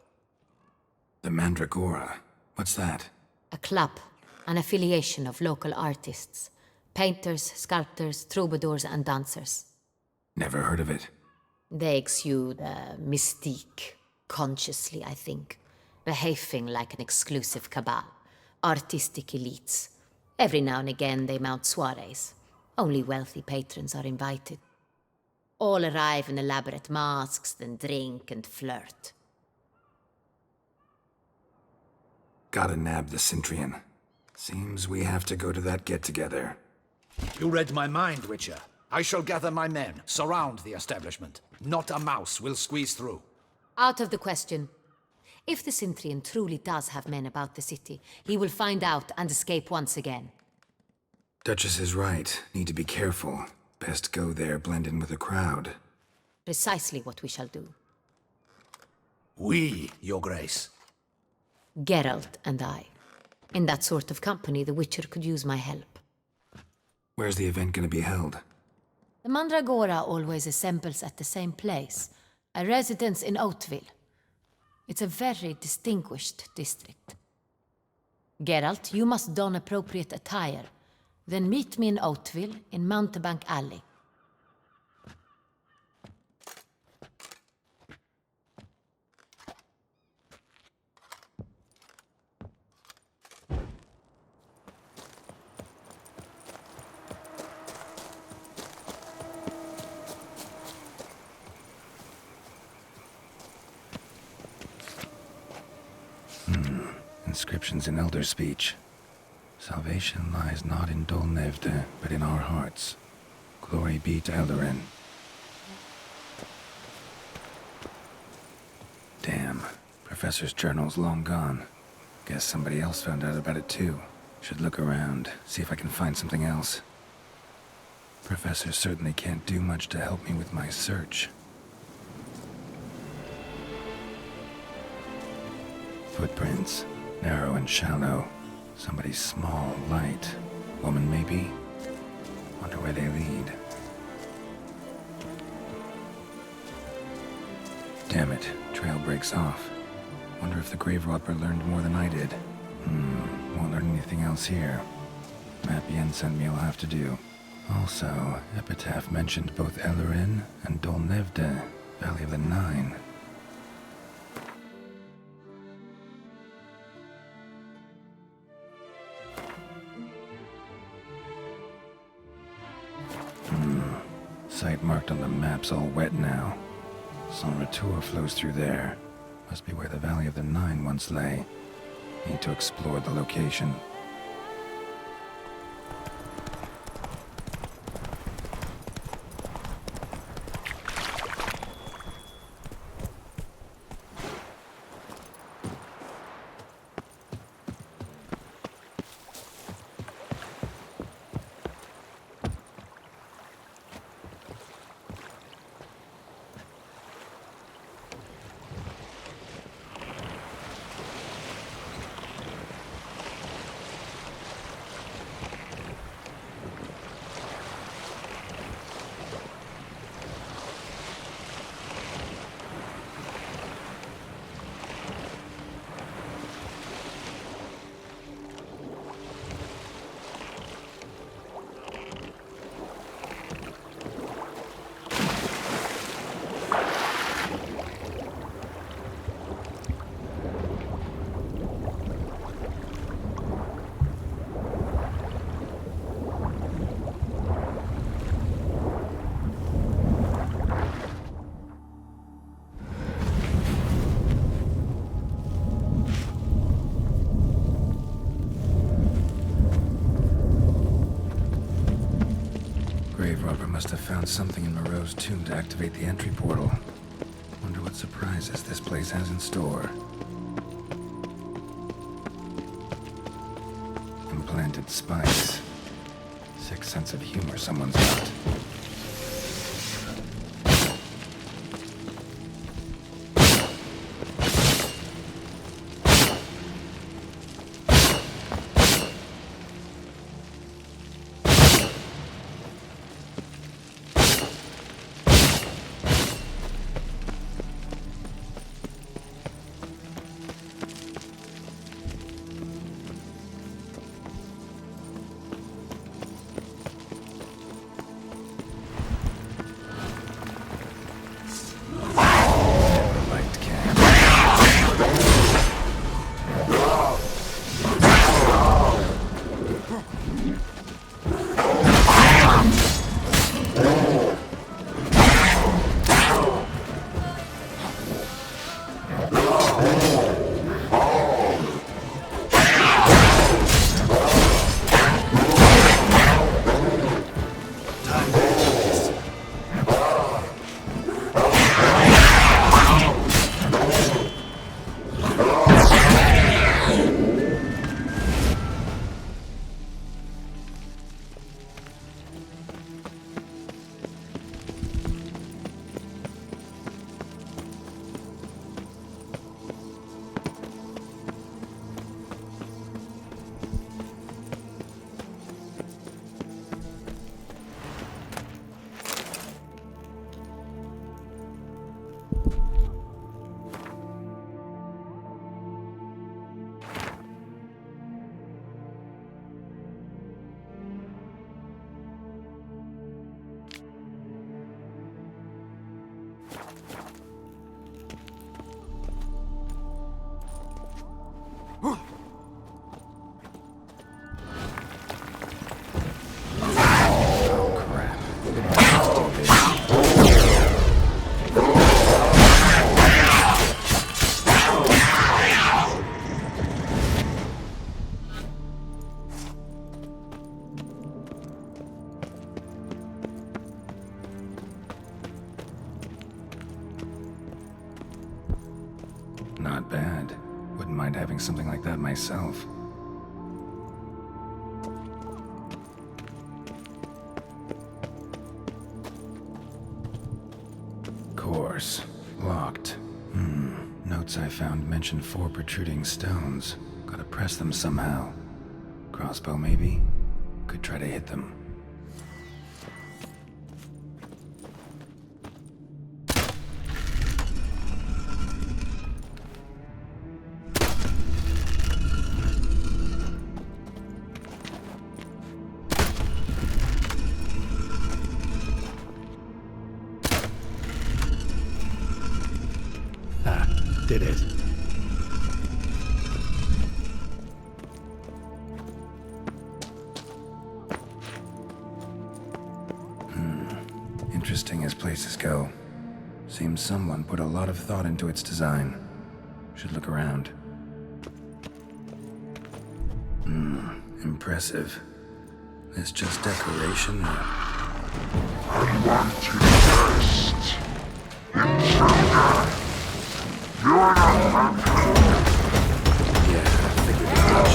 The Mandragora? What's that? A club, an affiliation of local artists. Painters, sculptors, troubadours and dancers. Never heard of it. They exude mystique, consciously, I think. Behaving like an exclusive cabal. Artistic elites. Every now and again they mount soirees. Only wealthy patrons are invited. All arrive in elaborate masks, then drink and flirt. Gotta nab the Cintrian. Seems we have to go to that get-together. You read my mind, Witcher. I shall gather my men, surround the establishment. Not a mouse will squeeze through. Out of the question. If the Sintrian truly does have men about the city, he will find out and escape once again. Duchess is right. Need to be careful. Best go there, blend in with the crowd. Precisely what we shall do. We, Your Grace. Geralt and I. In that sort of company, the Witcher could use my help. Where's the event gonna be held? The Mandragora always assembles at the same place, a residence in Oatville. It's a very distinguished district. Geralt, you must don appropriate attire. Then meet me in Oatville, in Mountebank Alley. Inscriptions in Elder speech. Salvation lies not in Dolnevde, but in our hearts. Glory be to Eretein. Damn. Professor's journal's long gone. Guess somebody else found out about it too. Should look around, see if I can find something else. Professor certainly can't do much to help me with my search. Footprints. Narrow and shallow. Somebody small, light. Woman, maybe? Wonder where they lead. Damn it. Trail breaks off. Wonder if the grave robber learned more than I did. Won't learn anything else here. Map Yen sent me will have to do. Also, Epitaph mentioned both Eretein and Dolnevde, Valley of the Nine. Site marked on the map's all wet now. Sans Retour flows through there. Must be where the Valley of the Nine once lay. Need to explore the location. Must have found something in Moreau's tomb to activate the entry portal. Wonder what surprises this place has in store. Implanted spice. Sick sense of humor someone's got. Not bad. Wouldn't mind having something like that myself. Course. Locked. Notes I found mention 4 protruding stones. Gotta press them somehow. Crossbow, maybe? Could try to hit them. Did it. Interesting as places go. Seems someone put a lot of thought into its design. Should look around. Impressive. This just decoration? I want to test. Intruder! You're not Yeah, I figured as much.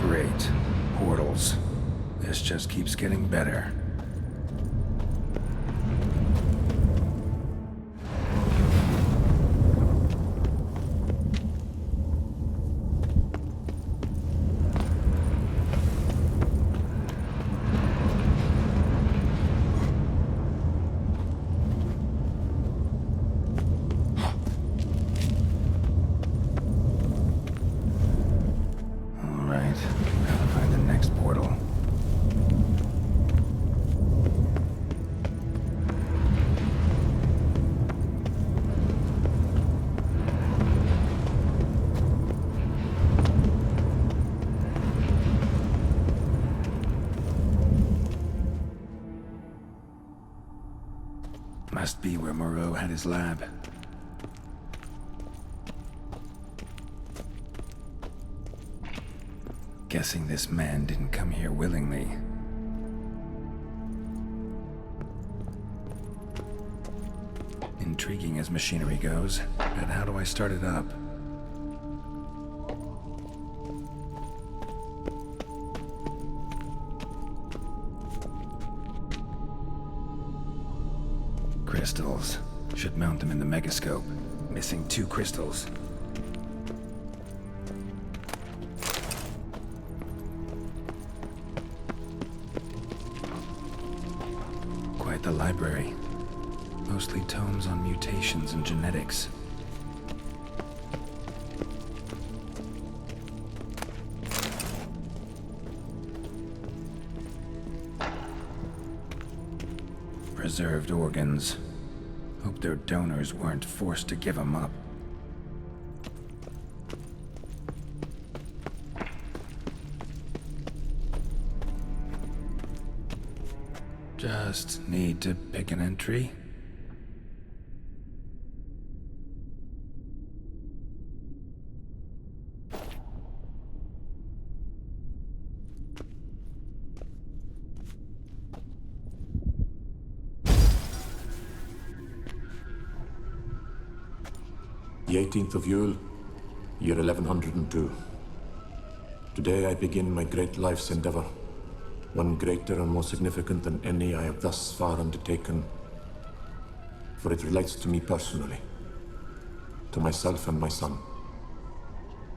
Great. Portals. This just keeps getting better. Must be where Moreau had his lab. Guessing this man didn't come here willingly. Intriguing as machinery goes, but how do I start it up? Crystals. Should mount them in the megascope. Missing 2 crystals. Quite the library. Mostly tomes on mutations and genetics. Preserved organs. Hope their donors weren't forced to give them up. Just need to pick an entry. The 18th of Yule, year 1102. Today I begin my great life's endeavor, one greater and more significant than any I have thus far undertaken, for it relates to me personally, to myself and my son.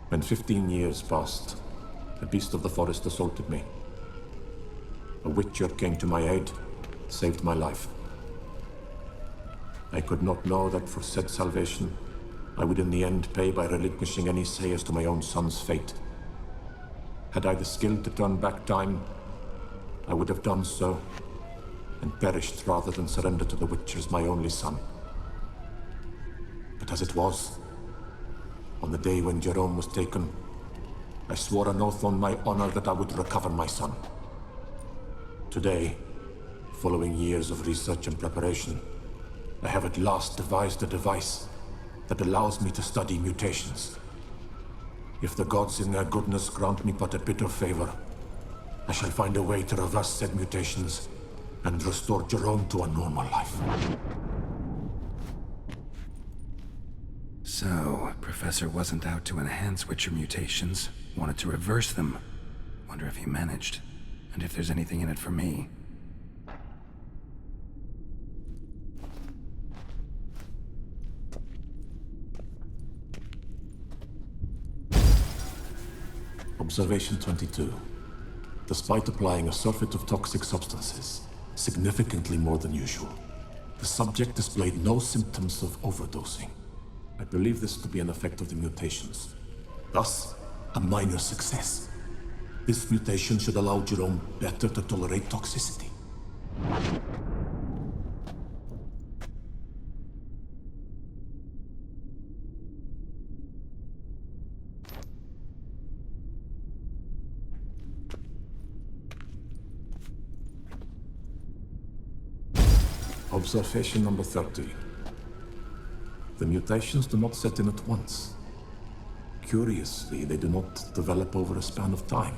When 15 years passed, a beast of the forest assaulted me. A witcher came to my aid, saved my life. I could not know that for said salvation, I would in the end pay by relinquishing any say as to my own son's fate. Had I the skill to turn back time, I would have done so, and perished rather than surrender to the Witchers my only son. But as it was, on the day when Jerome was taken, I swore an oath on my honor that I would recover my son. Today, following years of research and preparation, I have at last devised a device that allows me to study mutations. If the gods in their goodness grant me but a bit of favor, I shall find a way to reverse said mutations and restore Jerome to a normal life. So, Professor wasn't out to enhance Witcher mutations, wanted to reverse them. Wonder if he managed, and if there's anything in it for me. Observation 22. Despite applying a surfeit of toxic substances, significantly more than usual, the subject displayed no symptoms of overdosing. I believe this to be an effect of the mutations. Thus, a minor success. This mutation should allow Jerome better to tolerate toxicity. Observation number 30. The mutations do not set in at once. Curiously, they do not develop over a span of time.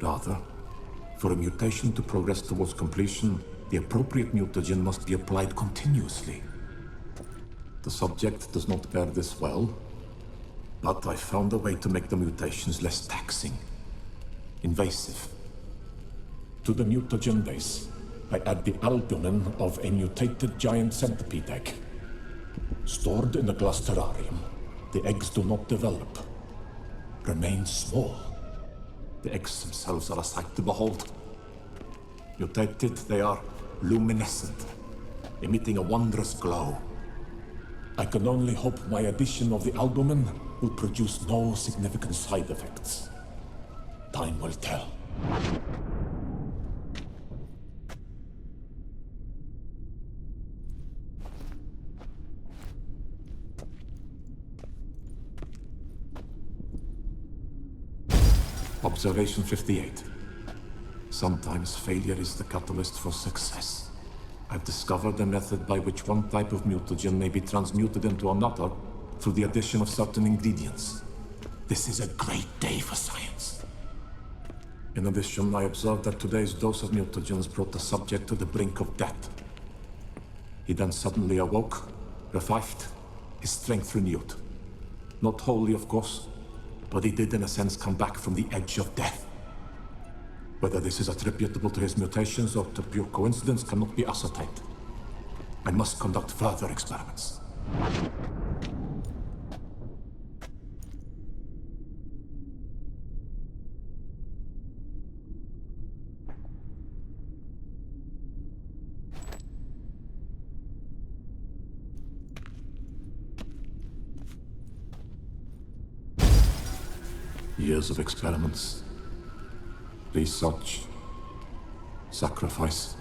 Rather, for a mutation to progress towards completion, the appropriate mutagen must be applied continuously. The subject does not bear this well, but I found a way to make the mutations less taxing, invasive. To the mutagen base, I add the albumin of a mutated giant centipede egg. Stored in a glass terrarium, the eggs do not develop, remain small. The eggs themselves are a sight to behold. Mutated, they are luminescent, emitting a wondrous glow. I can only hope my addition of the albumin will produce no significant side effects. Time will tell. Observation 58. Sometimes failure is the catalyst for success. I've discovered a method by which one type of mutagen may be transmuted into another through the addition of certain ingredients. This is a great day for science. In addition, I observed that today's dose of mutagens brought the subject to the brink of death. He then suddenly awoke, revived, his strength renewed. Not wholly, of course, but he did in a sense come back from the edge of death. Whether this is attributable to his mutations or to pure coincidence cannot be ascertained. I must conduct further experiments. Years of experiments, research, sacrifice,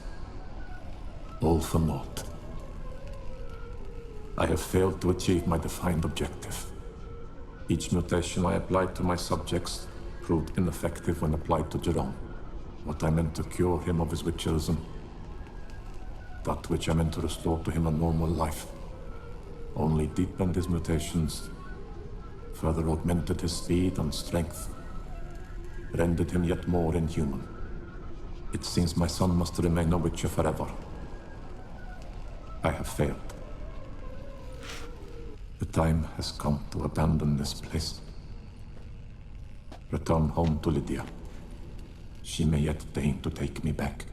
all for naught. I have failed to achieve my defined objective. Each mutation I applied to my subjects proved ineffective when applied to Jerome. What I meant to cure him of his witcherism, that which I meant to restore to him a normal life, only deepened his mutations, further augmented his speed and strength, rendered him yet more inhuman. It seems my son must remain a witcher forever. I have failed. The time has come to abandon this place. Return home to Lydia. She may yet deign to take me back.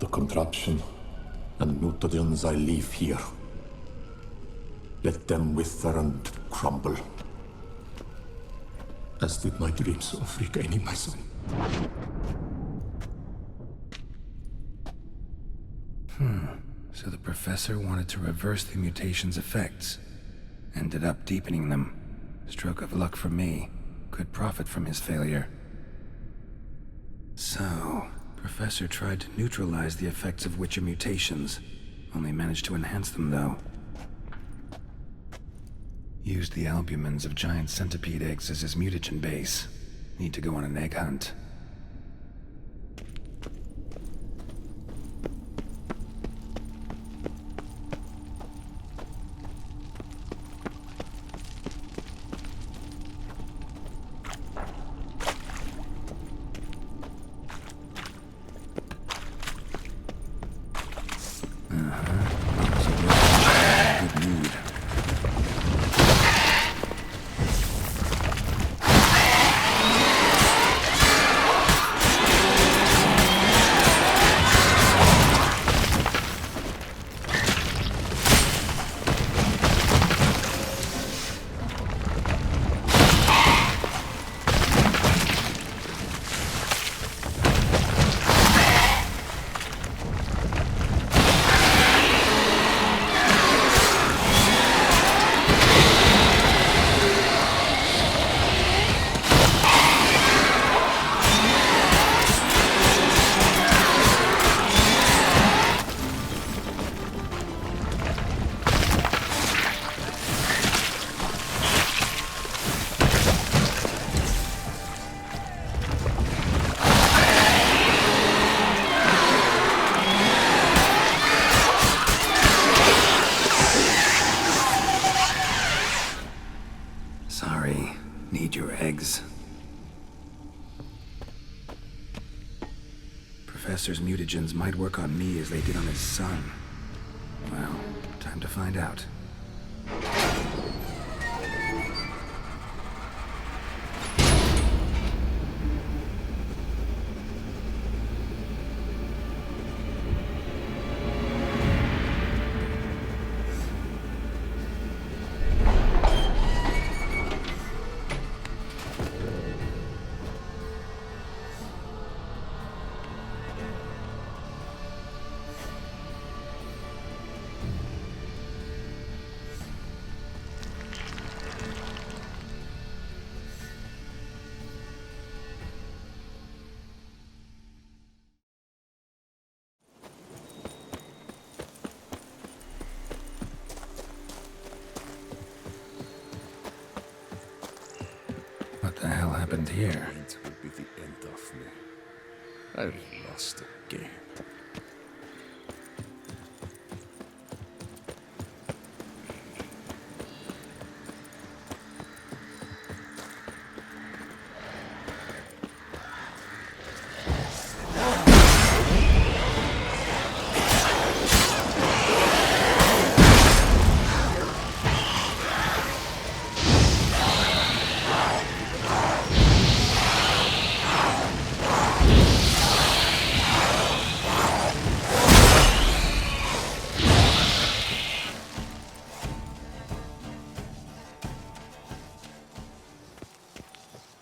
The contraption and mutagens I leave here, let them wither and crumble, as did my dreams of regaining my son. So the professor wanted to reverse the mutation's effects. Ended up deepening them. Stroke of luck for me. Could profit from his failure. So, Professor tried to neutralize the effects of Witcher mutations. Only managed to enhance them, though. Used the albumins of giant centipede eggs as his mutagen base. Need to go on an egg hunt. mutagens might work on me as they did on his son. Well, time to find out. What the hell happened here? It will be the end of me. I lost again.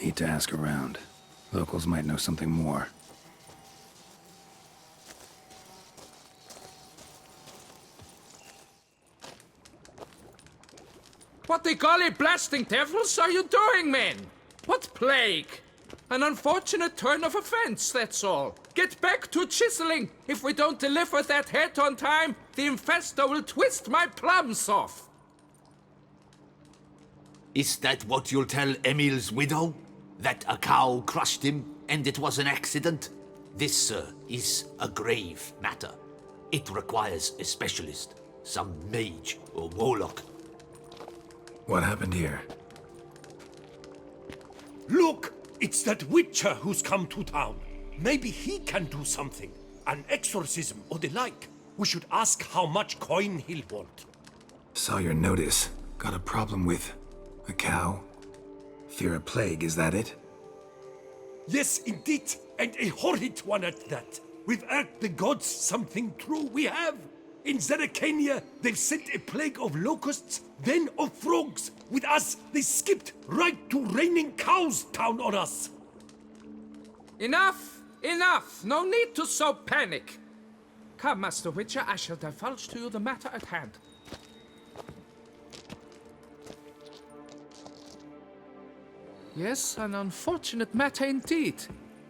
Need to ask around. Locals might know something more. What the golly blasting devils are you doing, men? What plague? An unfortunate turn of events, that's all. Get back to chiseling. If we don't deliver that head on time, the infestor will twist my plums off. Is that what you'll tell Emil's widow? That a cow crushed him and it was an accident? This, sir, is a grave matter. It requires a specialist, some mage or warlock. What happened here? Look! It's that witcher who's come to town. Maybe he can do something. An exorcism or the like. We should ask how much coin he'll want. Saw your notice. Got a problem with a cow? Fear a plague, is that it? Yes, indeed. And a horrid one at that. We've earned the gods something true, we have. In Zeracania, they've sent a plague of locusts, then of frogs. With us, they skipped right to raining cows down on us. Enough! Enough! No need to so panic. Come, Master Witcher, I shall divulge to you the matter at hand. Yes, an unfortunate matter indeed.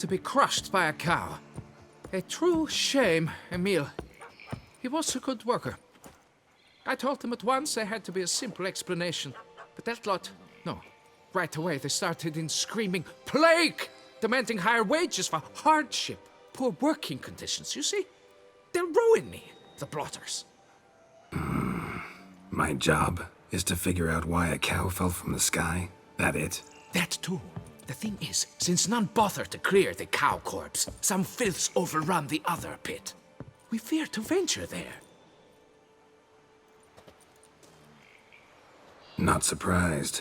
To be crushed by a cow. A true shame, Emil. He was a good worker. I told him at once there had to be a simple explanation. But that lot, no. Right away they started in screaming, plague! Demanding higher wages for hardship, poor working conditions, you see? They'll ruin me, the blotters. My job is to figure out why a cow fell from the sky? That it? That too. The thing is, since none bothered to clear the cow corpse, some filths overrun the other pit. We fear to venture there. Not surprised.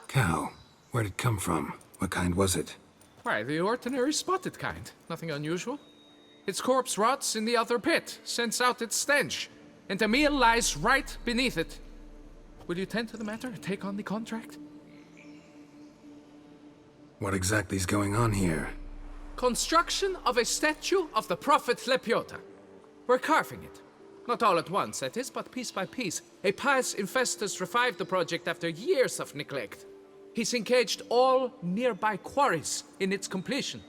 Cow? Where'd it come from? What kind was it? Why, the ordinary spotted kind. Nothing unusual. Its corpse rots in the other pit, sends out its stench, and Emil lies right beneath it. Will you tend to the matter and take on the contract? What exactly is going on here? Construction of a statue of the prophet Lepiota. We're carving it. Not all at once, that is, but piece by piece. A pious infestus revived the project after years of neglect. He's engaged all nearby quarries in its completion.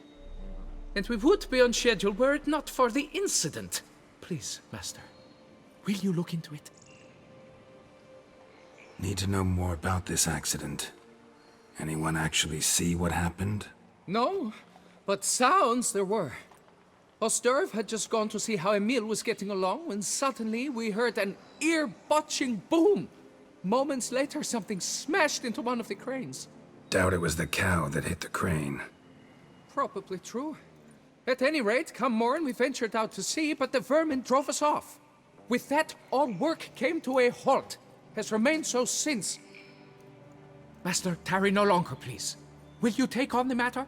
And we would be on schedule were it not for the incident. Please, Master, will you look into it? Need to know more about this accident. Anyone actually see what happened? No, but sounds there were. Osterv had just gone to see how Emil was getting along when suddenly we heard an ear-botching boom. Moments later, something smashed into one of the cranes. Doubt it was the cow that hit the crane. Probably true. At any rate, come morn we ventured out to sea, but the vermin drove us off. With that, all work came to a halt, has remained so since. Master, tarry no longer, please. Will you take on the matter?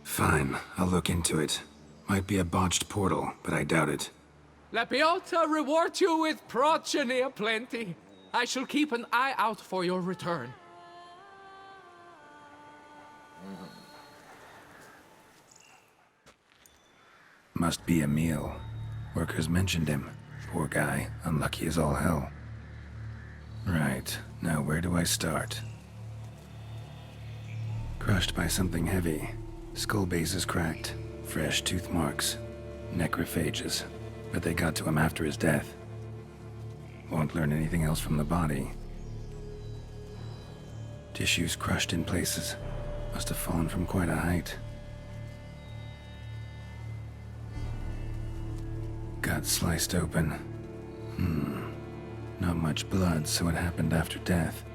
Fine, I'll look into it. Might be a botched portal, but I doubt it. La Beata reward you with progeny aplenty. I shall keep an eye out for your return. Must be Emil. Workers mentioned him. Poor guy, unlucky as all hell. Right, now where do I start? Crushed by something heavy. Skull base is cracked. Fresh tooth marks. Necrophages. But they got to him after his death. Won't learn anything else from the body. Tissues crushed in places. Must have fallen from quite a height. Gut sliced open. Not much blood, so it happened after death.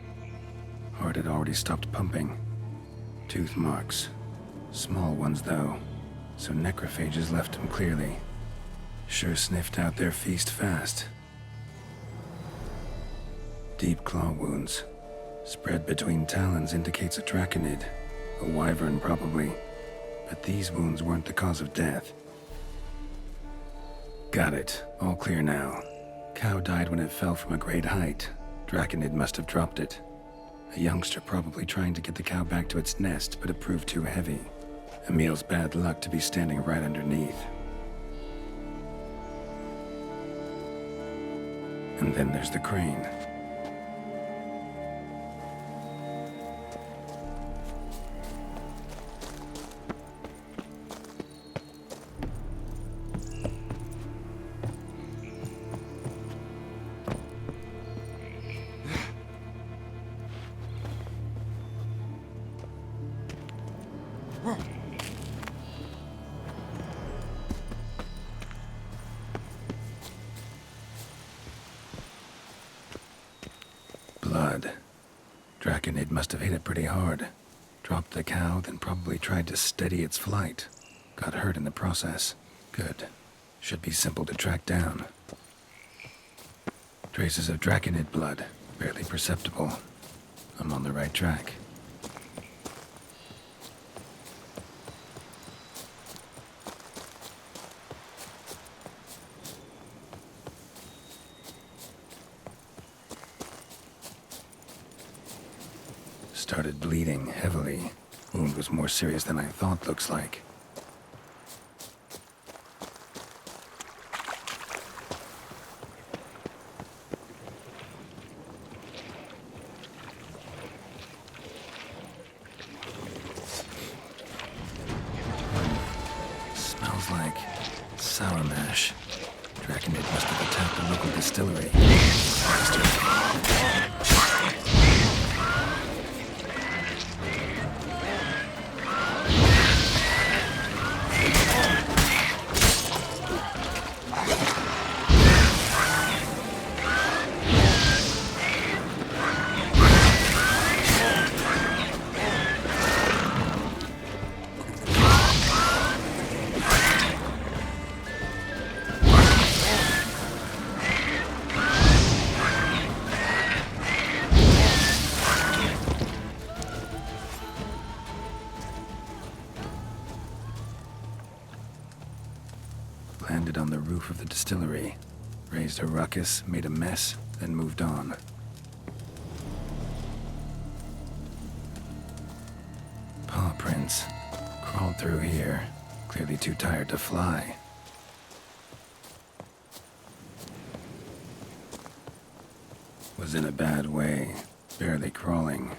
Heart had already stopped pumping. Tooth marks. Small ones, though, so necrophages left him clearly. Sure sniffed out their feast fast. Deep claw wounds. Spread between talons indicates a draconid. A wyvern, probably. But these wounds weren't the cause of death. Got it. All clear now. Cow died when it fell from a great height. Draconid must have dropped it. A youngster probably trying to get the cow back to its nest, but it proved too heavy. Emil's bad luck to be standing right underneath. And then there's the crane. Blood. Draconid must have hit it pretty hard. Dropped the cow, then probably tried to steady its flight. Got hurt in the process. Good. Should be simple to track down. Traces of Draconid blood. Barely perceptible. I'm on the right track. Started bleeding heavily. Wound was more serious than I thought, looks like. Smells like sour mash. Draconid must have attacked a local distillery. Landed on the roof of the distillery. Raised a ruckus, made a mess, then moved on. Paw prints. Crawled through here. Clearly too tired to fly. Was in a bad way. Barely crawling.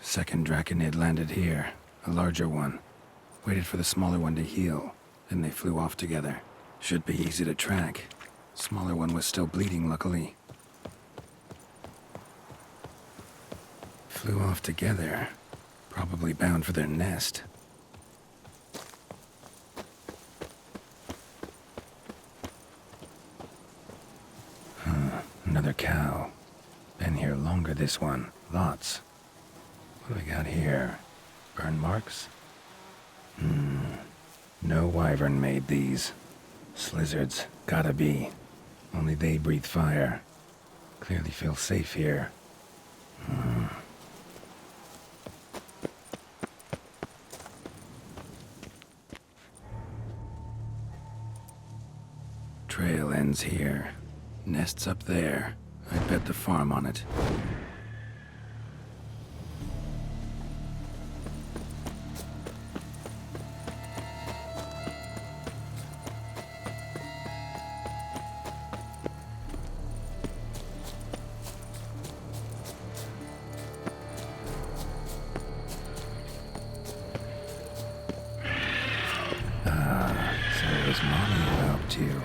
Second Draconid landed here. A larger one. Waited for the smaller one to heal. Then they flew off together. Should be easy to track. Smaller one was still bleeding, luckily. Flew off together. Probably bound for their nest. another cow. Been here longer, this one. Lots. What do we got here? Burn marks? No wyvern made these. Slizzards. Gotta be. Only they breathe fire. Clearly feel safe here. Trail ends here. Nest's up there. I bet the farm on it. So it was Mommy who helped you.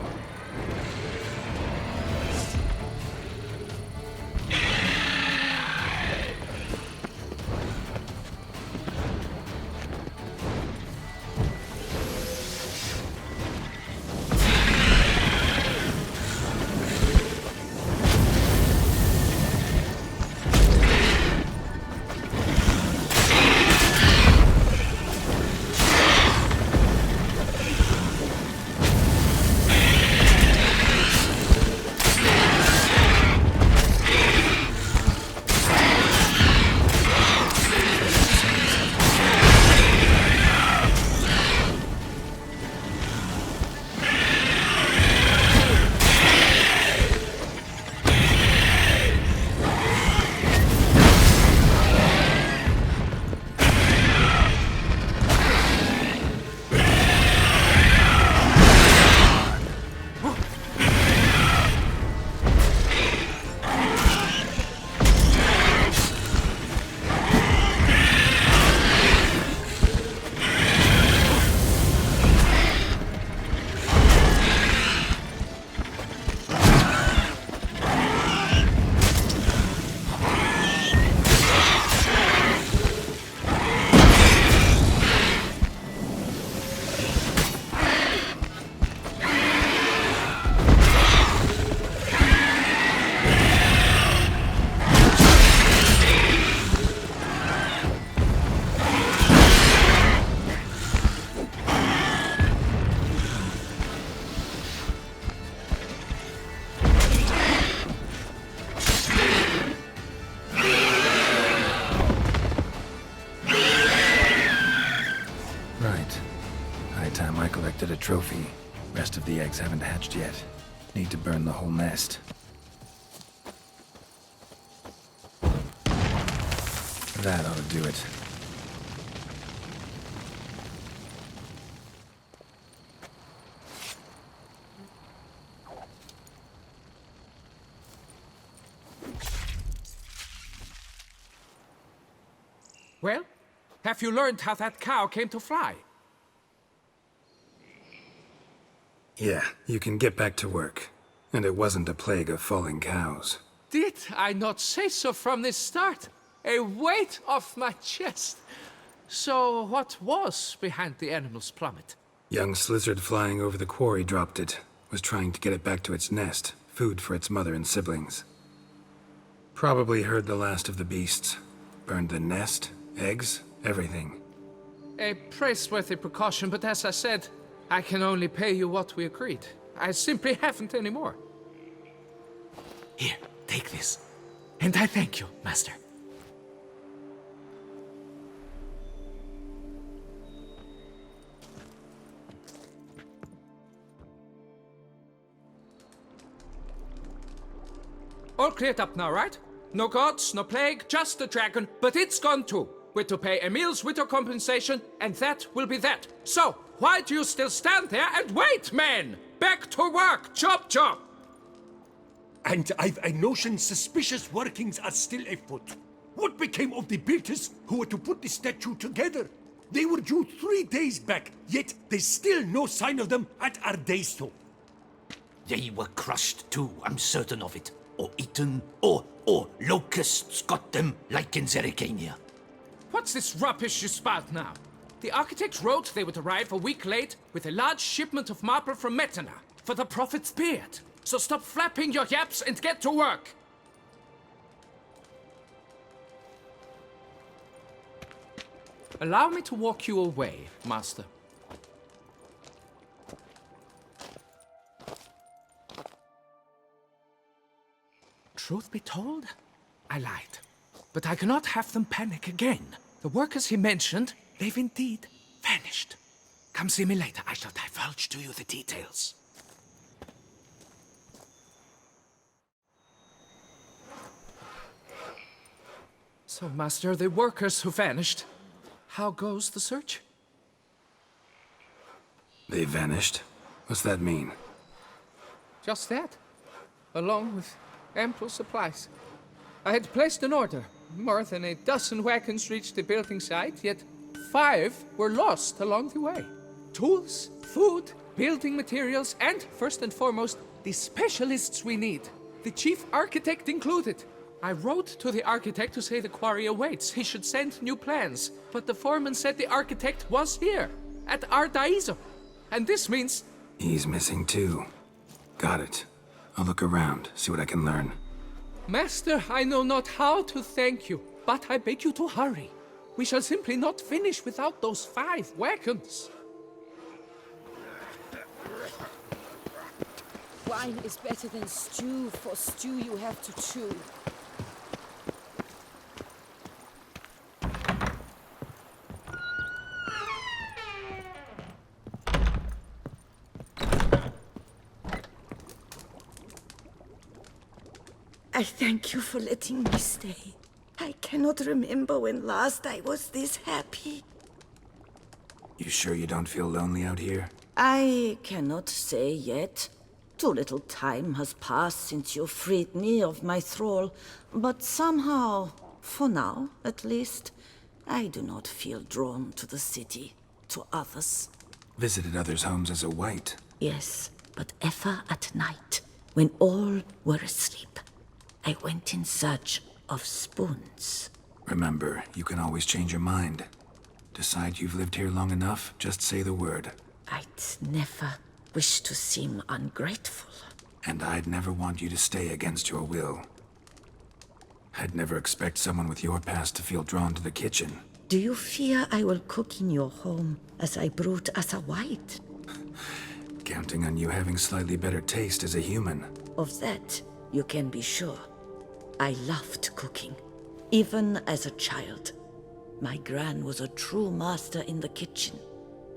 A trophy. Rest of the eggs haven't hatched yet. Need to burn the whole nest. That ought to do it. Well, have you learned how that cow came to fly? Yeah, you can get back to work. And it wasn't a plague of falling cows. Did I not say so from the start? A weight off my chest. So what was behind the animal's plummet? Young Slizzard flying over the quarry dropped it. Was trying to get it back to its nest. Food for its mother and siblings. Probably heard the last of the beasts. Burned the nest, eggs, everything. A praiseworthy precaution, but as I said, I can only pay you what we agreed. I simply haven't any more. Here, take this. And I thank you, Master. All cleared up now, right? No gods, no plague, just the dragon, but it's gone too. We're to pay Emil's widow compensation, and that will be that. So, why do you still stand there and wait, men? Back to work! Chop, chop! And I've a notion suspicious workings are still afoot. What became of the builders who were to put the statue together? They were due 3 days back, yet there's still no sign of them at Ardeisto. They were crushed too, I'm certain of it. Or eaten, or locusts got them, like in Eretein. What's this rubbish you spout now? The architects wrote they would arrive a week late with a large shipment of marble from Metana for the prophet's beard. So stop flapping your yaps and get to work! Allow me to walk you away, Master. Truth be told, I lied. But I cannot have them panic again. The workers he mentioned, they've indeed vanished. Come see me later. I shall divulge to you the details. So, Master, the workers who vanished, how goes the search? They vanished? What's that mean? Just that, along with ample supplies. I had placed an order. More than a dozen wagons reached the building site, yet 5 were lost along the way. Tools, food, building materials, and, first and foremost, the specialists we need. The chief architect included. I wrote to the architect to say the quarry awaits. He should send new plans. But the foreman said the architect was here, at Ardaizo. And this means... He's missing too. Got it. I'll look around, see what I can learn. Master, I know not how to thank you, but I beg you to hurry. We shall simply not finish without those 5 wagons. Wine is better than stew, for stew you have to chew. I thank you for letting me stay. I cannot remember when last I was this happy. You sure you don't feel lonely out here? I cannot say yet. Too little time has passed since you freed me of my thrall, but somehow, for now at least, I do not feel drawn to the city, to others. Visited others' homes as a white? Yes, but ever at night, when all were asleep. I went in search of spoons. Remember, you can always change your mind. Decide you've lived here long enough, just say the word. I'd never wish to seem ungrateful. And I'd never want you to stay against your will. I'd never expect someone with your past to feel drawn to the kitchen. Do you fear I will cook in your home as I brewed as a white? Counting on you having slightly better taste as a human. Of that, you can be sure. I loved cooking, even as a child. My gran was a true master in the kitchen.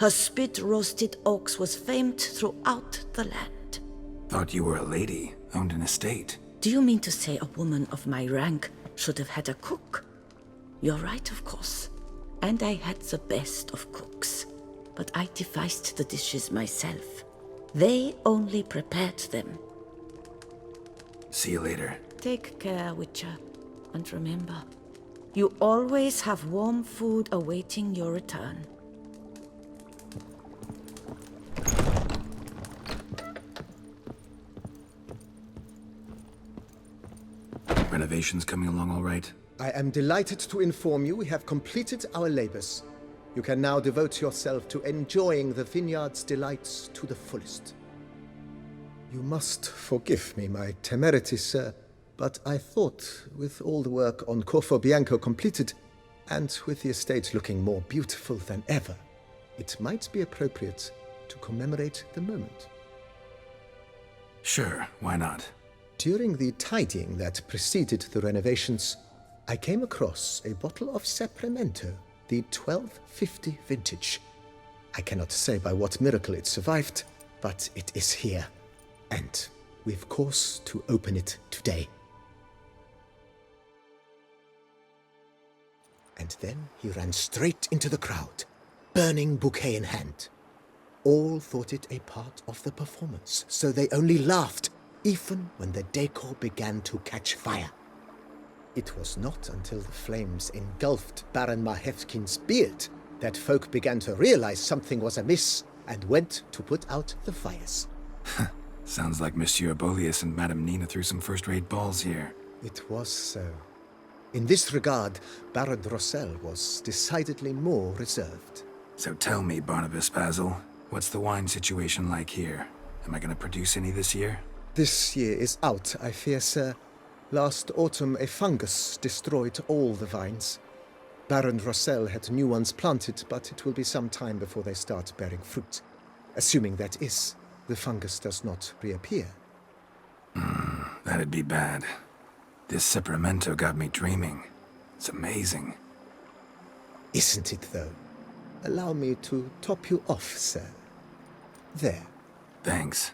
Her spit-roasted oaks was famed throughout the land. Thought you were a lady, owned an estate. Do you mean to say a woman of my rank should have had a cook? You're right, of course. And I had the best of cooks. But I devised the dishes myself. They only prepared them. See you later. Take care, Witcher. And remember, you always have warm food awaiting your return. Renovations coming along all right? I am delighted to inform you we have completed our labors. You can now devote yourself to enjoying the vineyard's delights to the fullest. You must forgive me my temerity, sir, but I thought, with all the work on Corfo Bianco completed, and with the estate looking more beautiful than ever, it might be appropriate to commemorate the moment. Sure, why not? During the tidying that preceded the renovations, I came across a bottle of Sapramento, the 1250 vintage. I cannot say by what miracle it survived, but it is here. And we've course to open it today. And then he ran straight into the crowd, burning bouquet in hand. All thought it a part of the performance, so they only laughed, even when the decor began to catch fire. It was not until the flames engulfed Baron Mahevkin's beard that folk began to realize something was amiss and went to put out the fires. Sounds like Monsieur Bolius and Madame Nina threw some first-rate balls here. It was so. In this regard, Baron Drossel was decidedly more reserved. So tell me, Barnabas Basil, what's the wine situation like here? Am I going to produce any this year? This year is out, I fear, sir. Last autumn, a fungus destroyed all the vines. Baron Rossel had new ones planted, but it will be some time before they start bearing fruit. Assuming that is, the fungus does not reappear. That'd be bad. This Sacramento got me dreaming. It's amazing. Isn't it, though? Allow me to top you off, sir. There. Thanks.